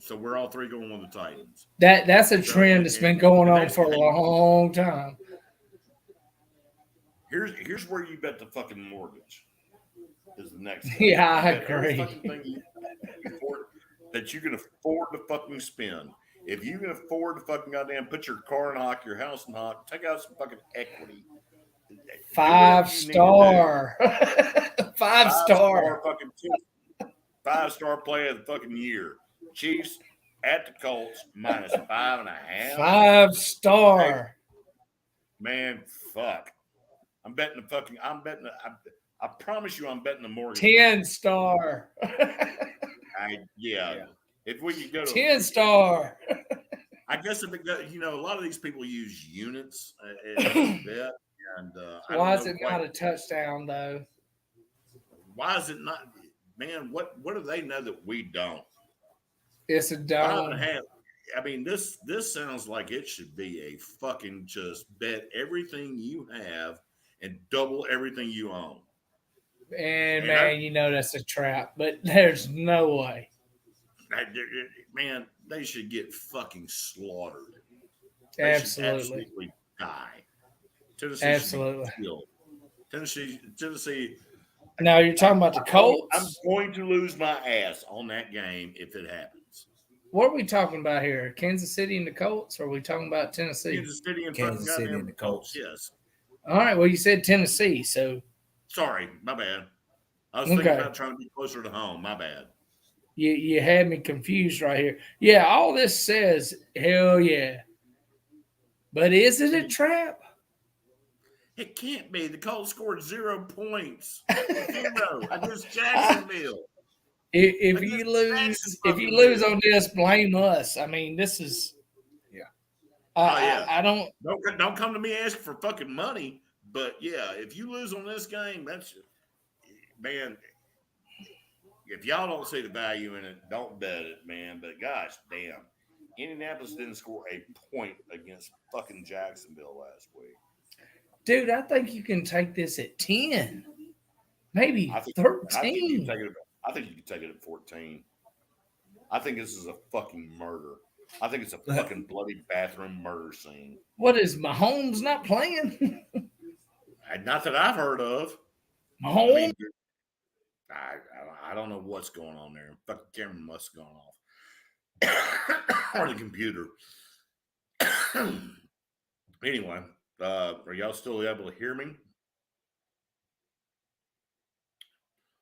So we're all three going with the Titans. That's a So, trend that's been going on for a hey, long time. here's where you bet the fucking mortgage. Is the next thing. Yeah, I You bet every agree. fucking thing that you can afford to fucking spend. If you can afford to fucking goddamn put your car in hock, your house in hock, take out some fucking equity. 5-star. 5-star. fucking 5-star play of the fucking year. Chiefs at the Colts minus 5.5. 5-star. Man, fuck. I'm betting I promise you I'm betting the mortgage. 10-star. Yeah. If we could go to 10-star. I guess if it go, a lot of these people use units bet, and Why is it not a touchdown though? Why is it not? Man, what do they know that we don't? It's a dome. 5.5. I mean, this sounds like it should be a fucking just bet everything you have and double everything you own. And man, that's a trap. But there's no way. Man, they should get fucking slaughtered. Absolutely. They should absolutely die. Tennessee absolutely. Should be killed. Tennessee. Now you're talking about the Colts. I'm going to lose my ass on that game if it happens. What are we talking about here? Kansas City and the Colts? Or are we talking about Tennessee? Kansas City and the Colts. Yes. All right. Well, you said Tennessee, so sorry, my bad. I was thinking about trying to be closer to home. My bad. You had me confused right here. Yeah, all this says, hell yeah. But is it a trap? It can't be. The Colts scored 0 points. 0 against Jacksonville. If you lose on this, blame us. I mean, this is I don't come to me asking for fucking money, but yeah, if you lose on this game, that's man. If y'all don't see the value in it, don't bet it, man. But gosh damn, Indianapolis didn't score a point against fucking Jacksonville last week. Dude, I think you can take this at 10, maybe 13. I think you can take it at 14. I think this is a fucking murder. I think it's a fucking bloody bathroom murder scene. What is Mahomes not playing? Not that I've heard of. Mahomes? I don't know what's going on there. Fucking camera must have gone off. Or the computer. Anyway, are y'all still able to hear me?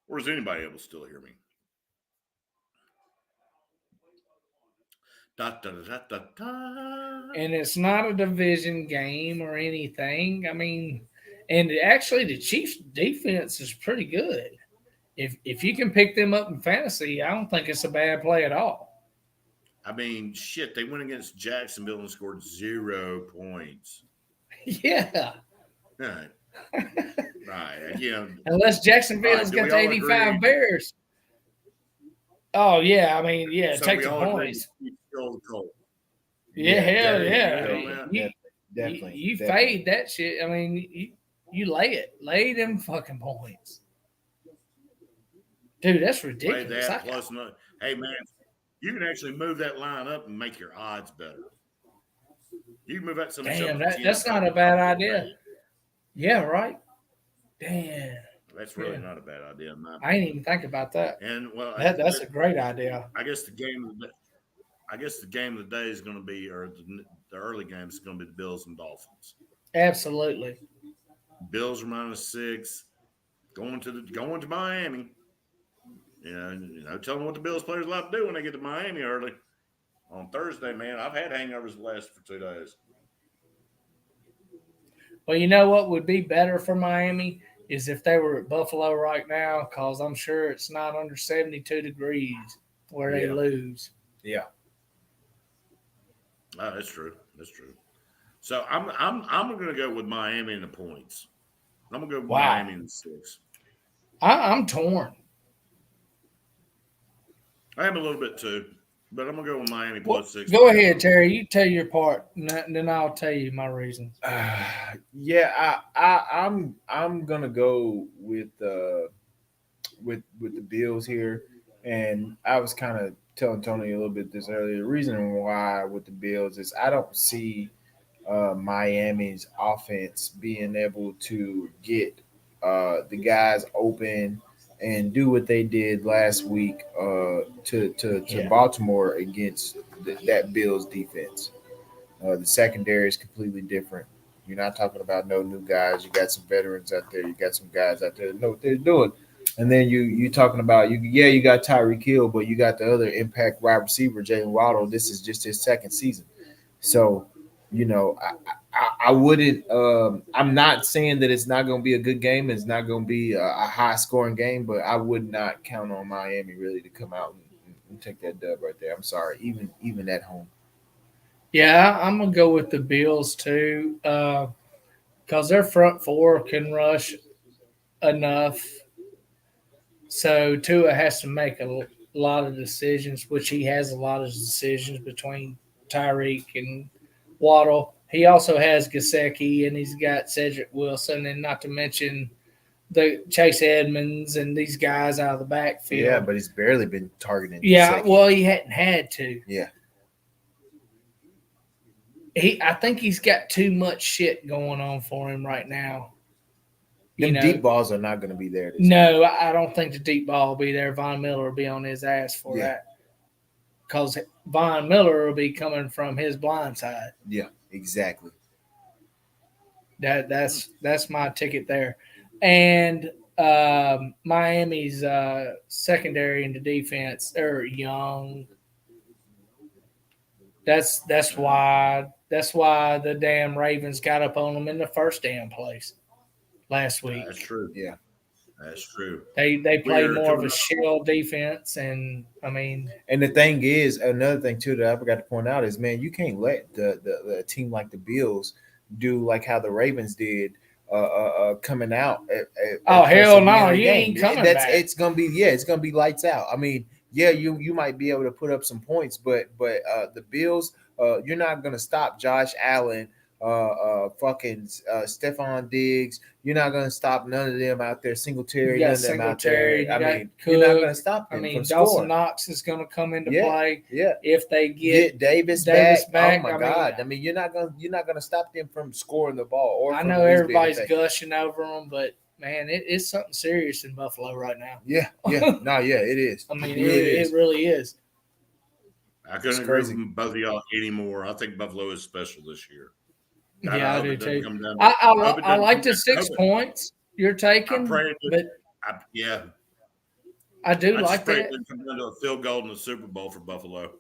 Or is anybody able to still hear me? Da, da, da, da, da. And it's not a division game or anything. I mean, and actually, the Chiefs' defense is pretty good. If you can pick them up in fantasy, I don't think it's a bad play at all. I mean, shit, they went against Jacksonville and scored 0 points. Yeah. Right. Right. You know, Unless Jacksonville's do got we the all 85 agree? Bears. Oh, yeah. I mean, yeah, So take we the all agree points. you stole the Colt. Yeah, hell definitely, yeah. Good on that. You, definitely. you definitely. fade that shit. I mean, you lay it. Lay them fucking points. Dude, that's Play ridiculous. that plus no. Hey, man, you can actually move that line up and make your odds better. You can move that some Damn, up to 10. that's not a bad idea. Yeah, right. Damn. That's really not a bad idea. I didn't even think about that. And well, That's a great idea. I guess the game of the day is going to be, or the early game is going to be the Bills and Dolphins. Absolutely. Bills are -6, going to Miami. You know, tell them what the Bills players like to do when they get to Miami early on Thursday. Man, I've had hangovers the last for 2 days. Well, you know what would be better for Miami is if they were at Buffalo right now, because I'm sure it's not under 72 degrees where they lose. Yeah. Oh, that's true. That's true. So I'm going to go with Miami in the points. I'm going to go with Miami in the 6. I'm torn. I am a little bit too, but I'm going to go with Miami plus 6. Go ahead, Terry. You tell your part, and then I'll tell you my reasons. I'm gonna go with the Bills here, and I was kind of telling Tony a little bit this earlier. The reason why with the Bills is I don't see Miami's offense being able to get the guys open and do what they did last week to Baltimore against that Bills defense. The secondary is completely different. You're not talking about no new guys. You got some veterans out there. You got some guys out there that know what they're doing. And then you talking about you got Tyreek Hill, but you got the other impact wide receiver, Jalen Waddle. This is just his second season. So, you know, I wouldn't. I'm not saying that it's not going to be a good game. It's not going to be a high scoring game, but I would not count on Miami really to come out and take that dub right there. I'm sorry, even at home. Yeah, I'm gonna go with the Bills too, because their front four can rush enough. So Tua has to make a lot of decisions, which he has a lot of decisions between Tyreek and Waddle. He also has Gesicki, and he's got Cedric Wilson, and not to mention the Chase Edmonds and these guys out of the backfield. Yeah, but he's barely been targeting. Yeah, Gesicki. well, he hadn't had to. Yeah. I think he's got too much shit going on for him right now. Them deep balls are not going to be there. No, I don't think the deep ball will be there. Von Miller will be on his ass for that. Because Von Miller will be coming from his blind side. Yeah, exactly. That's my ticket there. And Miami's secondary and the defense are young. That's why the damn Ravens got up on them in the first damn place last week. That's true. Yeah, that's true. They play more of a shell defense, and I mean. And the thing is, another thing too that I forgot to point out is, man, you can't let the team like the Bills do like how the Ravens did. Coming out. Hell no, you ain't coming back. It's gonna be lights out. I mean, yeah, you might be able to put up some points, but the Bills, you're not gonna stop Josh Allen, Stephon Diggs. You're not gonna stop none of them out there. Singletary, none of them out there. I mean, you're not gonna stop them. Dawson Knox is gonna come into play. Yeah, if they get Davis back. Oh my God! I mean, you're not gonna stop them from scoring the ball. Or I know everybody's gushing over them, but man, it's something serious in Buffalo right now. Yeah, it is. I mean, it really is. I couldn't agree with both of y'all anymore. I think Buffalo is special this year. Yeah, I do too. I like the 6 points you're taking, but I do like that. It come down to a field goal in the Super Bowl for Buffalo.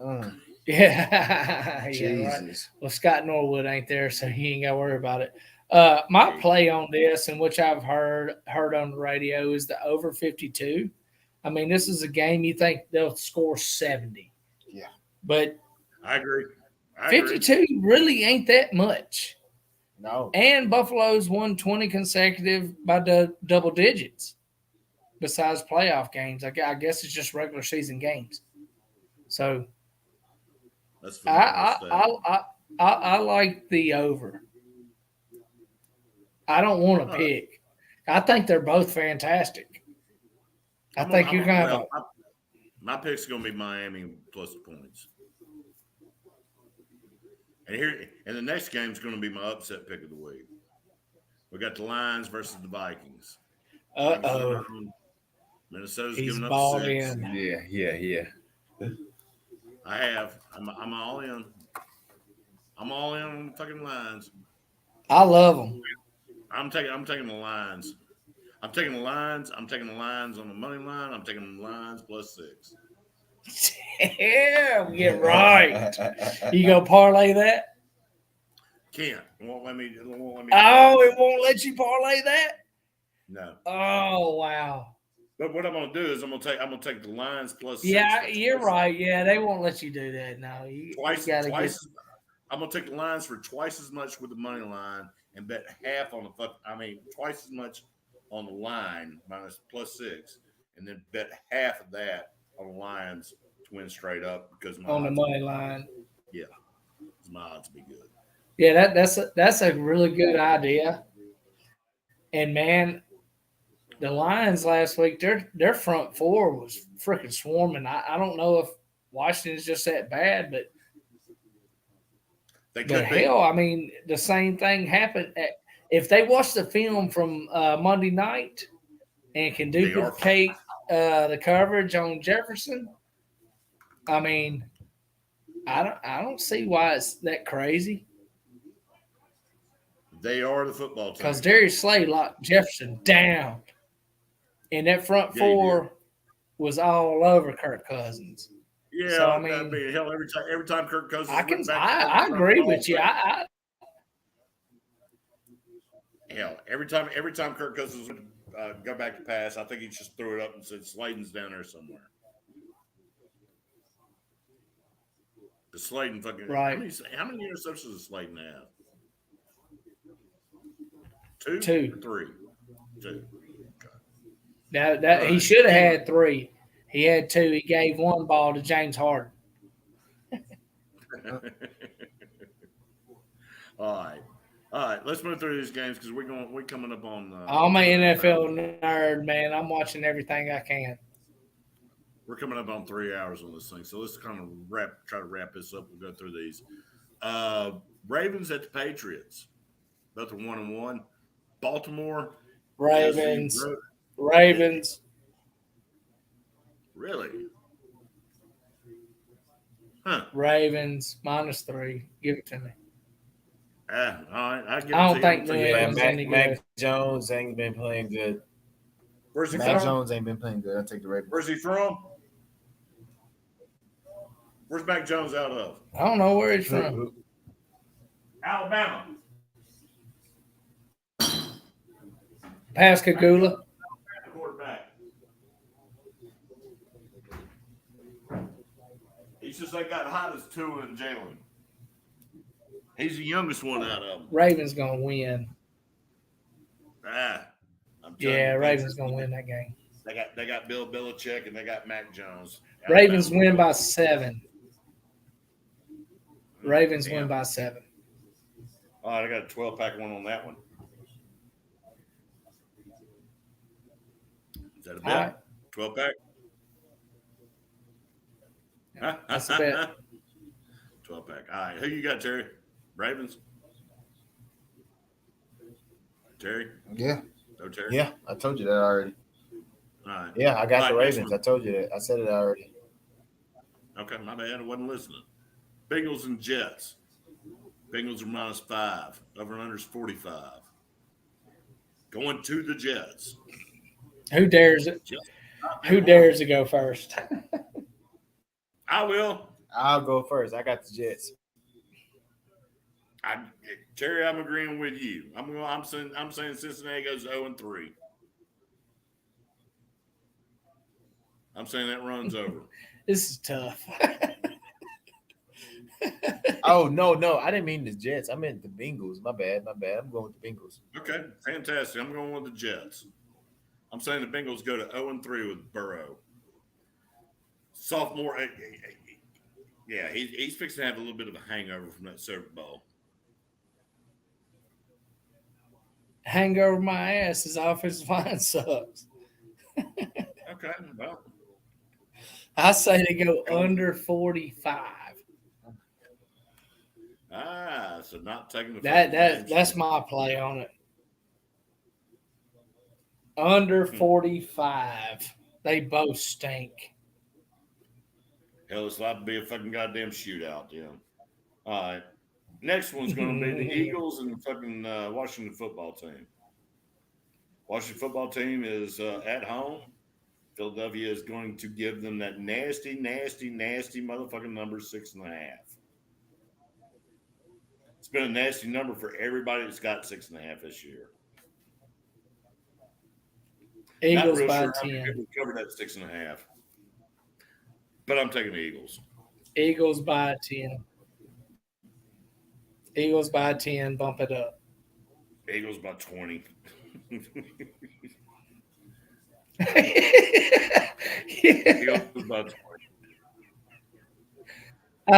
Yeah, yeah, right. Jesus. Well, Scott Norwood ain't there, so he ain't got to worry about it. My play on this, and which I've heard on the radio, is the over 52. I mean, this is a game you think they'll score 70. Yeah. But I agree. 52 really ain't that much. No. And Buffalo's won 20 consecutive by double digits. Besides playoff games, I guess it's just regular season games. So That's phenomenal. I like the over. I don't want to pick. I think they're both fantastic. I think you're going to have my pick's going to be Miami plus the points. And the next game is going to be my upset pick of the week. We got the Lions versus the Vikings. Uh-oh. Minnesota's He's giving up balled 6. in. Yeah. I'm all in. I'm all in on the fucking Lions. I love them. I'm taking the Lions. I'm taking the Lions. I'm taking the Lions on the money line. I'm taking the Lions plus 6. Yeah, get right. You go parlay that? Can't. It won't let me. Oh, it won't let you parlay that? No. Oh, wow. But what I'm gonna do is I'm gonna take the Lions plus 6. Yeah, you're right. Yeah, they won't let you do that. No, you gotta twice. I'm gonna take the Lions for twice as much with the money line and bet half on twice as much on the line minus plus 6, and then bet half of that on the Lions to win straight up because on the money line. Yeah, my odds be good. Yeah, that's a really good idea. And man, the Lions last week, their front four was freaking swarming. I don't know if Washington's just that bad, but hell, I mean, the same thing happened. If they watch the film from Monday night and can duplicate the coverage on Jefferson, I mean, I don't see why it's that crazy. They are the football team. Because Darius Slay locked Jefferson down. And that front four was all over Kirk Cousins. Yeah, so, I mean, hell, every time Kirk Cousins I agree with you. Hell, every time Kirk Cousins would go back to pass, I think he just threw it up and said Slayton's down there somewhere. The Slayton fucking right. How many interceptions does Slayton have? 2 or 3? 2. Okay. He should have had 3. He had 2. He gave 1 ball to James Harden. All right. Let's move through these games because we're coming up on. I'm an NFL nerd, man. I'm watching everything I can. We're coming up on 3 hours on this thing, so let's kind of try to wrap this up. We'll go through these. Ravens at the Patriots, both are 1-1. Baltimore, Ravens. Really? Huh? Ravens -3. Give it to me. All right. I don't think Mac Jones ain't been playing good. Where's he Mac from? Jones ain't been playing good. I'll take the Ravens. Where's he from? Where's Mac Jones out of? I don't know where he's from. Alabama. Pascagoula. Quarterback. He's just like got hot as Tua and Jalen. He's the youngest one out of them. Ravens gonna win. Ravens gonna win that game. They got Bill Belichick and they got Mac Jones. Ravens win by 7. Ravens win by 7. All right, I got a 12-pack one on that one. Is that a bet? Right. 12-pack? That's a bet. 12-pack. All right. Who you got, Terry? Ravens? Terry? Yeah. No, Terry? Yeah, I told you that already. All right. Yeah, I got the Ravens. I told you that. I said it already. Okay, my bad. I wasn't listening. Bengals and Jets. Bengals are -5. Over and under is 45. Going to the Jets. Who dares it? Who dares to go first? I will. I'll go first. I got the Jets. Terry, I'm agreeing with you. I'm saying Cincinnati goes 0-3. I'm saying that runs over. This is tough. Oh no, I didn't mean the Jets. I meant the Bengals. My bad. I'm going with the Bengals. Okay, fantastic. I'm going with the Jets. I'm saying the Bengals go to 0-3 with Burrow. Sophomore, yeah, he's fixing to have a little bit of a hangover from that Super Bowl. Hangover my ass. His offensive line sucks. Okay, well, I say they go under 45. So not taking the That's my play on it. Under 45. They both stink. Hell, it's like to be a fucking goddamn shootout, yeah. All right. Next one's going to be the Eagles and the fucking Washington football team. Washington football team is at home. Philadelphia is going to give them that nasty motherfucking number 6.5. It's been a nasty number for everybody that's got 6.5 this year. Eagles Not real by sure 10. how many people cover that 6.5. But I'm taking the Eagles. Eagles by 10. Eagles by 10. Bump it up. Eagles by 20. Eagles by 20.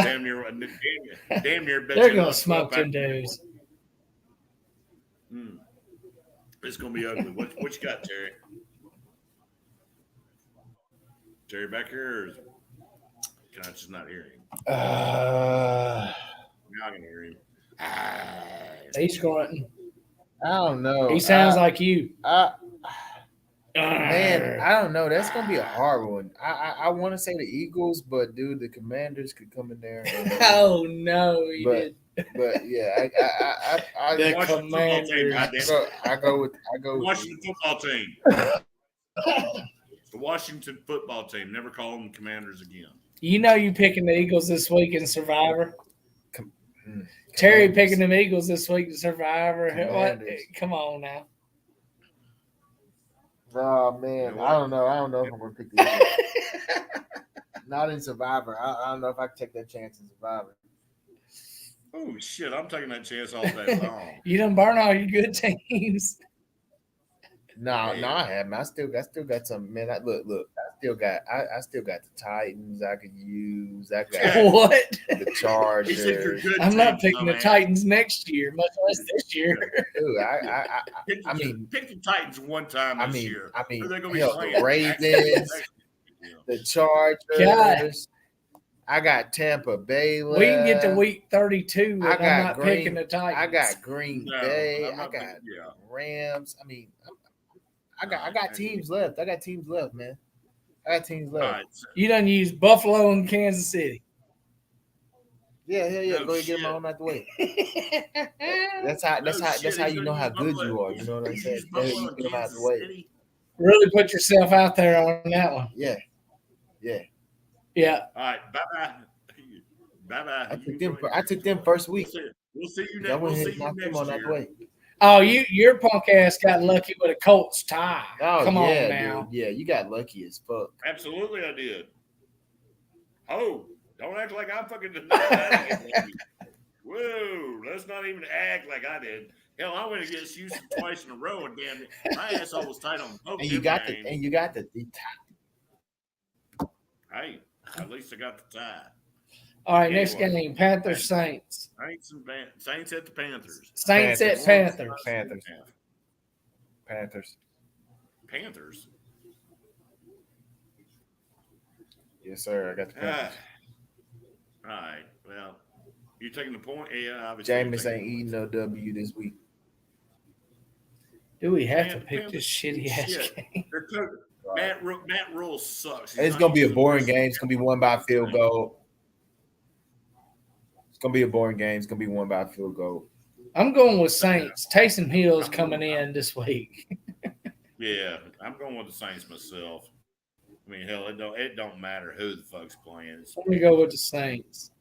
Damn near. Bet They're you gonna lost smoke 12 them pounds. dudes. It's gonna be ugly. What you got, Terry? Terry back here, or can I just not hear him? Now I can hear him. He's grunting. I don't know. He sounds like you. Man, I don't know. That's gonna be a hard one. I want to say the Eagles, but dude, the Commanders could come in there. Oh no, he did. But yeah, I The Washington football team, Commanders. goddamn. I go with Washington football team. The Washington football team. Never call them Commanders again. You know you picking the Eagles this week in Survivor. Terry Commanders. picking them Eagles this week in Survivor. What? Commanders. Come on now. Oh man, You know I don't know. I don't know if I'm gonna pick the Eagles. Not in Survivor. I don't know if I can take that chance in Survivor. Oh shit! I'm taking that chance all day long. You done burn all your good teams. No, I haven't. I still got some. Man, look. I still got the Titans. I could use. I got What? the Chargers. He said you're good. I'm not teams, picking the dumbass. Titans next year, much less this year. Dude, I mean, pick the Titans one time this year. Who they gonna be hell, playing? the Ravens, the Chargers. God. I got Tampa Bay left. We can get to week 32 and I I'm got not Green- picking the Titans. I got Green Bay. I'm I not got picking- yeah. Rams. I mean, I got teams left. I got teams left, man. I got teams All left. right, so- You done used Buffalo and Kansas City. Yeah. No Go ahead, get shit. them on out the way. That's how you know how good you are. You know what I'm saying? You get them out the way. Really put yourself out there on that one. Yeah. Yeah. All right, bye. I took them first week. We'll see you I next. went We'll ahead see and you knocked them next on out the year. way. Oh, your punk ass got lucky with a Colts tie. Oh, Come yeah, on now. dude. Yeah, you got lucky as fuck. Absolutely, I did. Oh, don't act like I'm fucking denying that. Whoa, let's not even act like I did. Hell, I went against Houston twice in a row, and damn it, my asshole was tight on both. And you got the Hey, at least I got the tie. All right, next Anyway. game, Panthers Saints. Saints at the Panthers. Saints at Panthers. Panthers. Yes, sir. I got the Panthers. All right. Well, you taking the point? Yeah, obviously. Jameis ain't eating no W this week. Do we have Man, to pick this shitty ass shit. game? They're cooked. Matt Rule sucks. He's It's not gonna be a using boring the- game. It's gonna be won by a field goal. It's gonna be a boring game. It's gonna be won by a field goal. I'm going with Saints. Taysom Hill's coming in this week. Yeah, I'm going with the Saints myself. I mean, hell, it don't matter who the fuck's playing. Let me go with the Saints.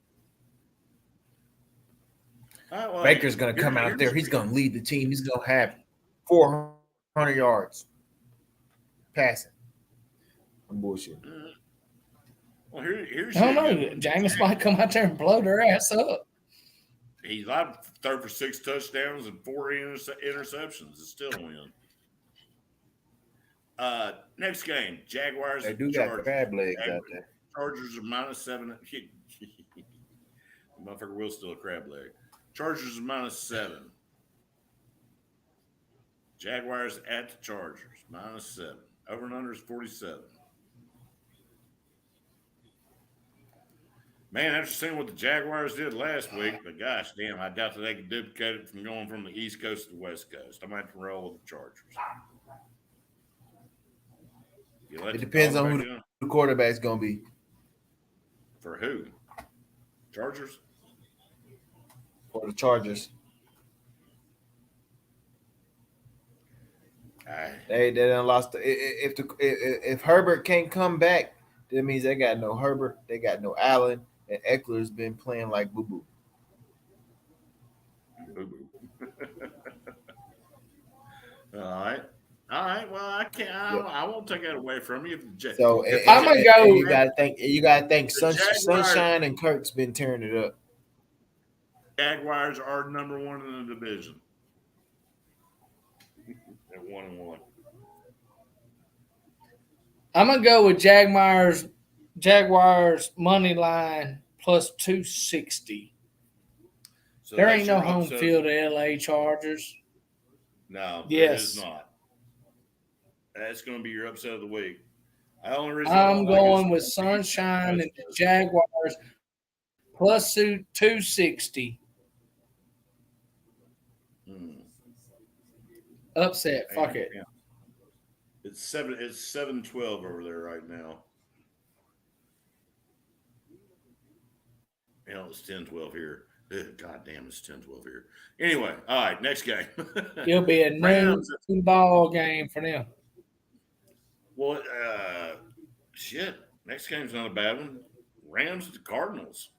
All right, well, Baker's going to come out there. He's going to lead the team. He's going to have 400 yards passing. I'm bullshit. Well, here's I don't know. Jameis might come out there and blow their ass up. He's live to throw for 6 touchdowns and 4 interceptions. It's still a win. Next game, Jaguars. They do got crab legs out there. Chargers are -7. Motherfucker will still a crab leg. Chargers are -7. Jaguars at the Chargers, -7. Over and under is 47. Man, after seeing what the Jaguars did last week, but gosh damn, I doubt that they could duplicate it from going from the East Coast to the West Coast. I might have to roll with the Chargers. It depends on who the quarterback's going to be. For who? Chargers? For the Chargers. They done lost. If Herbert can't come back, that means they got no Herbert, they got no Allen, and Eckler's been playing like boo boo. Boo boo. All right. Well, I can't. I won't take that away from you. So I'm gonna go. You gotta think. Sunshine and Kirk's been tearing it up. Jaguars are #1 in the division. They're 1-1. I'm gonna go with Jaguars money line plus 260. So there ain't no home field to LA Chargers. No, yes, it is not. That's going to be your upset of the week. I'm going with Sunshine and the Jaguars plus 260. Upset. Fuck it. Yeah. It's 7-12 over there right now. It's 10-12 here. God damn, it's 10-12 here. Anyway, all right, next game. It'll be a noon ball game for them. Well, shit. Next game's not a bad one. Rams at the Cardinals.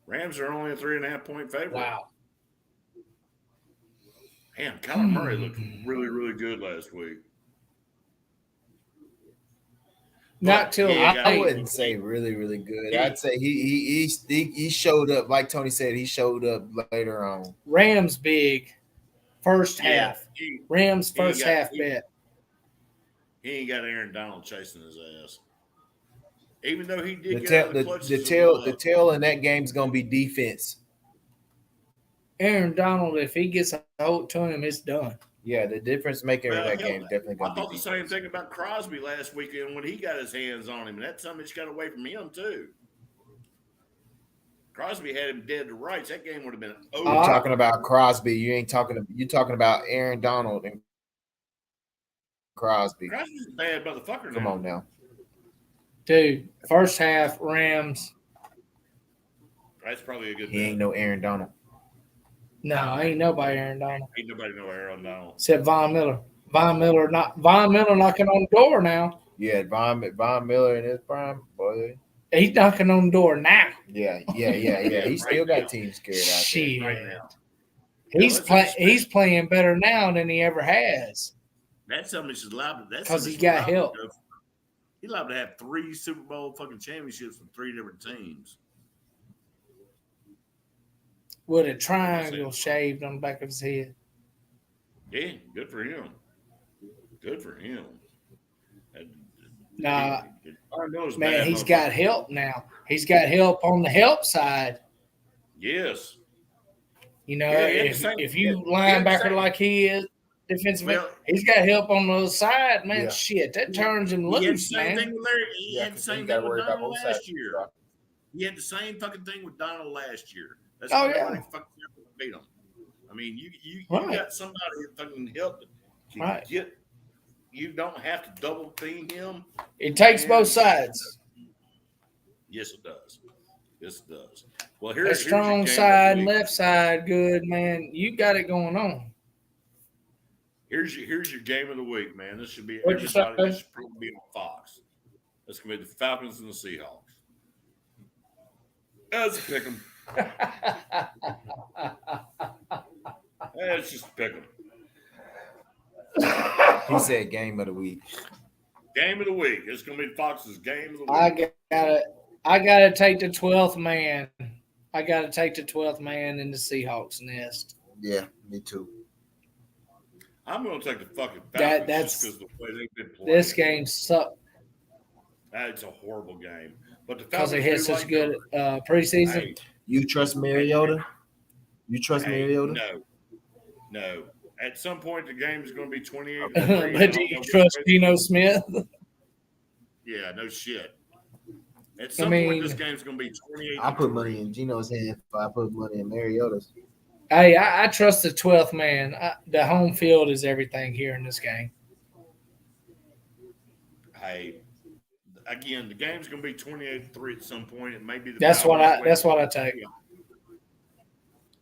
Rams are only a 3.5-point favorite. Wow. Damn, Kyler Murray looked really, really good last week. Not till I wouldn't say really, really good. I'd say he showed up, like Tony said, he showed up later on. Rams big first half. Rams first half bet. He ain't got Aaron Donald chasing his ass. Even though he did the tail in that game's gonna be defense. Aaron Donald, if he gets a hold to him, it's done. Yeah, the difference maker in that game definitely going to be. I thought the same thing about Crosby last weekend when he got his hands on him, and that time got away from him too. Crosby had him dead to rights. That game would have been over. You're talking about Crosby. You're talking about Aaron Donald and Crosby. Crosby's a bad motherfucker now. Come on now. Dude, first half, Rams. That's probably a good He ain't no Aaron Donald. No, ain't nobody Aaron Donald. Ain't nobody know Aaron Donald. Except Von Miller. Von Miller knocking on the door now. Yeah, Von Miller in his prime, boy. He's knocking on the door now. Yeah. He still got teams scared out there. Right now. He's playing better now than he ever has. That's something he's allowed to. Because he got help. He's allowed to have 3 Super Bowl fucking championships from 3 different teams. With a triangle shaved on the back of his head. Yeah, good for him. Good for him. Nah, man, he's got help now. He's got help on the help side. Yes. You know, if you linebacker like he is, defensive, he's got help on the other side, man. Yeah. Shit, that turns him loose, man. He had the same thing with Donald last year. He had the same fucking thing with Donald last year. That's why everybody fucking beat him. I mean, you got somebody that fucking helped him. You don't have to double team him. It takes both sides. Yes, it does. Yes, it does. Well, here's strong side, left side, good man. You got it going on. Here's your game of the week, man. This should be What'd you everybody. say? This should probably be on Fox. It's gonna be the Falcons and the Seahawks. Let's pick them. Let's just pick them. He said game of the week. Game of the week. It's gonna be Fox's game of the week. I gotta take the 12th man. I gotta take the 12th man in the Seahawks nest. Yeah, me too. I'm gonna take the fucking Falcons That's just because the way they've been playing. this game sucked That's a horrible game. But the because Falcons they had do such like good cover. preseason. Hey, You trust Mariota? You trust Mariota? No. At some point, the game is going to be 28. But do you trust Geno Smith? Yeah, no shit. At some point, this game's going to be 28. I put money in Geno's hand if I put money in Mariota's. Hey, I trust the 12th man. The home field is everything here in this game. Hey, again, the game's going to be 28-3 at some point. It may be the That's what I take.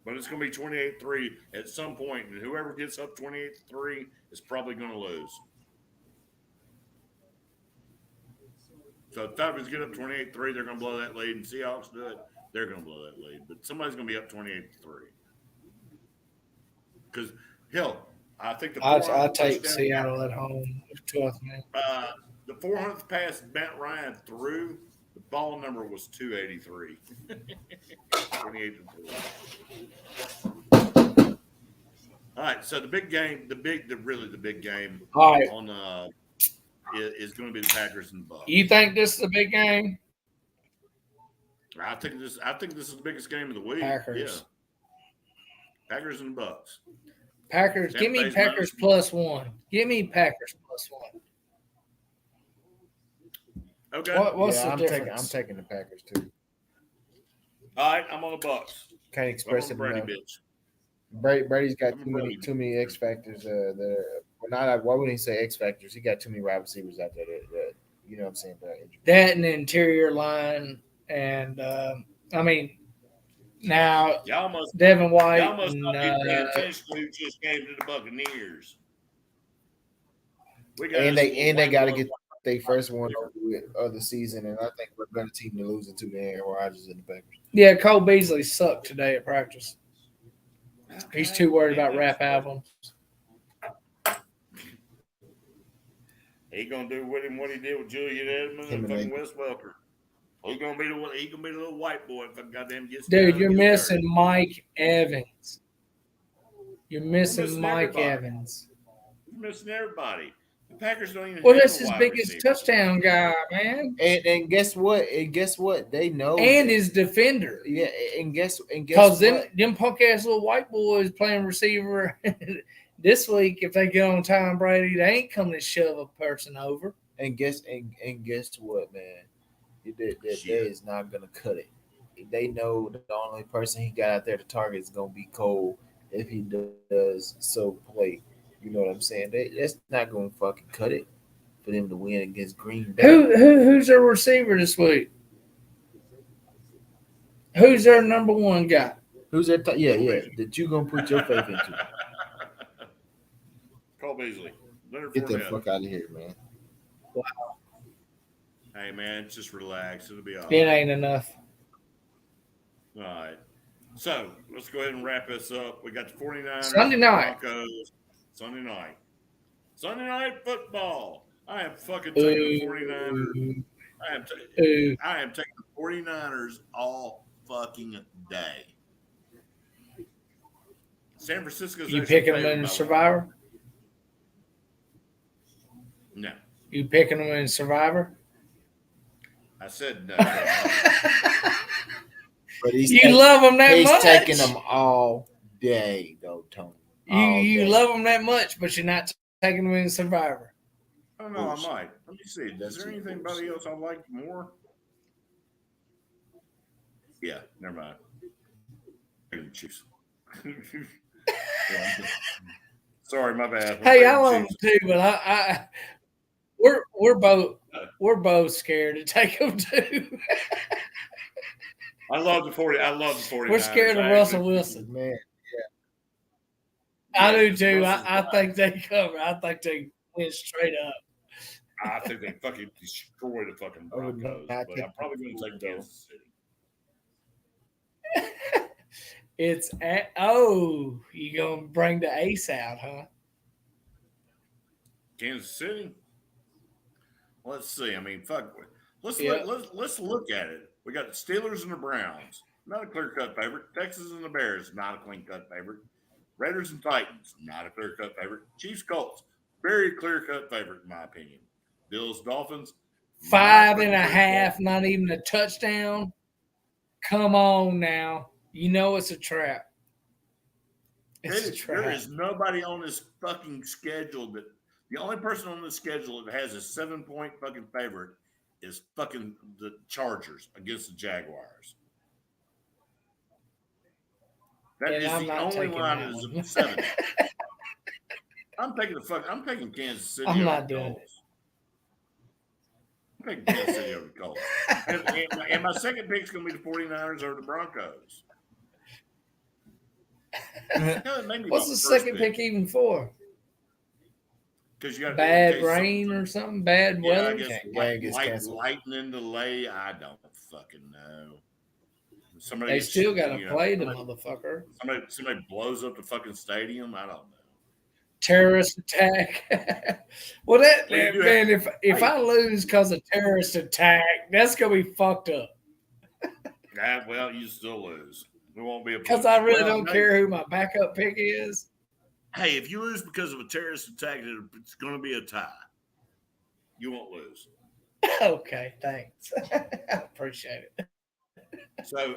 But it's going to be 28-3 at some point, and whoever gets up 28-3 is probably going to lose. So if Falcons get up 28-3, they're going to blow that lead, and Seahawks do it, they're going to blow that lead. But somebody's going to be up 28-3. Because, hell, I think I take Seattle at home, 12th man. The 400th pass Matt Ryan threw, the ball number was 283. 28-3. All right, so the big game, the big game All right. on is going to be the Packers and the Bucks. You think this is a big game? I think this is the biggest game of the week. Packers. Yeah. Packers and the Bucks. Packers. Give me Packers +1. Give me Packers +1. Okay. What's the difference? I'm taking the Packers too. All right, I'm on the Bucks. Can't express it Brady enough. bitch. Brady's got too many X factors. Why wouldn't he say X factors? He got too many wide receivers out there. That you know what I'm saying? That and the interior line, and now Devin White. Y'all must not be paying attention to who just came to the Buccaneers. They got to get their first one of the season, and I think we're a better team to lose it to than Aaron Rodgers and the Packers. Yeah, Cole Beasley sucked today at practice. He's too worried about rap albums. He gonna do with him what he did with Julian Edmonds and fucking Wes Welker. He gonna be the little white boy if I goddamn gets. Dude, you're missing Mike Evans. You're missing Mike Evans. You're missing everybody. The Packers don't even. Well, that's his biggest touchdown guy, man. And guess what? They know. And his defender. Yeah, and guess because them punk ass little white boys playing receiver this week. If they get on Tom Brady, they ain't coming to shove a person over. And guess what, man? That is not gonna cut it. They know the only person he got out there to target is gonna be Cole if he does so play. You know what I'm saying? That's not going to fucking cut it for them to win against Green Bay. Who's their receiver this week? Who's their number one guy? Who's their that you going to put your faith into? Cole Beasley. Get the fuck out of here, man. Wow. Hey, man, just relax. It'll be all right. It ain't enough. All right. So, let's go ahead and wrap this up. We got the 49ers. Sunday night. Broncos. Sunday night football. I am fucking taking the 49ers. I am taking the 49ers all fucking day. San Francisco's. You picking them in Survivor? No. You picking them in Survivor? I said no. But you love them that much. He's taking them all day, though, Tony. You love them that much, but you're not taking them in Survivor. Oh, no, I might. Let me see. Is there anything else I like more? Yeah, never mind. Chiefs. Sorry, my bad. Hey, I love them too, but we're both scared to take them too. I love the 49ers. We're scared of Russell Wilson, man. I do Yes, too. Russell's I back. think they cover. I think they went straight up. I think they fucking destroy the fucking I would Broncos, not but take I'm probably going to take though. Kansas City. It's at you gonna bring the ace out, huh? Kansas City. Let's see. I mean, fuck. Yep. Let's look at it. We got the Steelers and the Browns. Not a clear cut favorite. Texas and the Bears. Not a clean cut favorite. Raiders and Titans. Not a clear cut favorite. Chiefs Colts. Very clear cut favorite in my opinion. Bills Dolphins. Not 5.5, not even a touchdown. Come on now. You know it's a trap. It's a trap. There is nobody on this fucking schedule that the only person on this schedule that has a 7-point fucking favorite is fucking the Chargers against the Jaguars. That And is I'm the not only taking line that is one. 7. I'm taking Kansas City I'm over not the doing Colts. I'm taking Kansas City over the Colts. And my second pick is going to be the 49ers over the Broncos. Hell, maybe What's my the first second pick even for? Because you got Bad rain or something? Bad Yeah, weather? I guess Game gets canceled. lightning delay. I don't fucking know. Somebody They gets, still got to play the motherfucker. Somebody blows up the fucking stadium. I don't know. Terrorist attack. Well, that Well, you do man, have- if I lose because of terrorist attack, that's gonna be fucked up. Well, you still lose. We won't be a Because I really Well, don't care who my backup pick is. Hey, if you lose because of a terrorist attack, it's going to be a tie. You won't lose. Okay, thanks. I appreciate it. So,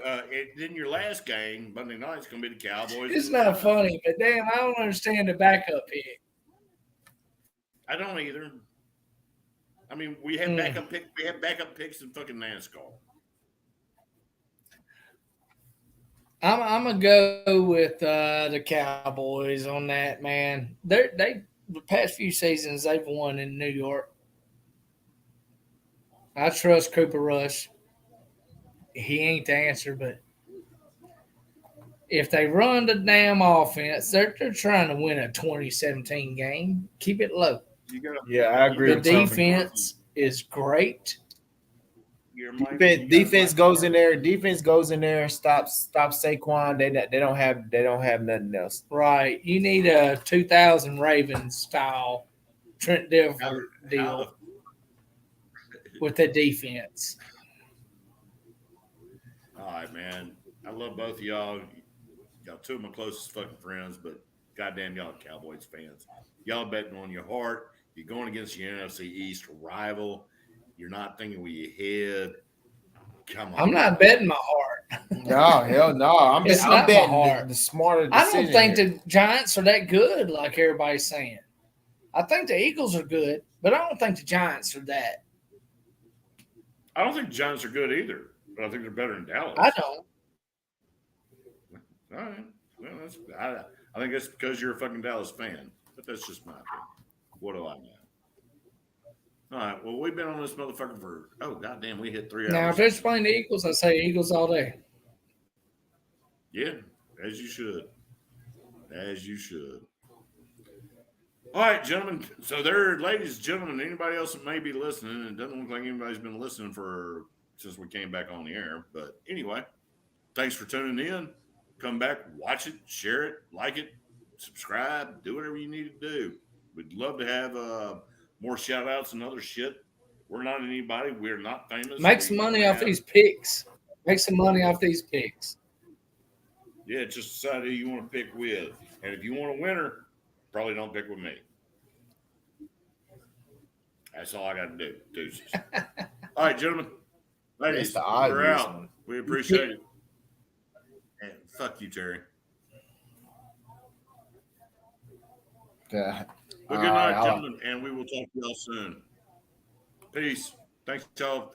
then your last game Monday night is going to be the Cowboys. It's and the not Browns. funny, but damn, I don't understand the backup pick. I don't either. I mean, we have backup picks in fucking NASCAR. I'm gonna go with the Cowboys on that, man. They the past few seasons they've won in New York. I trust Cooper Rush. He ain't the answer, but if they run the damn offense, they're trying to win a 2017 game. Keep it low. Yeah, I agree. The defense is great. Defense goes in there. Defense goes in there. Stops Saquon. They don't have nothing else. Right. You need a 2000 Ravens style Trent Dilfer deal with the defense. All right, man. I love both of y'all. Y'all two of my closest fucking friends, but goddamn, y'all Cowboys fans. Y'all betting on your heart. You're going against your NFC East rival. You're not thinking with your head. Come on. I'm not betting my heart. No, hell no. I'm betting the smarter decision. I don't think here. the Giants are that good, like everybody's saying. I think the Eagles are good, but I don't think the Giants are that. I don't think the Giants are good either, but I think they're better than Dallas. I don't. All right. Well, I think that's because you're a fucking Dallas fan, but that's just my opinion. What do I know? All right. Well, we've been on this motherfucker for goddamn, we hit 3 hours. Now, if they're playing the Eagles, I say Eagles all day. Yeah, as you should. As you should. All right, gentlemen. So there, ladies and gentlemen, anybody else that may be listening, it doesn't look like anybody's been listening since we came back on the air. But anyway, thanks for tuning in. Come back, watch it, share it, like it, subscribe, do whatever you need to do. We'd love to have more shout outs and other shit. We're not anybody. We're not famous. Make some money off these picks. Make some money off these picks. Yeah, just decide who you want to pick with. And if you want a winner, probably don't pick with me. That's all I got to do. Deuces. All right, gentlemen. Ladies, we're out. One. We appreciate it. And fuck you, Terry. Yeah. Well, good night, gentlemen, and we will talk to y'all soon. Peace. Thanks, y'all,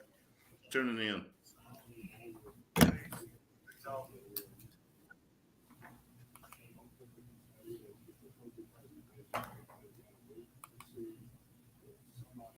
for tuning in.